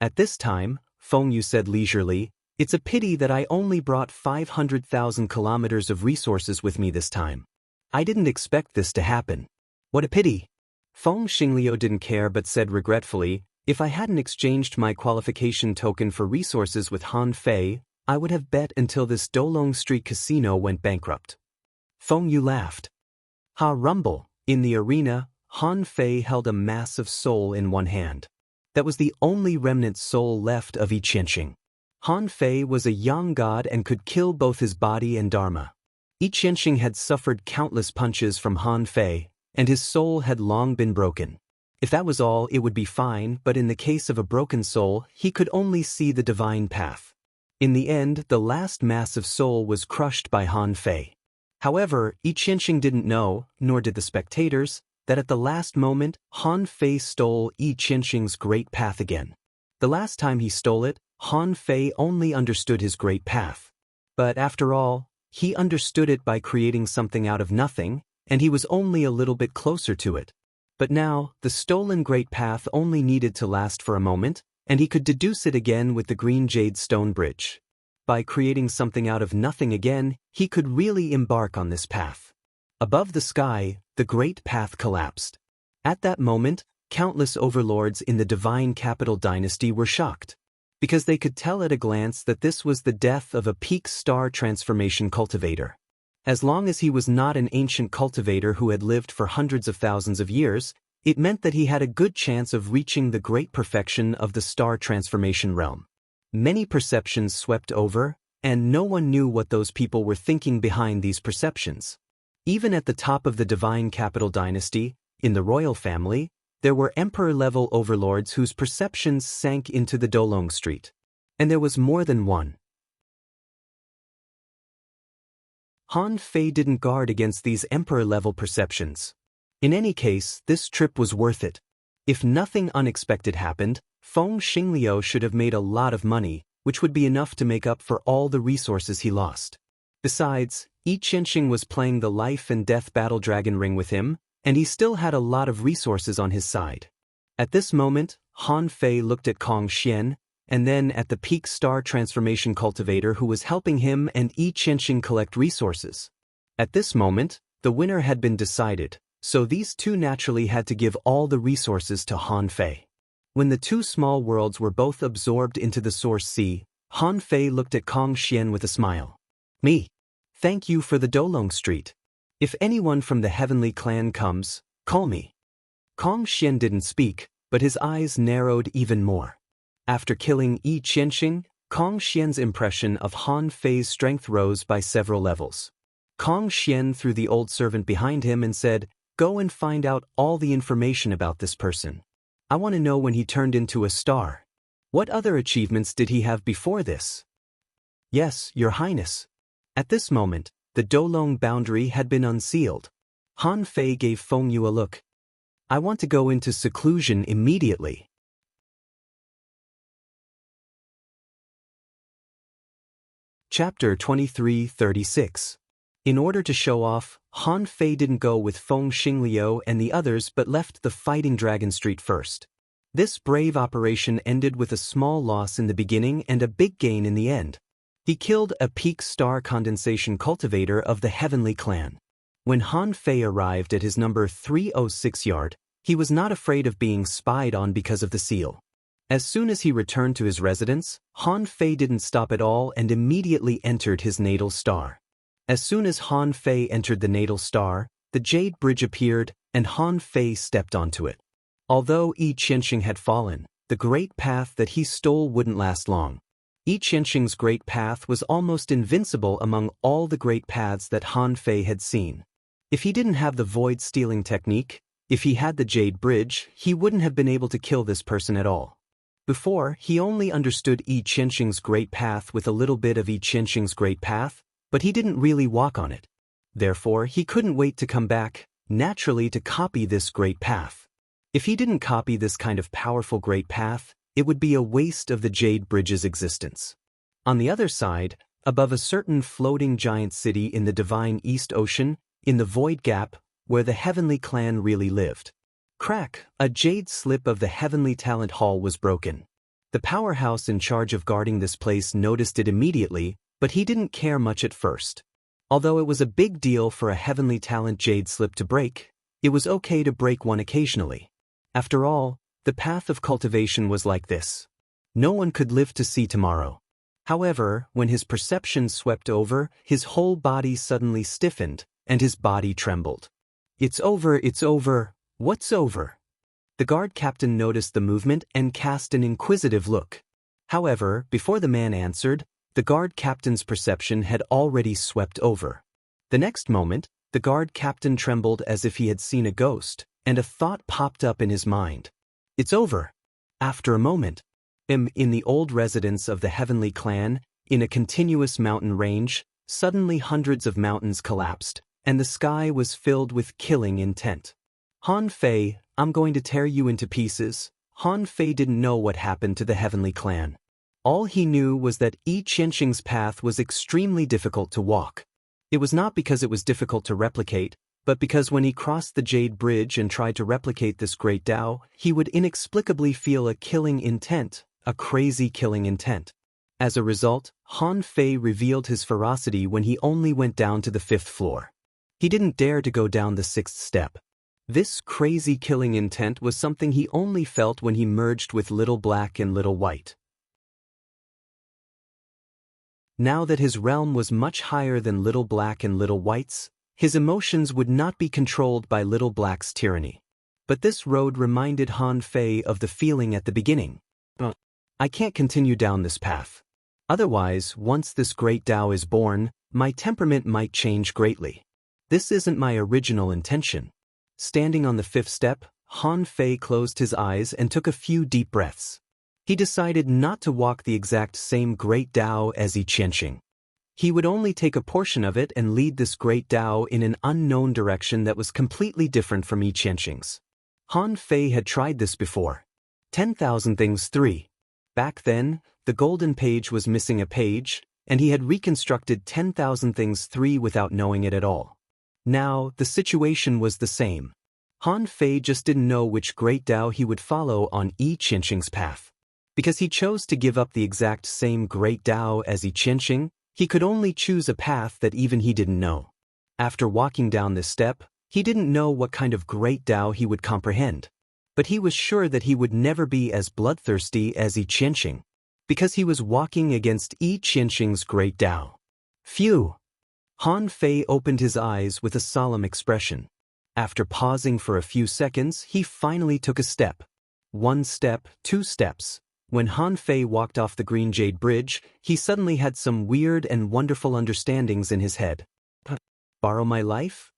At this time, Feng Yu said leisurely, "It's a pity that I only brought 500,000 kilometers of resources with me this time. I didn't expect this to happen. What a pity." Feng Xingliu didn't care but said regretfully, "If I hadn't exchanged my qualification token for resources with Han Fei, I would have bet until this Dolong Street casino went bankrupt." Feng Yu laughed. Ha rumble, in the arena, Han Fei held a massive soul in one hand. That was the only remnant soul left of Yi Qianxing. Han Fei was a young god and could kill both his body and dharma. Yi Qianxing had suffered countless punches from Han Fei, and his soul had long been broken. If that was all, it would be fine, but in the case of a broken soul, he could only see the divine path. In the end, the last massive soul was crushed by Han Fei. However, Yi Qianxing didn't know, nor did the spectators, that at the last moment, Han Fei stole Yi Qianxing's great path again. The last time he stole it, Han Fei only understood his great path. But after all, he understood it by creating something out of nothing, and he was only a little bit closer to it. But now, the stolen great path only needed to last for a moment, and he could deduce it again with the green jade stone bridge. By creating something out of nothing again, he could really embark on this path. Above the sky, the great path collapsed. At that moment, countless overlords in the divine capital dynasty were shocked, because they could tell at a glance that this was the death of a peak star transformation cultivator. As long as he was not an ancient cultivator who had lived for hundreds of thousands of years, it meant that he had a good chance of reaching the great perfection of the star transformation realm. Many perceptions swept over, and no one knew what those people were thinking behind these perceptions. Even at the top of the divine capital dynasty, in the royal family, there were emperor-level overlords whose perceptions sank into the Dolong Street. And there was more than one. Han Fei didn't guard against these emperor-level perceptions. In any case, this trip was worth it. If nothing unexpected happened, Feng Xingliu should have made a lot of money, which would be enough to make up for all the resources he lost. Besides, Yi Qianxing was playing the life and death battle dragon ring with him, and he still had a lot of resources on his side. At this moment, Han Fei looked at Kong Xian, and then at the peak star transformation cultivator who was helping him and Yi Qianxing collect resources. At this moment, the winner had been decided, so these two naturally had to give all the resources to Han Fei. When the two small worlds were both absorbed into the source sea, Han Fei looked at Kong Xian with a smile. "Me. Thank you for the Dolong Street. If anyone from the heavenly clan comes, call me." Kong Xian didn't speak, but his eyes narrowed even more. After killing Yi Qianxing, Kong Xian's impression of Han Fei's strength rose by several levels. Kong Xian threw the old servant behind him and said, "Go and find out all the information about this person. I want to know when he turned into a star. What other achievements did he have before this?" "Yes, Your Highness." At this moment, the Dolong boundary had been unsealed. Han Fei gave Feng Yu a look. "I want to go into seclusion immediately." Chapter 23:36. In order to show off, Han Fei didn't go with Feng Xingliu and the others but left the Fighting Dragon Street first. This brave operation ended with a small loss in the beginning and a big gain in the end. He killed a peak star condensation cultivator of the Heavenly Clan. When Han Fei arrived at his number 306 yard, he was not afraid of being spied on because of the seal. As soon as he returned to his residence, Han Fei didn't stop at all and immediately entered his natal star. As soon as Han Fei entered the natal star, the Jade Bridge appeared, and Han Fei stepped onto it. Although Yi Qianxing had fallen, the great path that he stole wouldn't last long. Yi Qianxing's great path was almost invincible among all the great paths that Han Fei had seen. If he didn't have the void stealing technique, if he had the Jade Bridge, he wouldn't have been able to kill this person at all. Before, he only understood Yi Qianxing's great path with a little bit of Yi Qianxing's great path, but he didn't really walk on it. Therefore, he couldn't wait to come back, naturally, to copy this great path. If he didn't copy this kind of powerful great path, it would be a waste of the Jade Bridge's existence. On the other side, above a certain floating giant city in the divine East Ocean, in the void gap, where the Heavenly Clan really lived. Crack, a jade slip of the Heavenly Talent Hall was broken. The powerhouse in charge of guarding this place noticed it immediately, but he didn't care much at first. Although it was a big deal for a Heavenly Talent jade slip to break, it was okay to break one occasionally. After all, the path of cultivation was like this. No one could live to see tomorrow. However, when his perception swept over, his whole body suddenly stiffened, and his body trembled. It's over, what's over? The guard captain noticed the movement and cast an inquisitive look. However, before the man answered, the guard captain's perception had already swept over. The next moment, the guard captain trembled as if he had seen a ghost, and a thought popped up in his mind. It's over. After a moment, in the old residence of the Heavenly Clan, in a continuous mountain range, suddenly hundreds of mountains collapsed, and the sky was filled with killing intent. Han Fei, I'm going to tear you into pieces. Han Fei didn't know what happened to the Heavenly Clan. All he knew was that Yi Qianxing's path was extremely difficult to walk. It was not because it was difficult to replicate, but because when he crossed the Jade Bridge and tried to replicate this great Tao, he would inexplicably feel a killing intent, a crazy killing intent. As a result, Han Fei revealed his ferocity when he only went down to the 5th floor. He didn't dare to go down the 6th step. This crazy killing intent was something he only felt when he merged with Little Black and Little White. Now that his realm was much higher than Little Black and Little White's, his emotions would not be controlled by Little Black's tyranny. But this road reminded Han Fei of the feeling at the beginning. I can't continue down this path. Otherwise, once this great Tao is born, my temperament might change greatly. This isn't my original intention. Standing on the 5th step, Han Fei closed his eyes and took a few deep breaths. He decided not to walk the exact same great Tao as Yi Qianxing. He would only take a portion of it and lead this great Tao in an unknown direction that was completely different from Yi Qianxing's. Han Fei had tried this before. 10,000 Things 3. Back then, the golden page was missing a page, and he had reconstructed 10,000 Things 3 without knowing it at all. Now, the situation was the same. Han Fei just didn't know which great Tao he would follow on Yi Qianxing's path. Because he chose to give up the exact same great Tao as Yi Qianxing, he could only choose a path that even he didn't know. After walking down this step, he didn't know what kind of great Tao he would comprehend. But he was sure that he would never be as bloodthirsty as Yi Qianxing, because he was walking against Yi Qianxing's great Tao. Phew! Han Fei opened his eyes with a solemn expression. After pausing for a few seconds, he finally took a step. 1 step, 2 steps. When Han Fei walked off the Green Jade Bridge, he suddenly had some weird and wonderful understandings in his head. Borrow my life?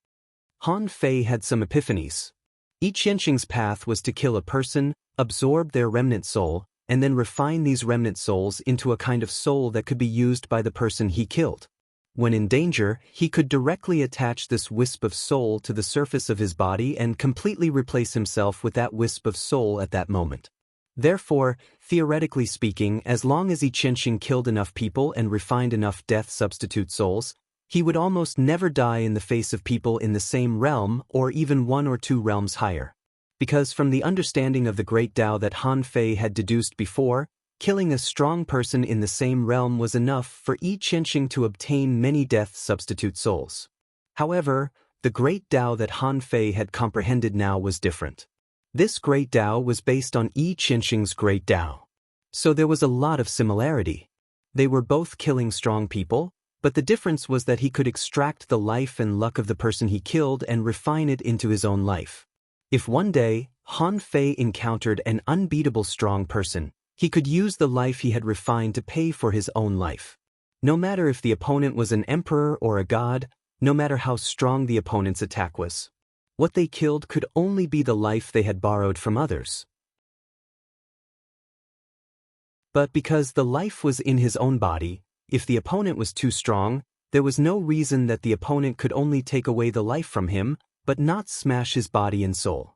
Han Fei had some epiphanies. Yi Qianxing's path was to kill a person, absorb their remnant soul, and then refine these remnant souls into a kind of soul that could be used by the person he killed. When in danger, he could directly attach this wisp of soul to the surface of his body and completely replace himself with that wisp of soul at that moment. Therefore, theoretically speaking, as long as Yi Qianxing killed enough people and refined enough death substitute souls, he would almost never die in the face of people in the same realm or even 1 or 2 realms higher. Because from the understanding of the great Tao that Han Fei had deduced before, killing a strong person in the same realm was enough for Yi Qianxing to obtain many death substitute souls. However, the great Tao that Han Fei had comprehended now was different. This great Tao was based on Yi Qianxing's great Tao. So there was a lot of similarity. They were both killing strong people, but the difference was that he could extract the life and luck of the person he killed and refine it into his own life. If one day, Han Fei encountered an unbeatable strong person, he could use the life he had refined to pay for his own life. No matter if the opponent was an emperor or a god, no matter how strong the opponent's attack was. What they killed could only be the life they had borrowed from others. But because the life was in his own body, if the opponent was too strong, There was no reason that the opponent could only take away the life from him, but not smash his body and soul.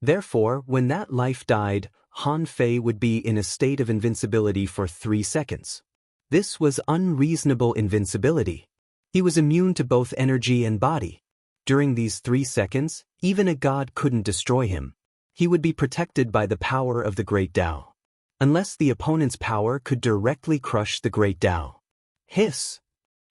Therefore, when that life died, Han Fei would be in a state of invincibility for 3 seconds. This was unreasonable invincibility. He was immune to both energy and body. During these 3 seconds, even a god couldn't destroy him. He would be protected by the power of the Great Tao. Unless the opponent's power could directly crush the Great Tao. Hiss!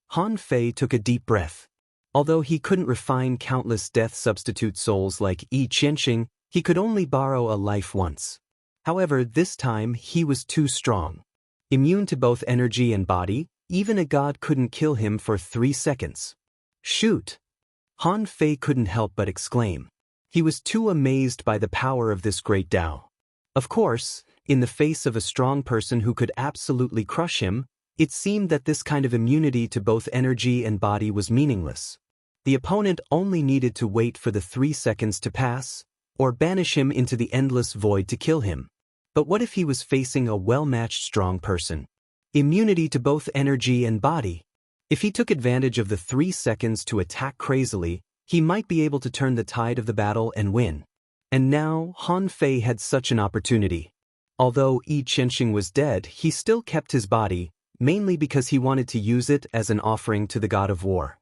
Han Fei took a deep breath. Although he couldn't refine countless death-substitute souls like Yi Qianxing, he could only borrow a life once. However, this time he was too strong. Immune to both energy and body, even a god couldn't kill him for 3 seconds. Shoot! Han Fei couldn't help but exclaim. He was too amazed by the power of this Great Tao. Of course, in the face of a strong person who could absolutely crush him, it seemed that this kind of immunity to both energy and body was meaningless. The opponent only needed to wait for the 3 seconds to pass, or banish him into the endless void to kill him. But what if he was facing a well-matched strong person? Immunity to both energy and body. If he took advantage of the 3 seconds to attack crazily, he might be able to turn the tide of the battle and win. And now, Han Fei had such an opportunity. Although Yi Qianxing was dead, he still kept his body, mainly because he wanted to use it as an offering to the God of War.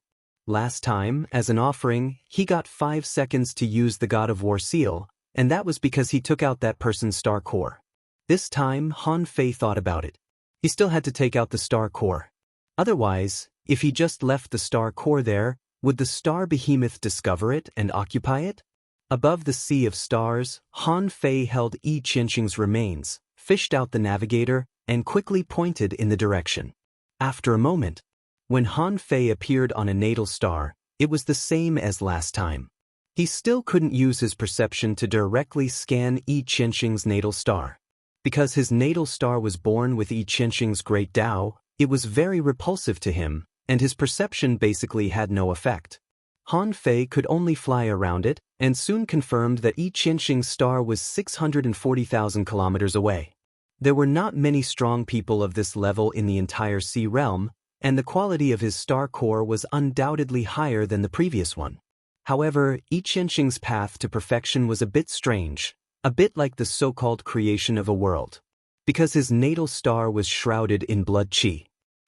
Last time, as an offering, he got 5 seconds to use the God of War seal, and that was because he took out that person's star core. This time, Han Fei thought about it. He still had to take out the star core. Otherwise, if he just left the star core there, would the star behemoth discover it and occupy it? Above the sea of stars, Han Fei held Yi Qianxing's remains, fished out the navigator, and quickly pointed in the direction. After a moment, when Han Fei appeared on a natal star, it was the same as last time. He still couldn't use his perception to directly scan Yi Qianxing's natal star. Because his natal star was born with Yi Qianxing's Great Tao, it was very repulsive to him, and his perception basically had no effect. Han Fei could only fly around it, and soon confirmed that Yi Qianxing's star was 640,000 kilometers away. There were not many strong people of this level in the entire Sea realm, and the quality of his star core was undoubtedly higher than the previous one. However, Yi Qianxing's path to perfection was a bit strange, a bit like the so-called creation of a world. Because his natal star was shrouded in blood qi.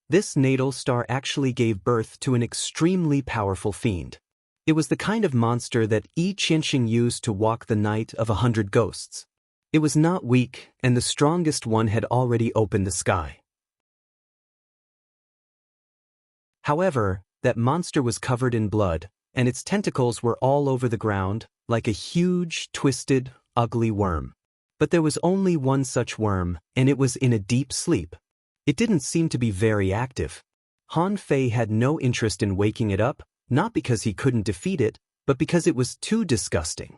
This natal star actually gave birth to an extremely powerful fiend. It was the kind of monster that Yi Qianxing used to walk the night of 100 ghosts. It was not weak, and the strongest one had already opened the sky. However, that monster was covered in blood, and its tentacles were all over the ground, like a huge, twisted, ugly worm. But there was only one such worm, and it was in a deep sleep. It didn't seem to be very active. Han Fei had no interest in waking it up, not because he couldn't defeat it, but because it was too disgusting.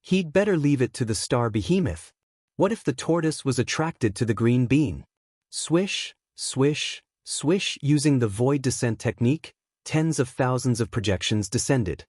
He'd better leave it to the star behemoth. What if the tortoise was attracted to the green bean? Swish, swish, swish. Using the void descent technique, tens of thousands of projections descended.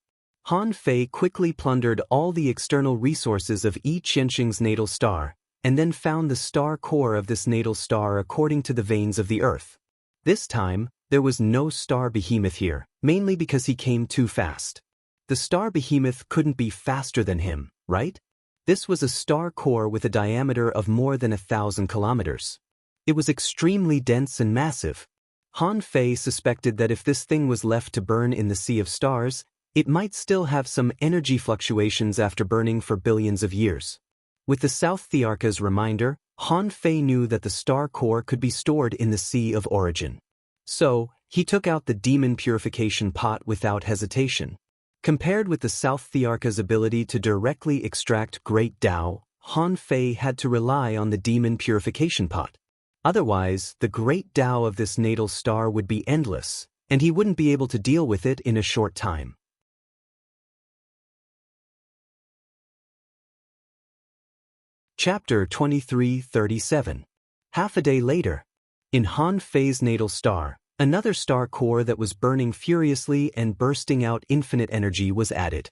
Han Fei quickly plundered all the external resources of Yi Qianxing's natal star, and then found the star core of this natal star according to the veins of the earth. This time, there was no star behemoth here, mainly because he came too fast. The star behemoth couldn't be faster than him, right? This was a star core with a diameter of more than 1,000 kilometers. It was extremely dense and massive. Han Fei suspected that if this thing was left to burn in the sea of stars, it might still have some energy fluctuations after burning for billions of years. With the South Thearka's reminder, Han Fei knew that the star core could be stored in the Sea of Origin. So, he took out the demon purification pot without hesitation. Compared with the South Thearka's ability to directly extract Great Tao, Han Fei had to rely on the demon purification pot. Otherwise, the Great Tao of this natal star would be endless, and he wouldn't be able to deal with it in a short time. Chapter 2337. Half a day later. In Han Fei's natal star, another star core that was burning furiously and bursting out infinite energy was added.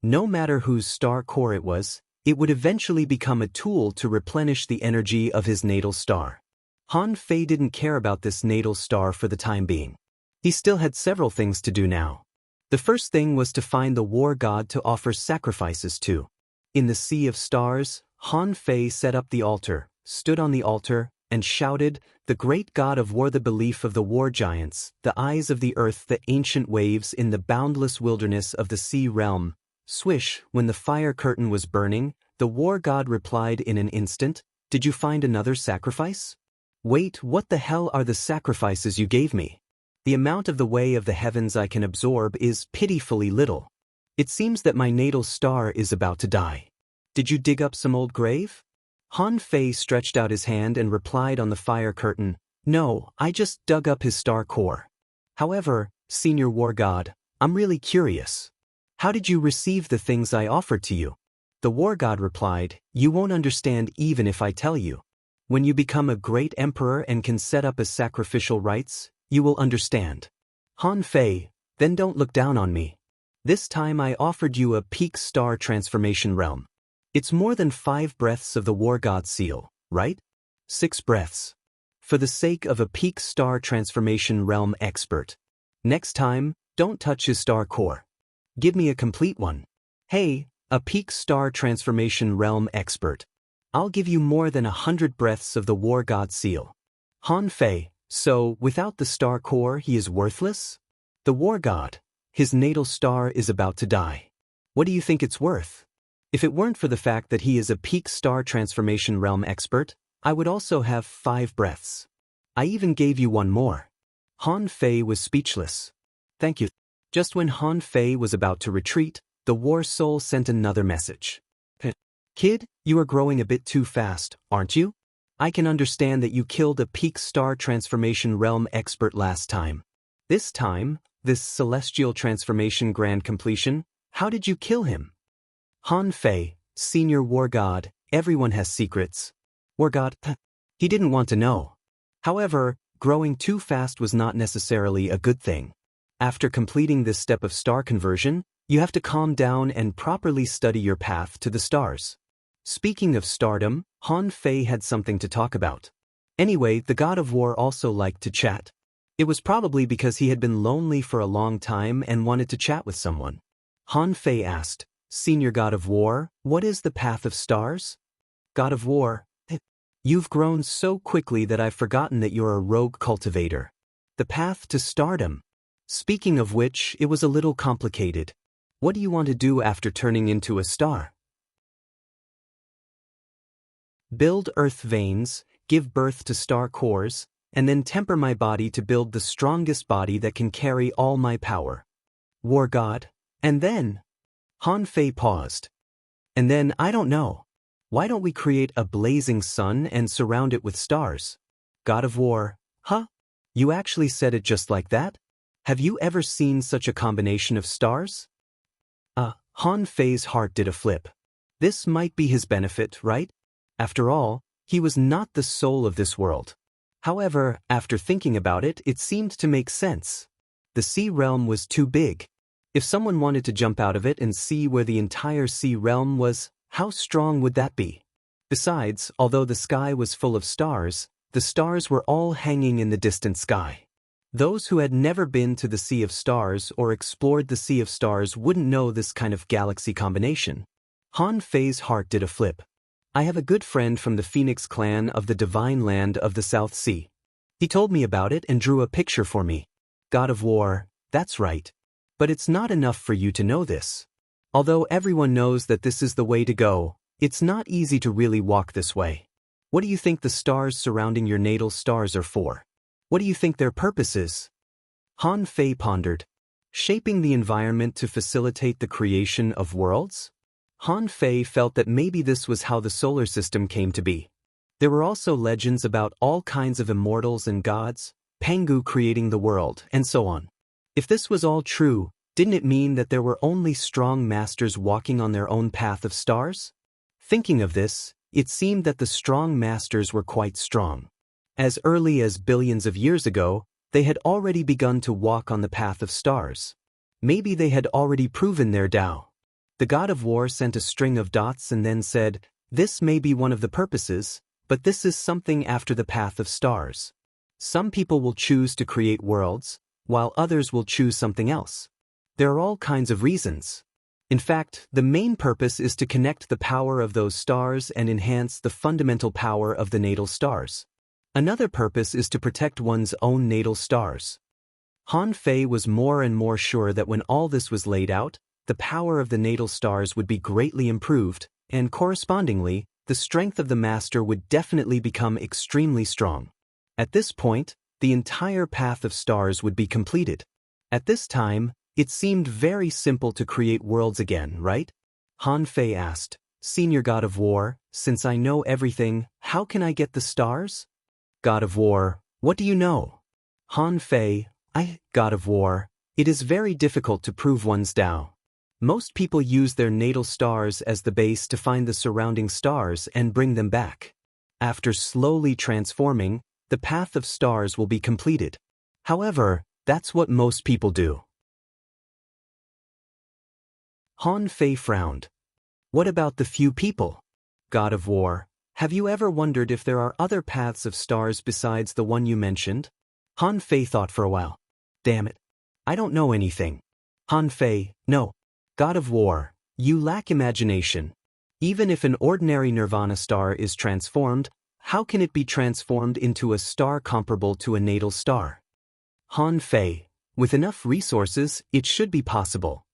No matter whose star core it was, it would eventually become a tool to replenish the energy of his natal star. Han Fei didn't care about this natal star for the time being. He still had several things to do now. The first thing was to find the war god to offer sacrifices to. In the sea of stars, Han Fei set up the altar, stood on the altar, and shouted, "The great god of war, the belief of the war giants, the eyes of the earth, the ancient waves in the boundless wilderness of the sea realm." Swish, when the fire curtain was burning, the war god replied in an instant, "Did you find another sacrifice?" "Wait, what the hell are the sacrifices you gave me? The amount of the way of the heavens I can absorb is pitifully little. It seems that my natal star is about to die. Did you dig up some old grave?" Han Fei stretched out his hand and replied on the fire curtain, "No, I just dug up his star core. However, Senior War God, I'm really curious. How did you receive the things I offered to you?" The War God replied, "You won't understand even if I tell you. When you become a great emperor and can set up as sacrificial rites, you will understand." Han Fei, then don't look down on me. This time I offered you a peak star transformation realm. It's more than 5 breaths of the war god seal, right? 6 breaths. For the sake of a peak star transformation realm expert. Next time, don't touch his star core. Give me a complete one. Hey, a peak star transformation realm expert. I'll give you more than 100 breaths of the war god seal. Han Fei, so without the star core he is worthless? The war god, his natal star is about to die. What do you think it's worth? If it weren't for the fact that he is a peak star transformation realm expert, I would also have 5 breaths. I even gave you one more. Han Fei was speechless. Thank you. Just when Han Fei was about to retreat, the war soul sent another message. "Kid, you are growing a bit too fast, aren't you? I can understand that you killed a peak star transformation realm expert last time. This time, this celestial transformation grand completion, how did you kill him?" Han Fei, Senior War God, everyone has secrets. War God, he didn't want to know. However, growing too fast was not necessarily a good thing. After completing this step of star conversion, you have to calm down and properly study your path to the stars. Speaking of stardom, Han Fei had something to talk about. Anyway, the god of war also liked to chat. It was probably because he had been lonely for a long time and wanted to chat with someone. Han Fei asked, "Senior god of war, what is the path of stars?" "God of war, you've grown so quickly that I've forgotten that you're a rogue cultivator. The path to stardom. Speaking of which, it was a little complicated. What do you want to do after turning into a star?" "Build earth veins, give birth to star cores, and then temper my body to build the strongest body that can carry all my power. War god, and then?" Han Fei paused. "And then, I don't know. Why don't we create a blazing sun and surround it with stars?" God of war, huh? You actually said it just like that? Have you ever seen such a combination of stars? Han Fei's heart did a flip. This might be his benefit, right? After all, he was not the soul of this world. However, after thinking about it, it seemed to make sense. The sea realm was too big. If someone wanted to jump out of it and see where the entire sea realm was, how strong would that be? Besides, although the sky was full of stars, the stars were all hanging in the distant sky. Those who had never been to the Sea of Stars or explored the Sea of Stars wouldn't know this kind of galaxy combination. Han Fei's heart did a flip. "I have a good friend from the Phoenix clan of the divine land of the South Sea. He told me about it and drew a picture for me. God of war, that's right. But it's not enough for you to know this. Although everyone knows that this is the way to go, it's not easy to really walk this way. What do you think the stars surrounding your natal stars are for? What do you think their purpose is?" Han Fei pondered. Shaping the environment to facilitate the creation of worlds? Han Fei felt that maybe this was how the solar system came to be. There were also legends about all kinds of immortals and gods, Pengu creating the world, and so on. If this was all true, didn't it mean that there were only strong masters walking on their own path of stars? Thinking of this, it seemed that the strong masters were quite strong. As early as billions of years ago, they had already begun to walk on the path of stars. Maybe they had already proven their Tao. The god of war sent a string of dots and then said, "This may be one of the purposes, but this is something after the path of stars. Some people will choose to create worlds, while others will choose something else. There are all kinds of reasons. In fact, the main purpose is to connect the power of those stars and enhance the fundamental power of the natal stars. Another purpose is to protect one's own natal stars. Han Fei was more and more sure that when all this was laid out, the power of the natal stars would be greatly improved, and correspondingly, the strength of the master would definitely become extremely strong. At this point, the entire path of stars would be completed. At this time, it seemed very simple to create worlds again, right? Han Fei asked, Senior God of War, since I know everything, how can I get the stars? God of War, what do you know? Han Fei, God of War, it is very difficult to prove one's Tao. Most people use their natal stars as the base to find the surrounding stars and bring them back. After slowly transforming, the path of stars will be completed. However, that's what most people do. Han Fei frowned. What about the few people? God of War, have you ever wondered if there are other paths of stars besides the one you mentioned? Han Fei thought for a while. Damn it. I don't know anything. Han Fei, no. God of War, you lack imagination. Even if an ordinary nirvana star is transformed, how can it be transformed into a star comparable to a natal star? Han Fei, with enough resources, it should be possible.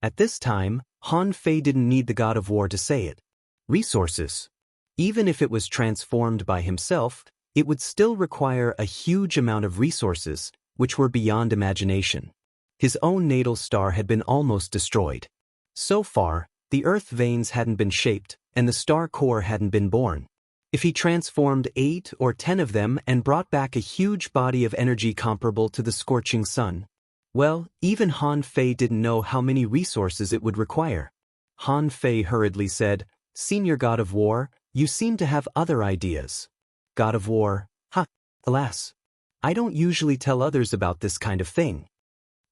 At this time, Han Fei didn't need the God of War to say it. Resources. Even if it was transformed by himself, it would still require a huge amount of resources, which were beyond imagination. His own natal star had been almost destroyed. So far, the Earth veins hadn't been shaped, and the star core hadn't been born. If he transformed 8 or 10 of them and brought back a huge body of energy comparable to the scorching sun, well, even Han Fei didn't know how many resources it would require. Han Fei hurriedly said, Senior God of War, you seem to have other ideas. God of War, alas. I don't usually tell others about this kind of thing.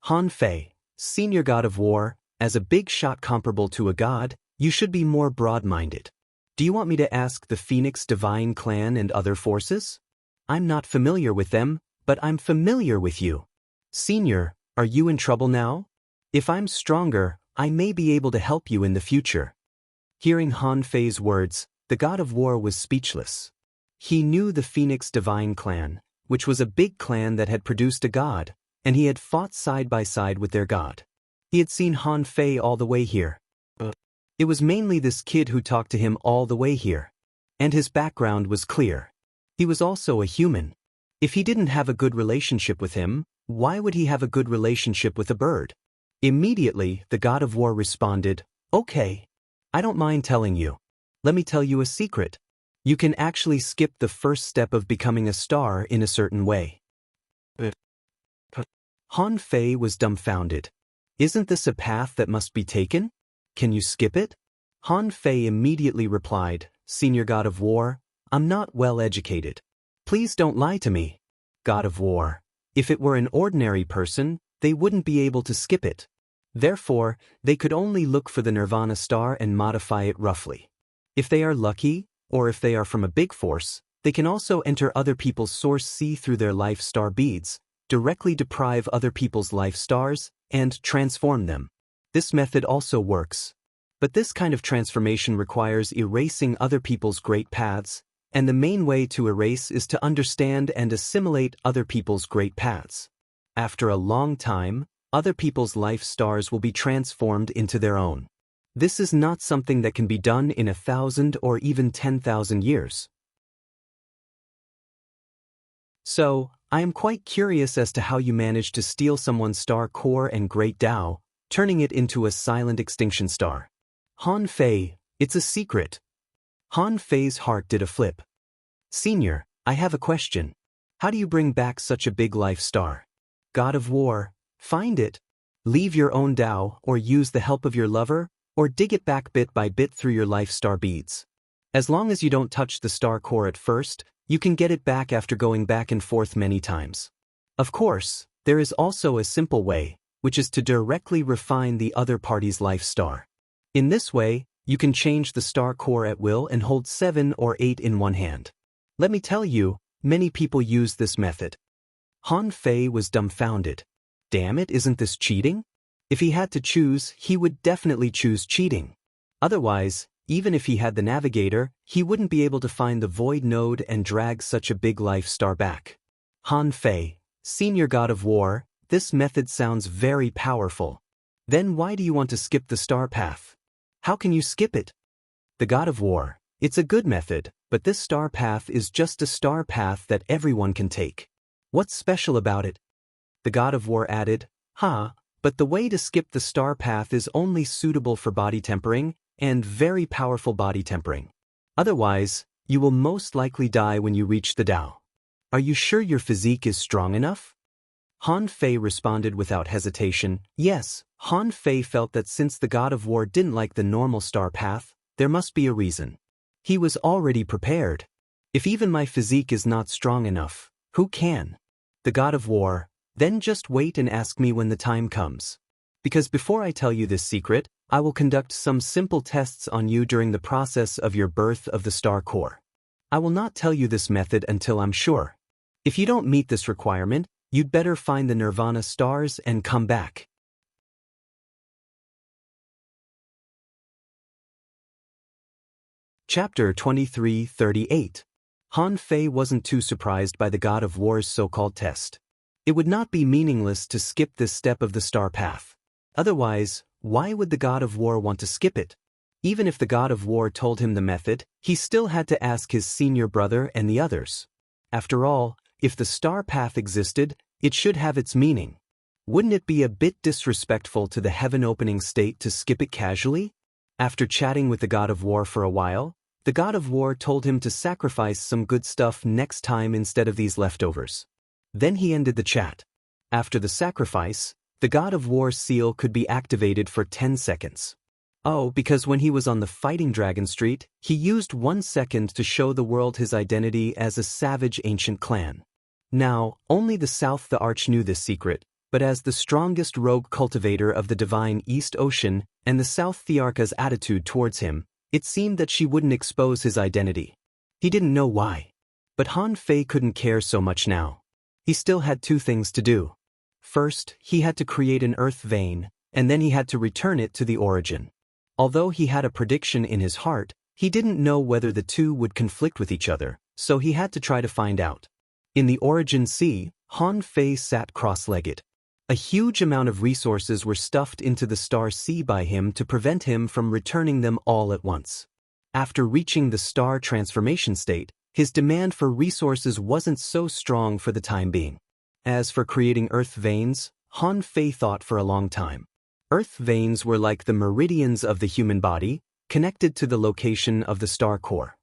Han Fei, Senior God of War, as a big shot comparable to a god, you should be more broad-minded. Do you want me to ask the Phoenix Divine Clan and other forces? I'm not familiar with them, but I'm familiar with you. Senior, are you in trouble now? If I'm stronger, I may be able to help you in the future. Hearing Han Fei's words, the God of War was speechless. He knew the Phoenix Divine Clan, which was a big clan that had produced a god, and he had fought side by side with their god. He had seen Han Fei all the way here. It was mainly this kid who talked to him all the way here. And his background was clear. He was also a human. If he didn't have a good relationship with him, why would he have a good relationship with a bird? Immediately, the God of War responded, Okay. I don't mind telling you. Let me tell you a secret. You can actually skip the first step of becoming a star in a certain way. Han Fei was dumbfounded. Isn't this a path that must be taken? Can you skip it? Han Fei immediately replied, Senior God of War, I'm not well educated. Please don't lie to me. God of War, if it were an ordinary person, they wouldn't be able to skip it. Therefore, they could only look for the nirvana star and modify it roughly. If they are lucky, or if they are from a big force, they can also enter other people's source C through their life star beads, directly deprive other people's life stars, and transform them. This method also works. But this kind of transformation requires erasing other people's great paths, and the main way to erase is to understand and assimilate other people's great paths. After a long time, other people's life stars will be transformed into their own. This is not something that can be done in 1,000 or even 10,000 years. So, I am quite curious as to how you managed to steal someone's star core and great Tao, turning it into a silent extinction star. Han Fei, it's a secret. Han Fei's heart did a flip. Senior, I have a question. How do you bring back such a big life star? God of War, find it. Leave your own Tao or use the help of your lover, or dig it back bit by bit through your life star beads. As long as you don't touch the star core at first, you can get it back after going back and forth many times. Of course, there is also a simple way, which is to directly refine the other party's life star. In this way, you can change the star core at will and hold 7 or 8 in one hand. Let me tell you, many people use this method. Han Fei was dumbfounded. Damn it, isn't this cheating? If he had to choose, he would definitely choose cheating. Otherwise, even if he had the navigator, he wouldn't be able to find the void node and drag such a big life star back. Han Fei, senior god of war, this method sounds very powerful. Then why do you want to skip the star path? How can you skip it? The god of war, it's a good method, but this star path is just a star path that everyone can take. What's special about it? The god of war added, but the way to skip the star path is only suitable for body tempering, and very powerful body tempering. Otherwise, you will most likely die when you reach the Tao. Are you sure your physique is strong enough? Han Fei responded without hesitation, yes. Han Fei felt that since the god of war didn't like the normal star path, there must be a reason. He was already prepared. If even my physique is not strong enough, who can? The god of war, then just wait and ask me when the time comes. Because before I tell you this secret, I will conduct some simple tests on you during the process of your birth of the star core. I will not tell you this method until I'm sure. If you don't meet this requirement, you'd better find the Nirvana stars and come back. Chapter 23:38. Han Fei wasn't too surprised by the god of war's so-called test. It would not be meaningless to skip this step of the star path. Otherwise, why would the god of war want to skip it? Even if the god of war told him the method, he still had to ask his senior brother and the others. After all, if the star path existed, it should have its meaning. Wouldn't it be a bit disrespectful to the heaven-opening state to skip it casually? After chatting with the god of war for a while, the god of war told him to sacrifice some good stuff next time instead of these leftovers. Then he ended the chat. After the sacrifice, the god of war seal could be activated for 10 seconds. Oh, because when he was on the Fighting Dragon Street, he used 1 second to show the world his identity as a savage ancient clan. Now, only the South the Arch knew this secret, but as the strongest rogue cultivator of the divine East Ocean and the South Thearka's attitude towards him, it seemed that she wouldn't expose his identity. He didn't know why. But Han Fei couldn't care so much now. He still had 2 things to do. First, he had to create an earth vein, and then he had to return it to the origin. Although he had a prediction in his heart, he didn't know whether the 2 would conflict with each other, so he had to try to find out. In the origin sea, Han Fei sat cross-legged. A huge amount of resources were stuffed into the star sea by him to prevent him from returning them all at once. After reaching the star transformation state, his demand for resources wasn't so strong for the time being. As for creating earth veins, Han Fei thought for a long time. Earth veins were like the meridians of the human body, connected to the location of the star core.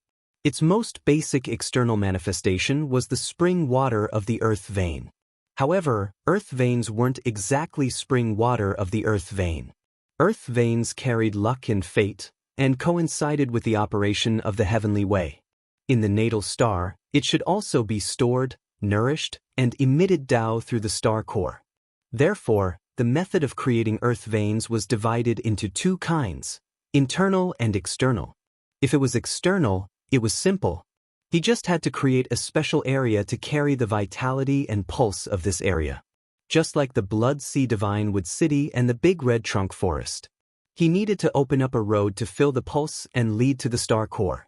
Its most basic external manifestation was the spring water of the earth vein. However, earth veins weren't exactly spring water of the earth vein. Earth veins carried luck and fate, and coincided with the operation of the heavenly way. In the natal star, it should also be stored, nourished, and emitted Tao through the star core. Therefore, the method of creating earth veins was divided into 2 kinds, internal and external. If it was external, it was simple. He just had to create a special area to carry the vitality and pulse of this area. Just like the Blood Sea Divine Wood City and the Big Red Trunk Forest. He needed to open up a road to fill the pulse and lead to the star core.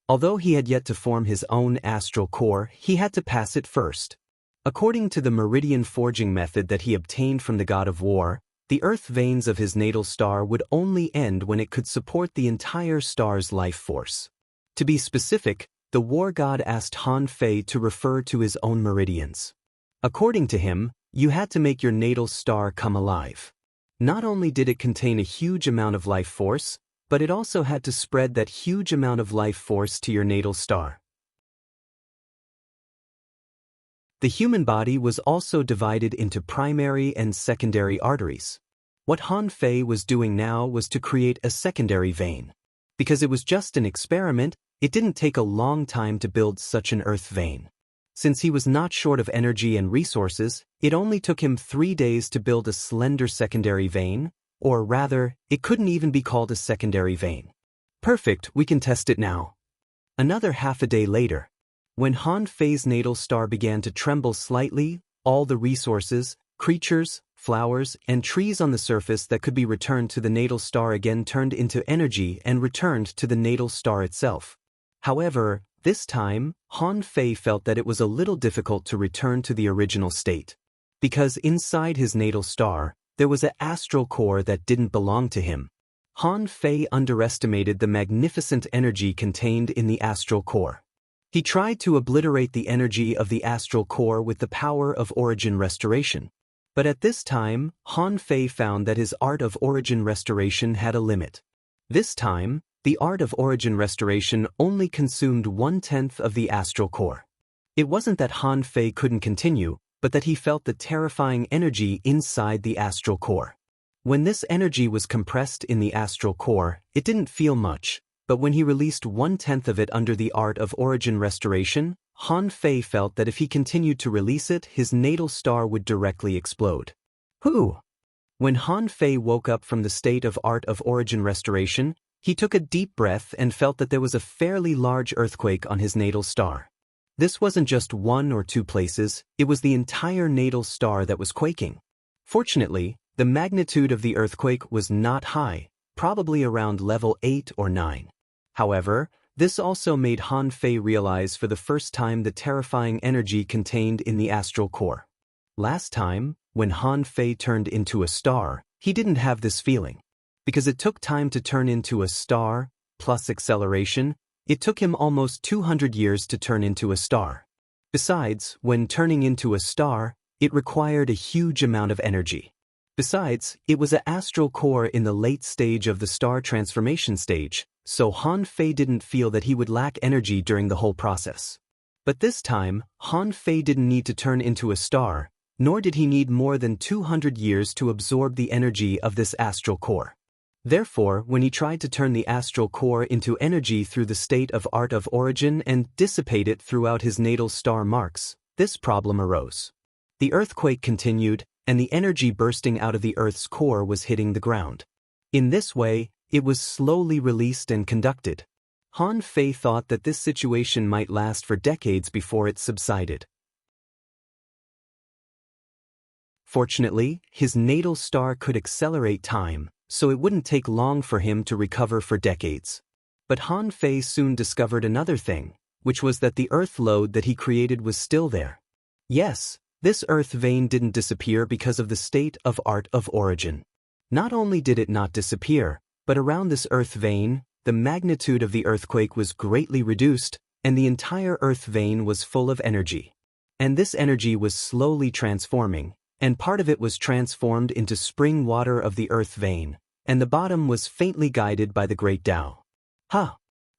Although he had yet to form his own astral core, he had to pass it first. According to the meridian forging method that he obtained from the god of war, the earth veins of his natal star would only end when it could support the entire star's life force. To be specific, the war god asked Han Fei to refer to his own meridians. According to him, you had to make your natal star come alive. Not only did it contain a huge amount of life force, but it also had to spread that huge amount of life force to your natal star. The human body was also divided into primary and secondary arteries. What Han Fei was doing now was to create a secondary vein. Because it was just an experiment, it didn't take a long time to build such an earth vein. Since he was not short of energy and resources, it only took him 3 days to build a slender secondary vein, or rather, it couldn't even be called a secondary vein. Perfect, we can test it now. Another half a day later, when Han Fei's natal star began to tremble slightly, all the resources, creatures, flowers, and trees on the surface that could be returned to the natal star again turned into energy and returned to the natal star itself. However, this time, Han Fei felt that it was a little difficult to return to the original state. Because inside his natal star, there was an astral core that didn't belong to him. Han Fei underestimated the magnificent energy contained in the astral core. He tried to obliterate the energy of the astral core with the power of origin restoration. But at this time, Han Fei found that his art of origin restoration had a limit. This time, the art of origin restoration only consumed 1/10 of the astral core. It wasn't that Han Fei couldn't continue, but that he felt the terrifying energy inside the astral core. When this energy was compressed in the astral core, it didn't feel much, but when he released 1/10 of it under the art of origin restoration, Han Fei felt that if he continued to release it, his natal star would directly explode. Whew! When Han Fei woke up from the state of art of origin restoration, he took a deep breath and felt that there was a fairly large earthquake on his natal star. This wasn't just one or two places, it was the entire natal star that was quaking. Fortunately, the magnitude of the earthquake was not high, probably around level 8 or 9. However, this also made Han Fei realize for the first time the terrifying energy contained in the astral core. Last time, when Han Fei turned into a star, he didn't have this feeling. Because it took time to turn into a star, plus acceleration, it took him almost 200 years to turn into a star. Besides, when turning into a star, it required a huge amount of energy. Besides, it was an astral core in the late stage of the star transformation stage, so Han Fei didn't feel that he would lack energy during the whole process. But this time, Han Fei didn't need to turn into a star, nor did he need more than 200 years to absorb the energy of this astral core. Therefore, when he tried to turn the astral core into energy through the state of art of origin and dissipate it throughout his natal star marks, this problem arose. The earthquake continued, and the energy bursting out of the Earth's core was hitting the ground. In this way, it was slowly released and conducted. Han Fei thought that this situation might last for decades before it subsided. Fortunately, his natal star could accelerate time, so it wouldn't take long for him to recover for decades. But Han Fei soon discovered another thing, which was that the earth load that he created was still there. Yes, this earth vein didn't disappear because of the state of art of origin. Not only did it not disappear, but around this earth vein, the magnitude of the earthquake was greatly reduced, and the entire earth vein was full of energy. And this energy was slowly transforming, and part of it was transformed into spring water of the earth vein, and the bottom was faintly guided by the great Tao.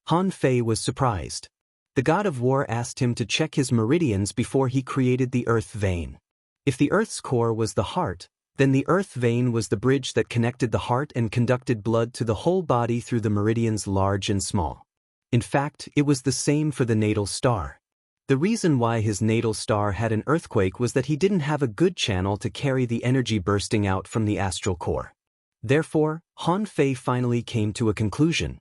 Han Fei was surprised. The god of war asked him to check his meridians before he created the earth vein. If the earth's core was the heart, then the earth vein was the bridge that connected the heart and conducted blood to the whole body through the meridians large and small. In fact, it was the same for the natal star. The reason why his natal star had an earthquake was that he didn't have a good channel to carry the energy bursting out from the astral core. Therefore, Han Fei finally came to a conclusion.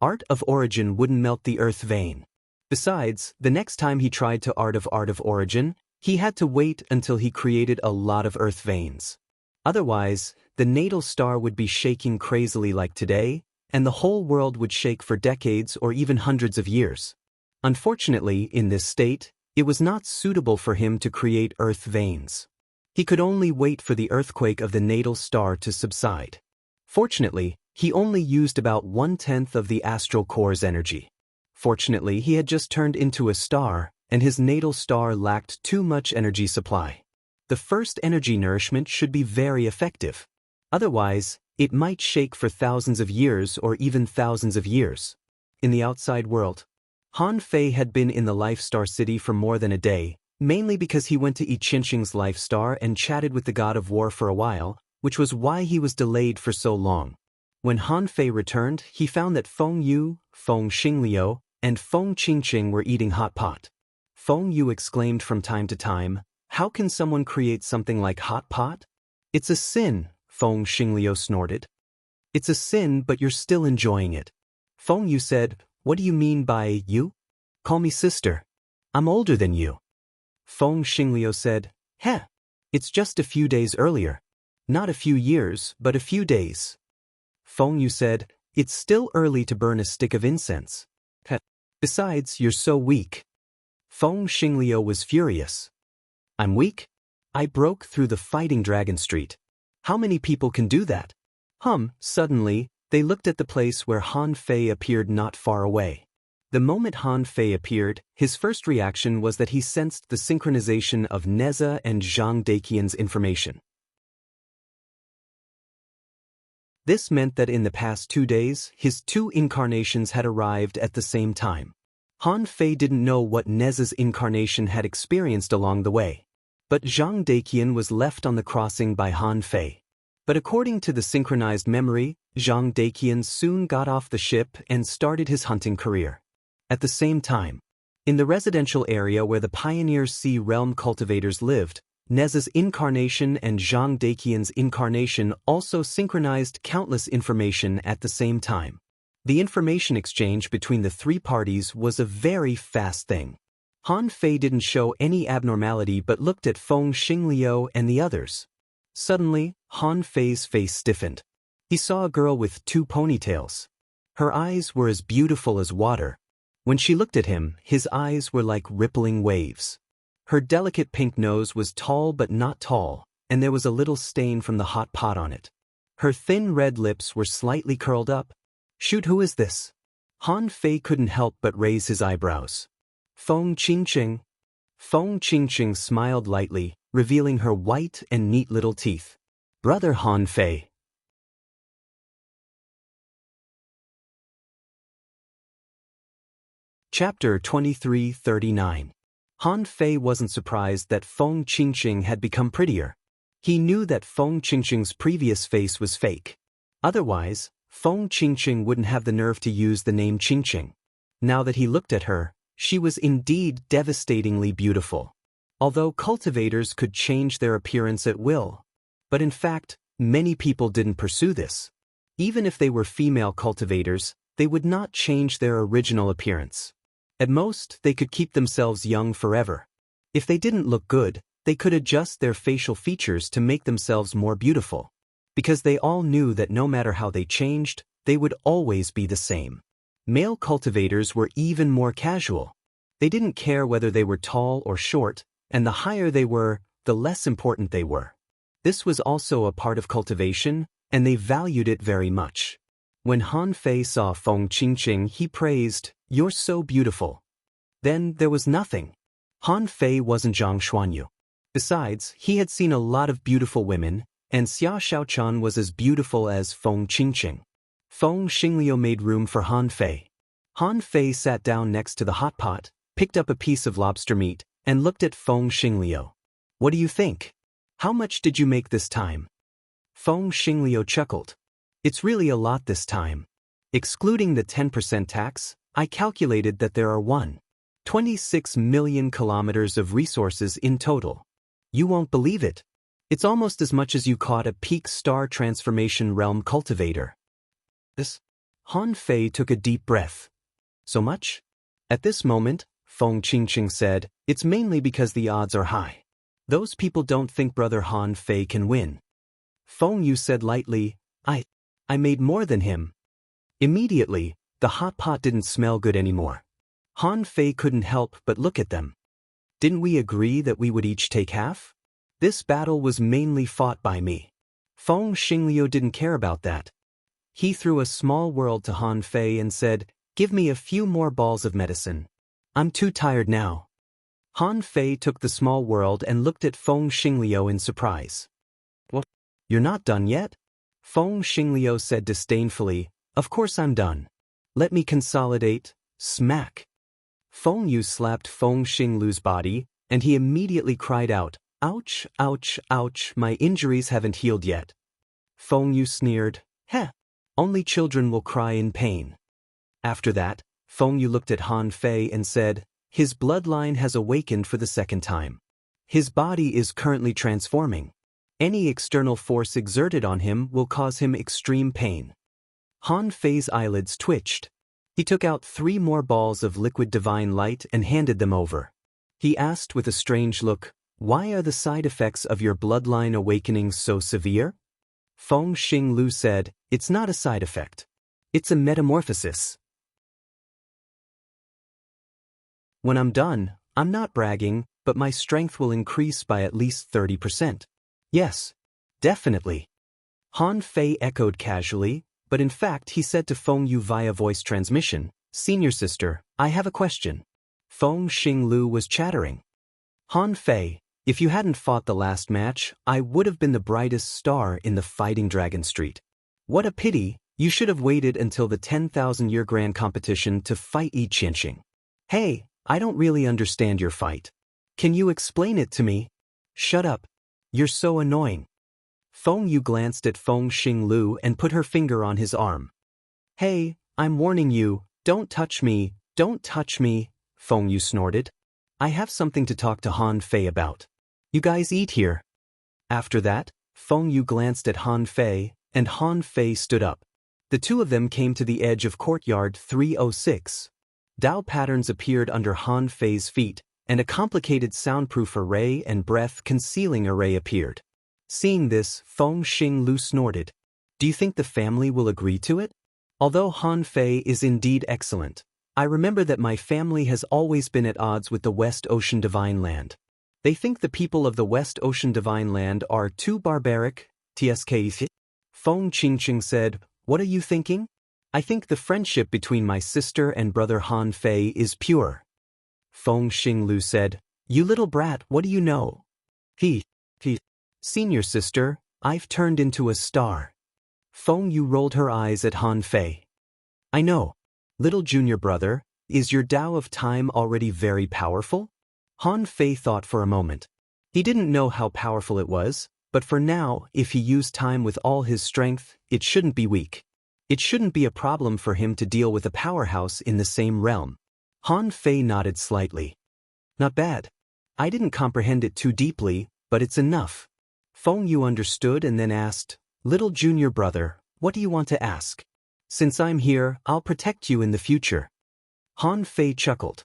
Art of origin wouldn't melt the earth vein. Besides, the next time he tried to art of origin, he had to wait until he created a lot of earth veins. Otherwise, the natal star would be shaking crazily like today, and the whole world would shake for decades or even hundreds of years. Unfortunately, in this state, it was not suitable for him to create earth veins. He could only wait for the earthquake of the natal star to subside. Fortunately, he only used about 1/10 of the astral core's energy. Fortunately, he had just turned into a star, and his natal star lacked too much energy supply. The first energy nourishment should be very effective. Otherwise, it might shake for thousands of years or even thousands of years. In the outside world, Han Fei had been in the Life Star City for more than a day, mainly because he went to I Ching's Life Star and chatted with the god of war for a while, which was why he was delayed for so long. When Han Fei returned, he found that Feng Yu, Feng Xingliu, and Feng Qingqing were eating hot pot. Feng Yu exclaimed from time to time, "How can someone create something like hot pot?" "It's a sin," Feng Xingliu snorted. "It's a sin, but you're still enjoying it." Feng Yu said, "What do you mean by you? Call me sister. I'm older than you." Feng Xingliu said, "Heh, it's just a few days earlier. Not a few years, but a few days. Feng Yu said, "It's still early to burn a stick of incense. Besides, you're so weak." Feng Xingliu was furious. "I'm weak? I broke through the fighting dragon street. How many people can do that?" Suddenly, they looked at the place where Han Fei appeared not far away. The moment Han Fei appeared, his first reaction was that he sensed the synchronization of Neza and Zhang Daqian's information. This meant that in the past 2 days, his 2 incarnations had arrived at the same time. Han Fei didn't know what Neza's incarnation had experienced along the way. But Zhang Daqian was left on the crossing by Han Fei. But according to the synchronized memory, Zhang Daqian soon got off the ship and started his hunting career. At the same time, in the residential area where the Pioneer Sea Realm cultivators lived, Neza's incarnation and Zhang Daqian's incarnation also synchronized countless information at the same time. The information exchange between the 3 parties was a very fast thing. Han Fei didn't show any abnormality but looked at Feng Xingliu and the others. Suddenly, Han Fei's face stiffened. He saw a girl with 2 ponytails. Her eyes were as beautiful as water. When she looked at him, his eyes were like rippling waves. Her delicate pink nose was tall but not tall, and there was a little stain from the hot pot on it. Her thin red lips were slightly curled up. "Shoot, who is this?" Han Fei couldn't help but raise his eyebrows. "Feng Qingqing." Feng Qingqing smiled lightly, revealing her white and neat little teeth. "Brother Han Fei." Chapter 2339. Han Fei wasn't surprised that Feng Qingqing had become prettier. He knew that Feng Qingqing's previous face was fake. Otherwise, Feng Qingqing wouldn't have the nerve to use the name Qingqing. Now that he looked at her, she was indeed devastatingly beautiful. Although cultivators could change their appearance at will. But in fact, many people didn't pursue this. Even if they were female cultivators, they would not change their original appearance. At most, they could keep themselves young forever. If they didn't look good, they could adjust their facial features to make themselves more beautiful. Because they all knew that no matter how they changed, they would always be the same. Male cultivators were even more casual. They didn't care whether they were tall or short, and the higher they were, the less important they were. This was also a part of cultivation, and they valued it very much. When Han Fei saw Feng Qingqing, he praised, "You're so beautiful." Then there was nothing. Han Fei wasn't Zhang Xuanyu. Besides, he had seen a lot of beautiful women, and Xia Xiaochan was as beautiful as Feng Qingqing. Feng Xingliu made room for Han Fei. Han Fei sat down next to the hot pot, picked up a piece of lobster meat, and looked at Feng Xingliu. "What do you think? How much did you make this time?" Feng Xingliu chuckled. "It's really a lot this time. Excluding the 10% tax, I calculated that there are 1.26 million kilometers of resources in total. You won't believe it. It's almost as much as you caught a peak star transformation realm cultivator." This? Han Fei took a deep breath. "So much?" At this moment, Feng Qingqing said, "It's mainly because the odds are high. Those people don't think Brother Han Fei can win." Feng Yu said lightly, I made more than him." Immediately, the hot pot didn't smell good anymore. Han Fei couldn't help but look at them. "Didn't we agree that we would each take half? This battle was mainly fought by me." Feng Xingliu didn't care about that. He threw a small world to Han Fei and said, "Give me a few more balls of medicine. I'm too tired now." Han Fei took the small world and looked at Feng Xingliu in surprise. "What? You're not done yet?" Feng Xingliu said disdainfully, "Of course I'm done. Let me consolidate." Smack. Feng Yu slapped Feng Xingliu's body, and he immediately cried out, "Ouch, ouch, ouch, my injuries haven't healed yet." Feng Yu sneered, "Heh, only children will cry in pain." After that, Feng Yu looked at Han Fei and said, "His bloodline has awakened for the second time. His body is currently transforming. Any external force exerted on him will cause him extreme pain." Han Fei's eyelids twitched. He took out 3 more balls of liquid divine light and handed them over. He asked with a strange look, Why are the side effects of your bloodline awakening so severe? Feng Xinglu said, it's not a side effect. It's a metamorphosis. When I'm done, I'm not bragging, but my strength will increase by at least 30%. Yes, definitely. Han Fei echoed casually, but in fact he said to Feng Yu via voice transmission, Senior sister, I have a question. Feng Xinglu was chattering. Han Fei, if you hadn't fought the last match, I would have been the brightest star in the Fighting Dragon Street. What a pity, you should have waited until the 10,000-year grand competition to fight Yi Qianxing. Hey, I don't really understand your fight. Can you explain it to me? Shut up. You're so annoying. Feng Yu glanced at Feng Xinglu and put her finger on his arm. Hey, I'm warning you, don't touch me, Feng Yu snorted. I have something to talk to Han Fei about. You guys eat here. After that, Feng Yu glanced at Han Fei, and Han Fei stood up. The two of them came to the edge of courtyard 306. Dao patterns appeared under Han Fei's feet, and a complicated soundproof array and breath-concealing array appeared. Seeing this, Feng Xinglu snorted. Do you think the family will agree to it? Although Han Fei is indeed excellent, I remember that my family has always been at odds with the West Ocean Divine Land. They think the people of the West Ocean Divine Land are too barbaric, tsk. Feng Qingqing said, what are you thinking? I think the friendship between my sister and brother Han Fei is pure. Feng Xinglu said, you little brat, what do you know? He. Senior sister, I've turned into a star. Feng Yu rolled her eyes at Han Fei. I know. Little junior brother, is your Tao of time already very powerful? Han Fei thought for a moment. He didn't know how powerful it was, but for now, if he used time with all his strength, it shouldn't be weak. It shouldn't be a problem for him to deal with a powerhouse in the same realm. Han Fei nodded slightly. Not bad. I didn't comprehend it too deeply, but it's enough. Feng Yu understood and then asked, Little junior brother, what do you want to ask? Since I'm here, I'll protect you in the future. Han Fei chuckled.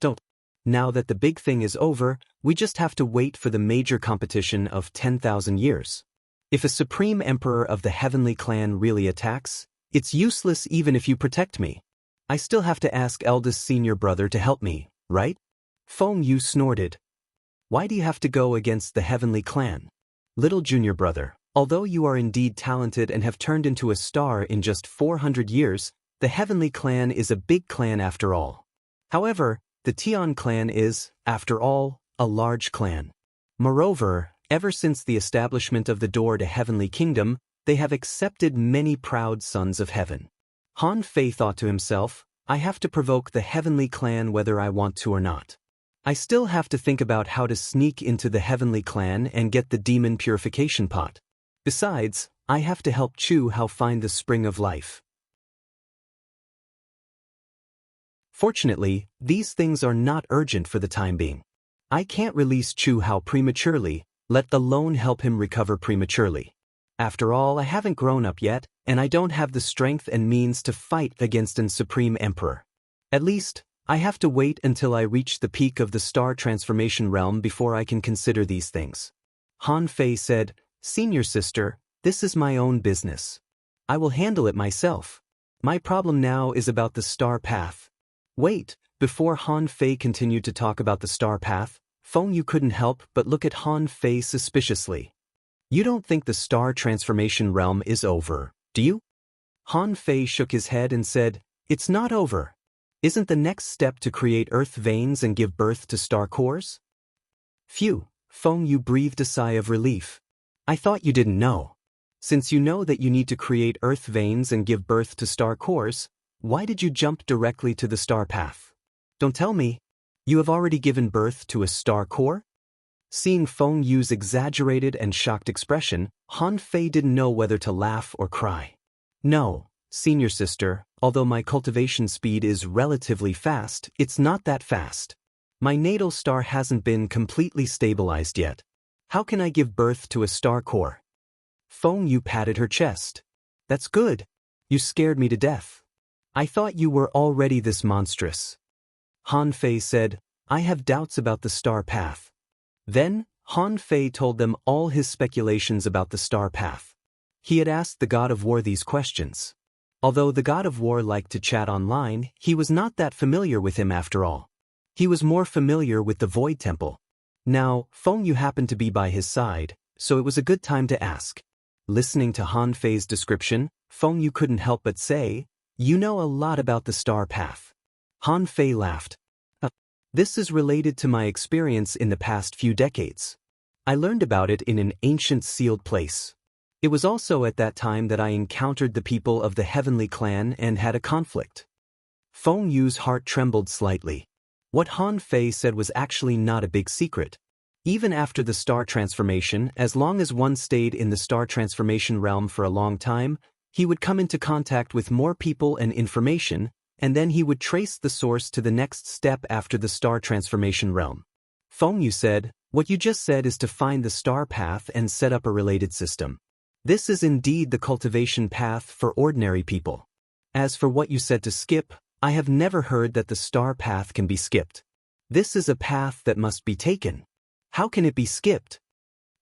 Don't. Now that the big thing is over, we just have to wait for the major competition of 10,000 years. If a supreme emperor of the heavenly clan really attacks, it's useless even if you protect me. I still have to ask eldest senior brother to help me, right? Feng Yu snorted. Why do you have to go against the heavenly clan? Little junior brother, although you are indeed talented and have turned into a star in just 400 years, the heavenly clan is a big clan after all. However, the Tian clan is, after all, a large clan. Moreover, ever since the establishment of the door to heavenly kingdom, they have accepted many proud sons of heaven. Han Fei thought to himself, I have to provoke the heavenly clan whether I want to or not. I still have to think about how to sneak into the heavenly clan and get the demon purification pot. Besides, I have to help Chu Hao find the spring of life. Fortunately, these things are not urgent for the time being. I can't release Chu Hao prematurely, let alone help him recover prematurely. After all, I haven't grown up yet, and I don't have the strength and means to fight against an supreme emperor. At least, I have to wait until I reach the peak of the star transformation realm before I can consider these things. Han Fei said, Senior sister, this is my own business. I will handle it myself. My problem now is about the star path. Wait, before Han Fei continued to talk about the star path, Feng Yu couldn't help but look at Han Fei suspiciously. You don't think the star transformation realm is over, do you? Han Fei shook his head and said, It's not over. Isn't the next step to create earth veins and give birth to star cores? Phew, Feng Yu breathed a sigh of relief. I thought you didn't know. Since you know that you need to create earth veins and give birth to star cores, why did you jump directly to the star path? Don't tell me. You have already given birth to a star core? Seeing Feng Yu's exaggerated and shocked expression, Han Fei didn't know whether to laugh or cry. No, senior sister, although my cultivation speed is relatively fast, it's not that fast. My natal star hasn't been completely stabilized yet. How can I give birth to a star core? Feng Yu patted her chest. That's good. You scared me to death. I thought you were already this monstrous. Han Fei said, I have doubts about the star path. Then, Han Fei told them all his speculations about the star path. He had asked the God of War these questions. Although the God of War liked to chat online, he was not that familiar with him after all. He was more familiar with the Void Temple. Now, Feng Yu happened to be by his side, so it was a good time to ask. Listening to Han Fei's description, Feng Yu couldn't help but say, "You know a lot about the star path." Han Fei laughed. This is related to my experience in the past few decades. I learned about it in an ancient sealed place. It was also at that time that I encountered the people of the Heavenly Clan and had a conflict. Feng Yu's heart trembled slightly. What Han Fei said was actually not a big secret. Even after the star transformation, as long as one stayed in the star transformation realm for a long time, he would come into contact with more people and information, and then he would trace the source to the next step after the star transformation realm. Feng Yu said, "What you just said is to find the star path and set up a related system. This is indeed the cultivation path for ordinary people. As for what you said to skip, I have never heard that the star path can be skipped. This is a path that must be taken. How can it be skipped?"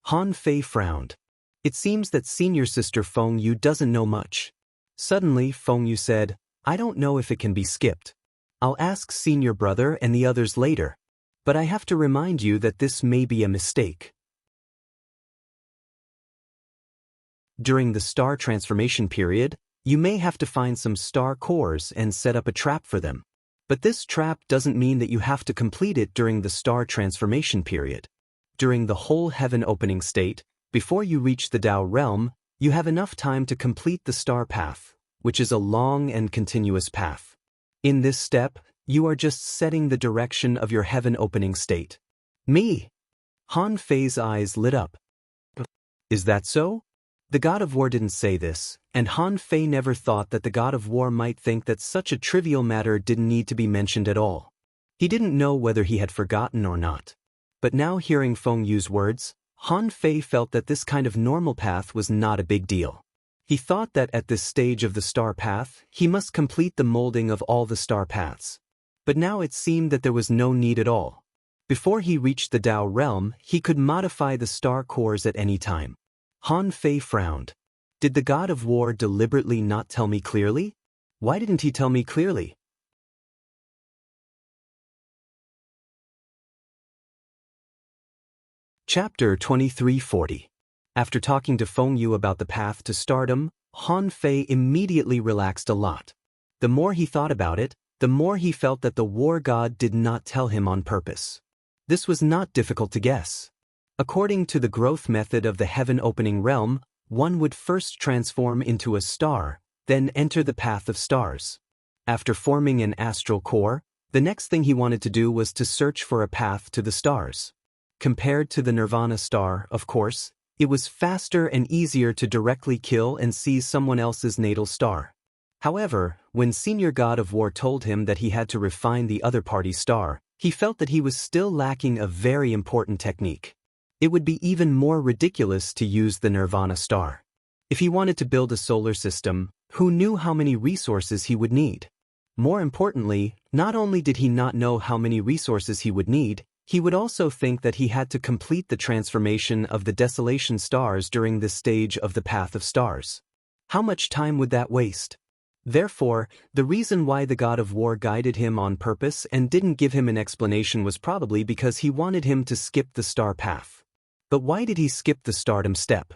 Han Fei frowned. It seems that senior sister Feng Yu doesn't know much. Suddenly, Feng Yu said, "I don't know if it can be skipped. I'll ask senior brother and the others later. But I have to remind you that this may be a mistake." During the star transformation period, you may have to find some star cores and set up a trap for them. But this trap doesn't mean that you have to complete it during the star transformation period. During the whole heaven opening state, before you reach the Tao realm, you have enough time to complete the star path, which is a long and continuous path. In this step, you are just setting the direction of your heaven opening state. Me? Han Fei's eyes lit up. Is that so? The God of War didn't say this, and Han Fei never thought that the God of War might think that such a trivial matter didn't need to be mentioned at all. He didn't know whether he had forgotten or not. But now hearing Feng Yu's words, Han Fei felt that this kind of normal path was not a big deal. He thought that at this stage of the star path, he must complete the molding of all the star paths. But now it seemed that there was no need at all. Before he reached the Tao realm, he could modify the star cores at any time. Han Fei frowned. Did the God of War deliberately not tell me clearly? Why didn't he tell me clearly? Chapter 2340. After talking to Feng Yu about the path to stardom, Han Fei immediately relaxed a lot. The more he thought about it, the more he felt that the war god did not tell him on purpose. This was not difficult to guess. According to the growth method of the heaven opening realm, one would first transform into a star, then enter the path of stars. After forming an astral core, the next thing he wanted to do was to search for a path to the stars. Compared to the Nirvana star, of course, it was faster and easier to directly kill and seize someone else's natal star. However, when Senior God of War told him that he had to refine the other party's star, he felt that he was still lacking a very important technique. It would be even more ridiculous to use the Nirvana star. If he wanted to build a solar system, who knew how many resources he would need? More importantly, not only did he not know how many resources he would need, he would also think that he had to complete the transformation of the desolation stars during this stage of the path of stars. How much time would that waste? Therefore, the reason why the God of War guided him on purpose and didn't give him an explanation was probably because he wanted him to skip the star path. But why did he skip the stardom step?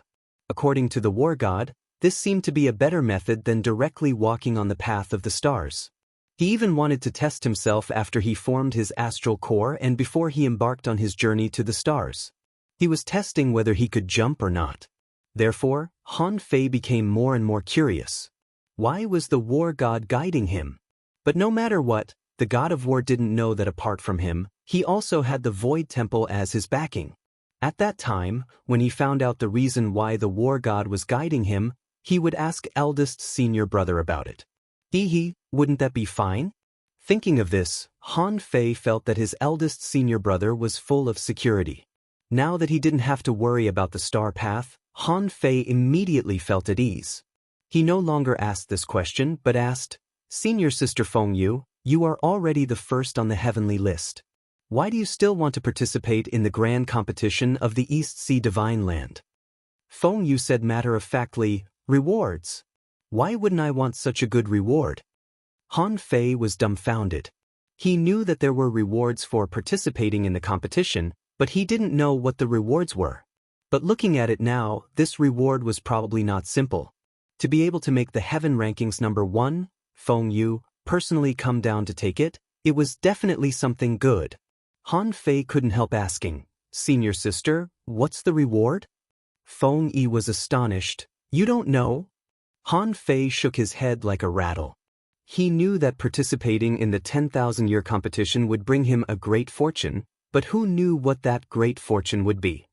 According to the war god, this seemed to be a better method than directly walking on the path of the stars. He even wanted to test himself after he formed his astral core and before he embarked on his journey to the stars. He was testing whether he could jump or not. Therefore, Han Fei became more and more curious. Why was the war god guiding him? But no matter what, the God of War didn't know that apart from him, he also had the Void Temple as his backing. At that time, when he found out the reason why the war god was guiding him, he would ask eldest senior brother about it. Wouldn't that be fine? Thinking of this, Han Fei felt that his eldest senior brother was full of security. Now that he didn't have to worry about the star path, Han Fei immediately felt at ease. He no longer asked this question but asked, "Senior sister Feng Yu, you are already the first on the heavenly list. Why do you still want to participate in the grand competition of the East Sea Divine Land? Feng Yu said matter-of-factly, rewards. Why wouldn't I want such a good reward? Han Fei was dumbfounded. He knew that there were rewards for participating in the competition, but he didn't know what the rewards were. But looking at it now, this reward was probably not simple. To be able to make the heaven rankings #1, Feng Yu personally come down to take it, it was definitely something good. Han Fei couldn't help asking, "Senior sister, what's the reward?" Feng Yi was astonished. "You don't know?" Han Fei shook his head like a rattle. He knew that participating in the 10,000-year competition would bring him a great fortune, but who knew what that great fortune would be?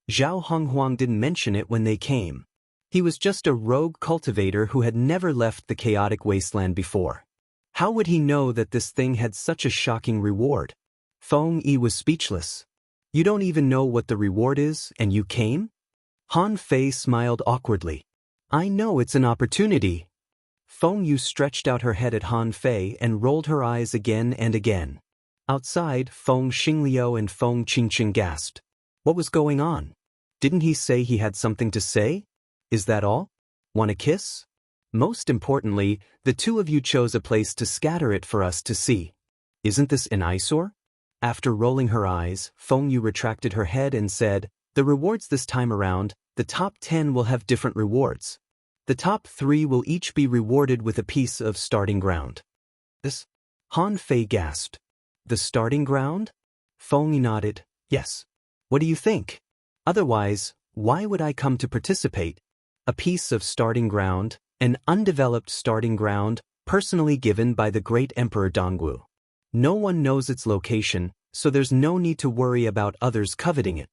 Zhao Honghuang didn't mention it when they came. He was just a rogue cultivator who had never left the chaotic wasteland before. How would he know that this thing had such a shocking reward? Feng Yi was speechless. "You don't even know what the reward is, and you came?" Han Fei smiled awkwardly. "I know it's an opportunity." Feng Yu stretched out her head at Han Fei and rolled her eyes again and again. Outside, Feng Xingliu and Feng Qingqing gasped. What was going on? Didn't he say he had something to say? Is that all? Want a kiss? Most importantly, the two of you chose a place to scatter it for us to see. Isn't this an eyesore? After rolling her eyes, Feng Yu retracted her head and said, "The rewards this time around, the top 10 will have different rewards. The top 3 will each be rewarded with a piece of starting ground." This? Han Fei gasped. "The starting ground?" Feng Yu nodded. "Yes. What do you think? Otherwise, why would I come to participate? A piece of starting ground, an undeveloped starting ground, personally given by the great Emperor Dongwu. No one knows its location, so there's no need to worry about others coveting it."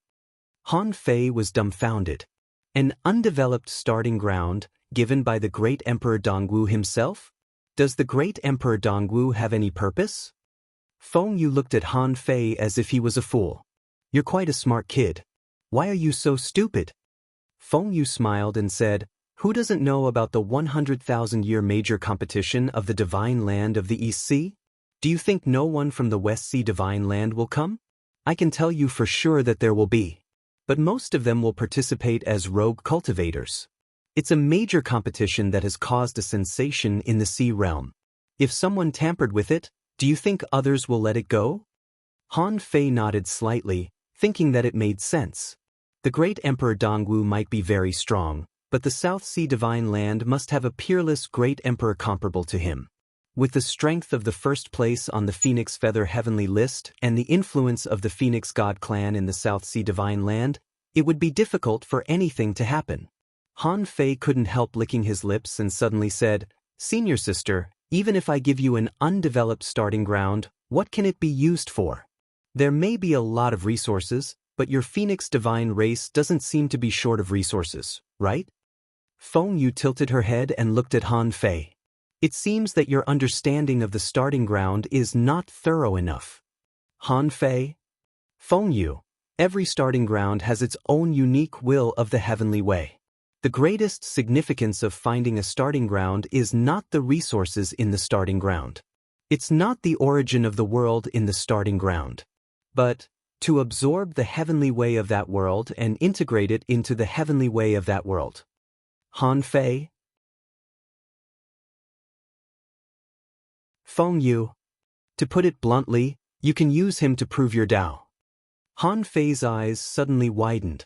Han Fei was dumbfounded. An undeveloped starting ground, given by the great Emperor Dongwu himself? Does the great Emperor Dongwu have any purpose? Feng Yu looked at Han Fei as if he was a fool. "You're quite a smart kid. Why are you so stupid?" Feng Yu smiled and said, "Who doesn't know about the 100,000-year major competition of the Divine Land of the East Sea? Do you think no one from the West Sea Divine Land will come? I can tell you for sure that there will be. But most of them will participate as rogue cultivators. It's a major competition that has caused a sensation in the sea realm. If someone tampered with it, do you think others will let it go?" Han Fei nodded slightly, thinking that it made sense. The great Emperor Dongwu might be very strong, but the South Sea Divine Land must have a peerless great emperor comparable to him. With the strength of the first place on the Phoenix Feather Heavenly List and the influence of the Phoenix God clan in the South Sea Divine Land, it would be difficult for anything to happen. Han Fei couldn't help licking his lips and suddenly said, "Senior sister, even if I give you an undeveloped starting ground, what can it be used for? There may be a lot of resources, but your Phoenix Divine race doesn't seem to be short of resources, right?" Feng Yu tilted her head and looked at Han Fei. "It seems that your understanding of the starting ground is not thorough enough." Han Fei? Feng Yu. Every starting ground has its own unique will of the heavenly way. The greatest significance of finding a starting ground is not the resources in the starting ground. It's not the origin of the world in the starting ground, but to absorb the heavenly way of that world and integrate it into the heavenly way of that world. Han Fei? Feng Yu. To put it bluntly, you can use him to prove your Tao. Han Fei's eyes suddenly widened.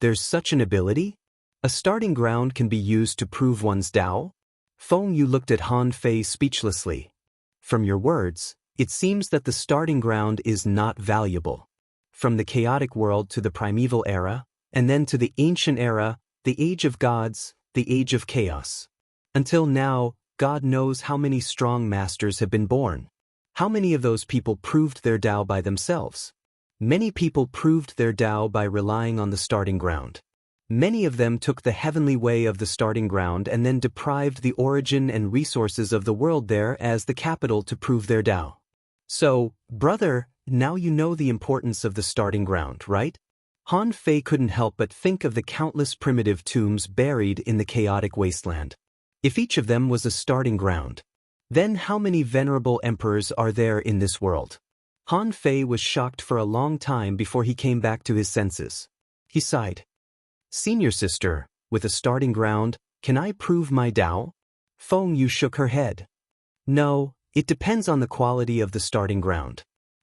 There's such an ability? A starting ground can be used to prove one's Tao? Feng Yu looked at Han Fei speechlessly. From your words, it seems that the starting ground is not valuable. From the chaotic world to the primeval era, and then to the ancient era, the age of gods, the age of chaos. Until now, God knows how many strong masters have been born. How many of those people proved their Tao by themselves? Many people proved their Tao by relying on the starting ground. Many of them took the heavenly way of the starting ground and then deprived the origin and resources of the world there as the capital to prove their Tao. So, brother, now you know the importance of the starting ground, right? Han Fei couldn't help but think of the countless primitive tombs buried in the chaotic wasteland. If each of them was a starting ground, Then how many venerable emperors are there in this world? Han Fei was shocked for a long time before he came back to his senses. He sighed. Senior sister, with a starting ground, can I prove my Tao? Feng Yu shook her head. No, it depends on the quality of the starting ground.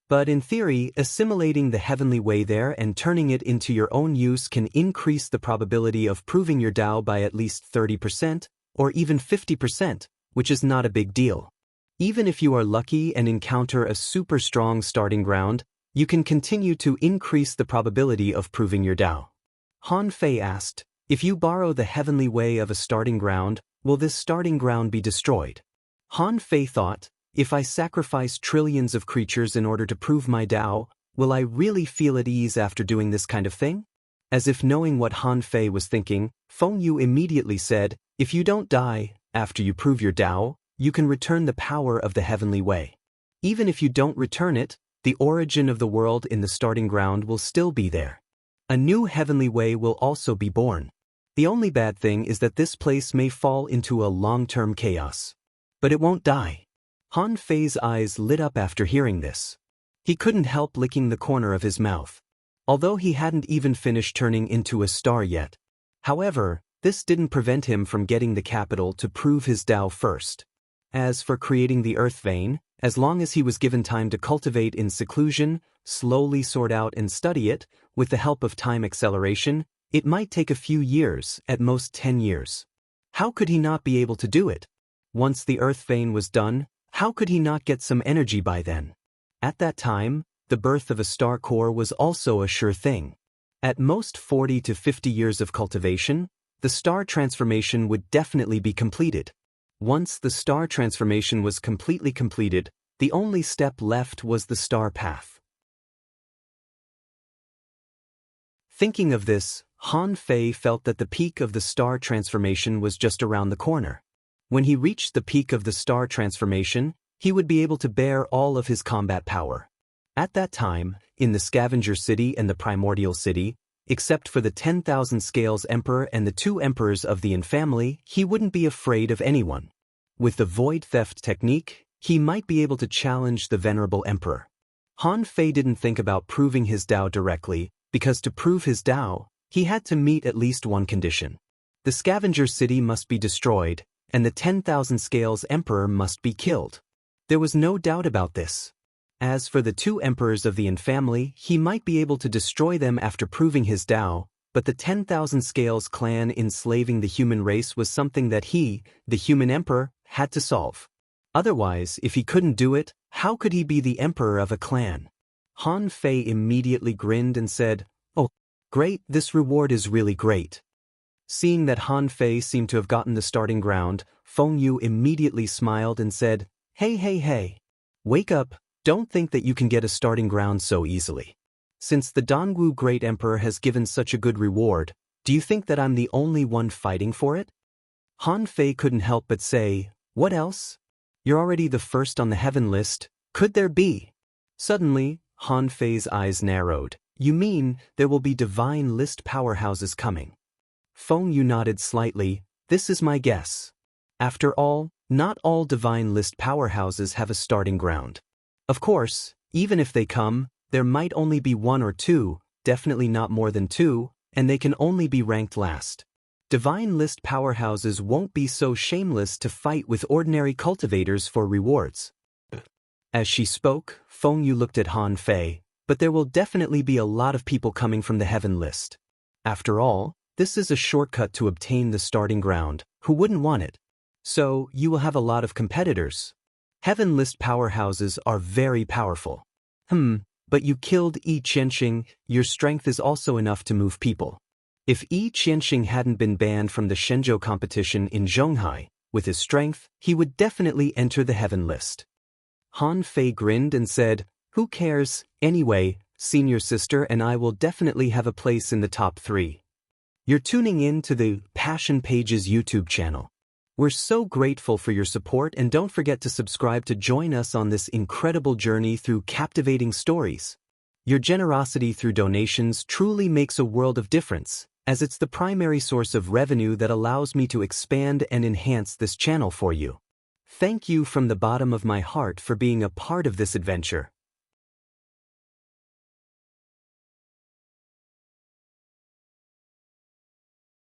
But in theory, assimilating the heavenly way there and turning it into your own use can increase the probability of proving your Tao by at least 30%, or even 50%, which is not a big deal. Even if you are lucky and encounter a super strong starting ground, you can continue to increase the probability of proving your Tao. Han Fei asked, if you borrow the heavenly way of a starting ground, will this starting ground be destroyed? Han Fei thought, if I sacrifice trillions of creatures in order to prove my Tao, will I really feel at ease after doing this kind of thing? As if knowing what Han Fei was thinking, Feng Yu immediately said, if you don't die, after you prove your Tao, you can return the power of the heavenly way. Even if you don't return it, the origin of the world in the starting ground will still be there. A new heavenly way will also be born. The only bad thing is that this place may fall into a long-term chaos. But it won't die. Han Fei's eyes lit up after hearing this. He couldn't help licking the corner of his mouth. Although he hadn't even finished turning into a star yet. However, this didn't prevent him from getting the capital to prove his Tao first. As for creating the earth vein, as long as he was given time to cultivate in seclusion, slowly sort out and study it, with the help of time acceleration, it might take a few years, at most 10 years. How could he not be able to do it? Once the earth vein was done, how could he not get some energy by then? At that time, the birth of a star core was also a sure thing. At most 40 to 50 years of cultivation, the star transformation would definitely be completed. Once the star transformation was completely completed, the only step left was the star path. Thinking of this, Han Fei felt that the peak of the star transformation was just around the corner. When he reached the peak of the star transformation, he would be able to bear all of his combat power. At that time, in the Scavenger City and the Primordial City, except for the 10,000 Scales Emperor and the 2 Emperors of the Yin family, he wouldn't be afraid of anyone. With the Void Theft technique, he might be able to challenge the Venerable Emperor. Han Fei didn't think about proving his Tao directly, because to prove his Tao, he had to meet at least one condition. The Scavenger City must be destroyed, and the 10,000 Scales Emperor must be killed. There was no doubt about this. As for the 2 Emperors of the Yin family, he might be able to destroy them after proving his Tao, but the 10,000 Scales clan enslaving the human race was something that he, the human emperor, had to solve. Otherwise, if he couldn't do it, how could he be the emperor of a clan? Han Fei immediately grinned and said, "Oh, great, this reward is really great." Seeing that Han Fei seemed to have gotten the starting ground, Feng Yu immediately smiled and said, Hey, wake up, don't think that you can get a starting ground so easily. Since the Dongwu Great Emperor has given such a good reward, do you think that I'm the only one fighting for it? Han Fei couldn't help but say, what else? You're already the first on the heaven list, could there be? Suddenly, Han Fei's eyes narrowed. You mean, there will be divine list powerhouses coming? Feng Yu nodded slightly, this is my guess. After all, not all divine list powerhouses have a starting ground. Of course, even if they come, there might only be 1 or 2, definitely not more than 2, and they can only be ranked last. Divine list powerhouses won't be so shameless to fight with ordinary cultivators for rewards. As she spoke, Feng Yu looked at Han Fei, but there will definitely be a lot of people coming from the heaven list. After all, this is a shortcut to obtain the starting ground. Who wouldn't want it? So, you will have a lot of competitors. Heaven list powerhouses are very powerful. But you killed Yi Qianxing, your strength is also enough to move people. If Yi Qianxing hadn't been banned from the Shenzhou competition in Zhonghai, with his strength, he would definitely enter the heaven list. Han Fei grinned and said, who cares, anyway, senior sister and I will definitely have a place in the top 3. You're tuning in to the Passion Pages YouTube channel. We're so grateful for your support and don't forget to subscribe to join us on this incredible journey through captivating stories. Your generosity through donations truly makes a world of difference, as it's the primary source of revenue that allows me to expand and enhance this channel for you. Thank you from the bottom of my heart for being a part of this adventure.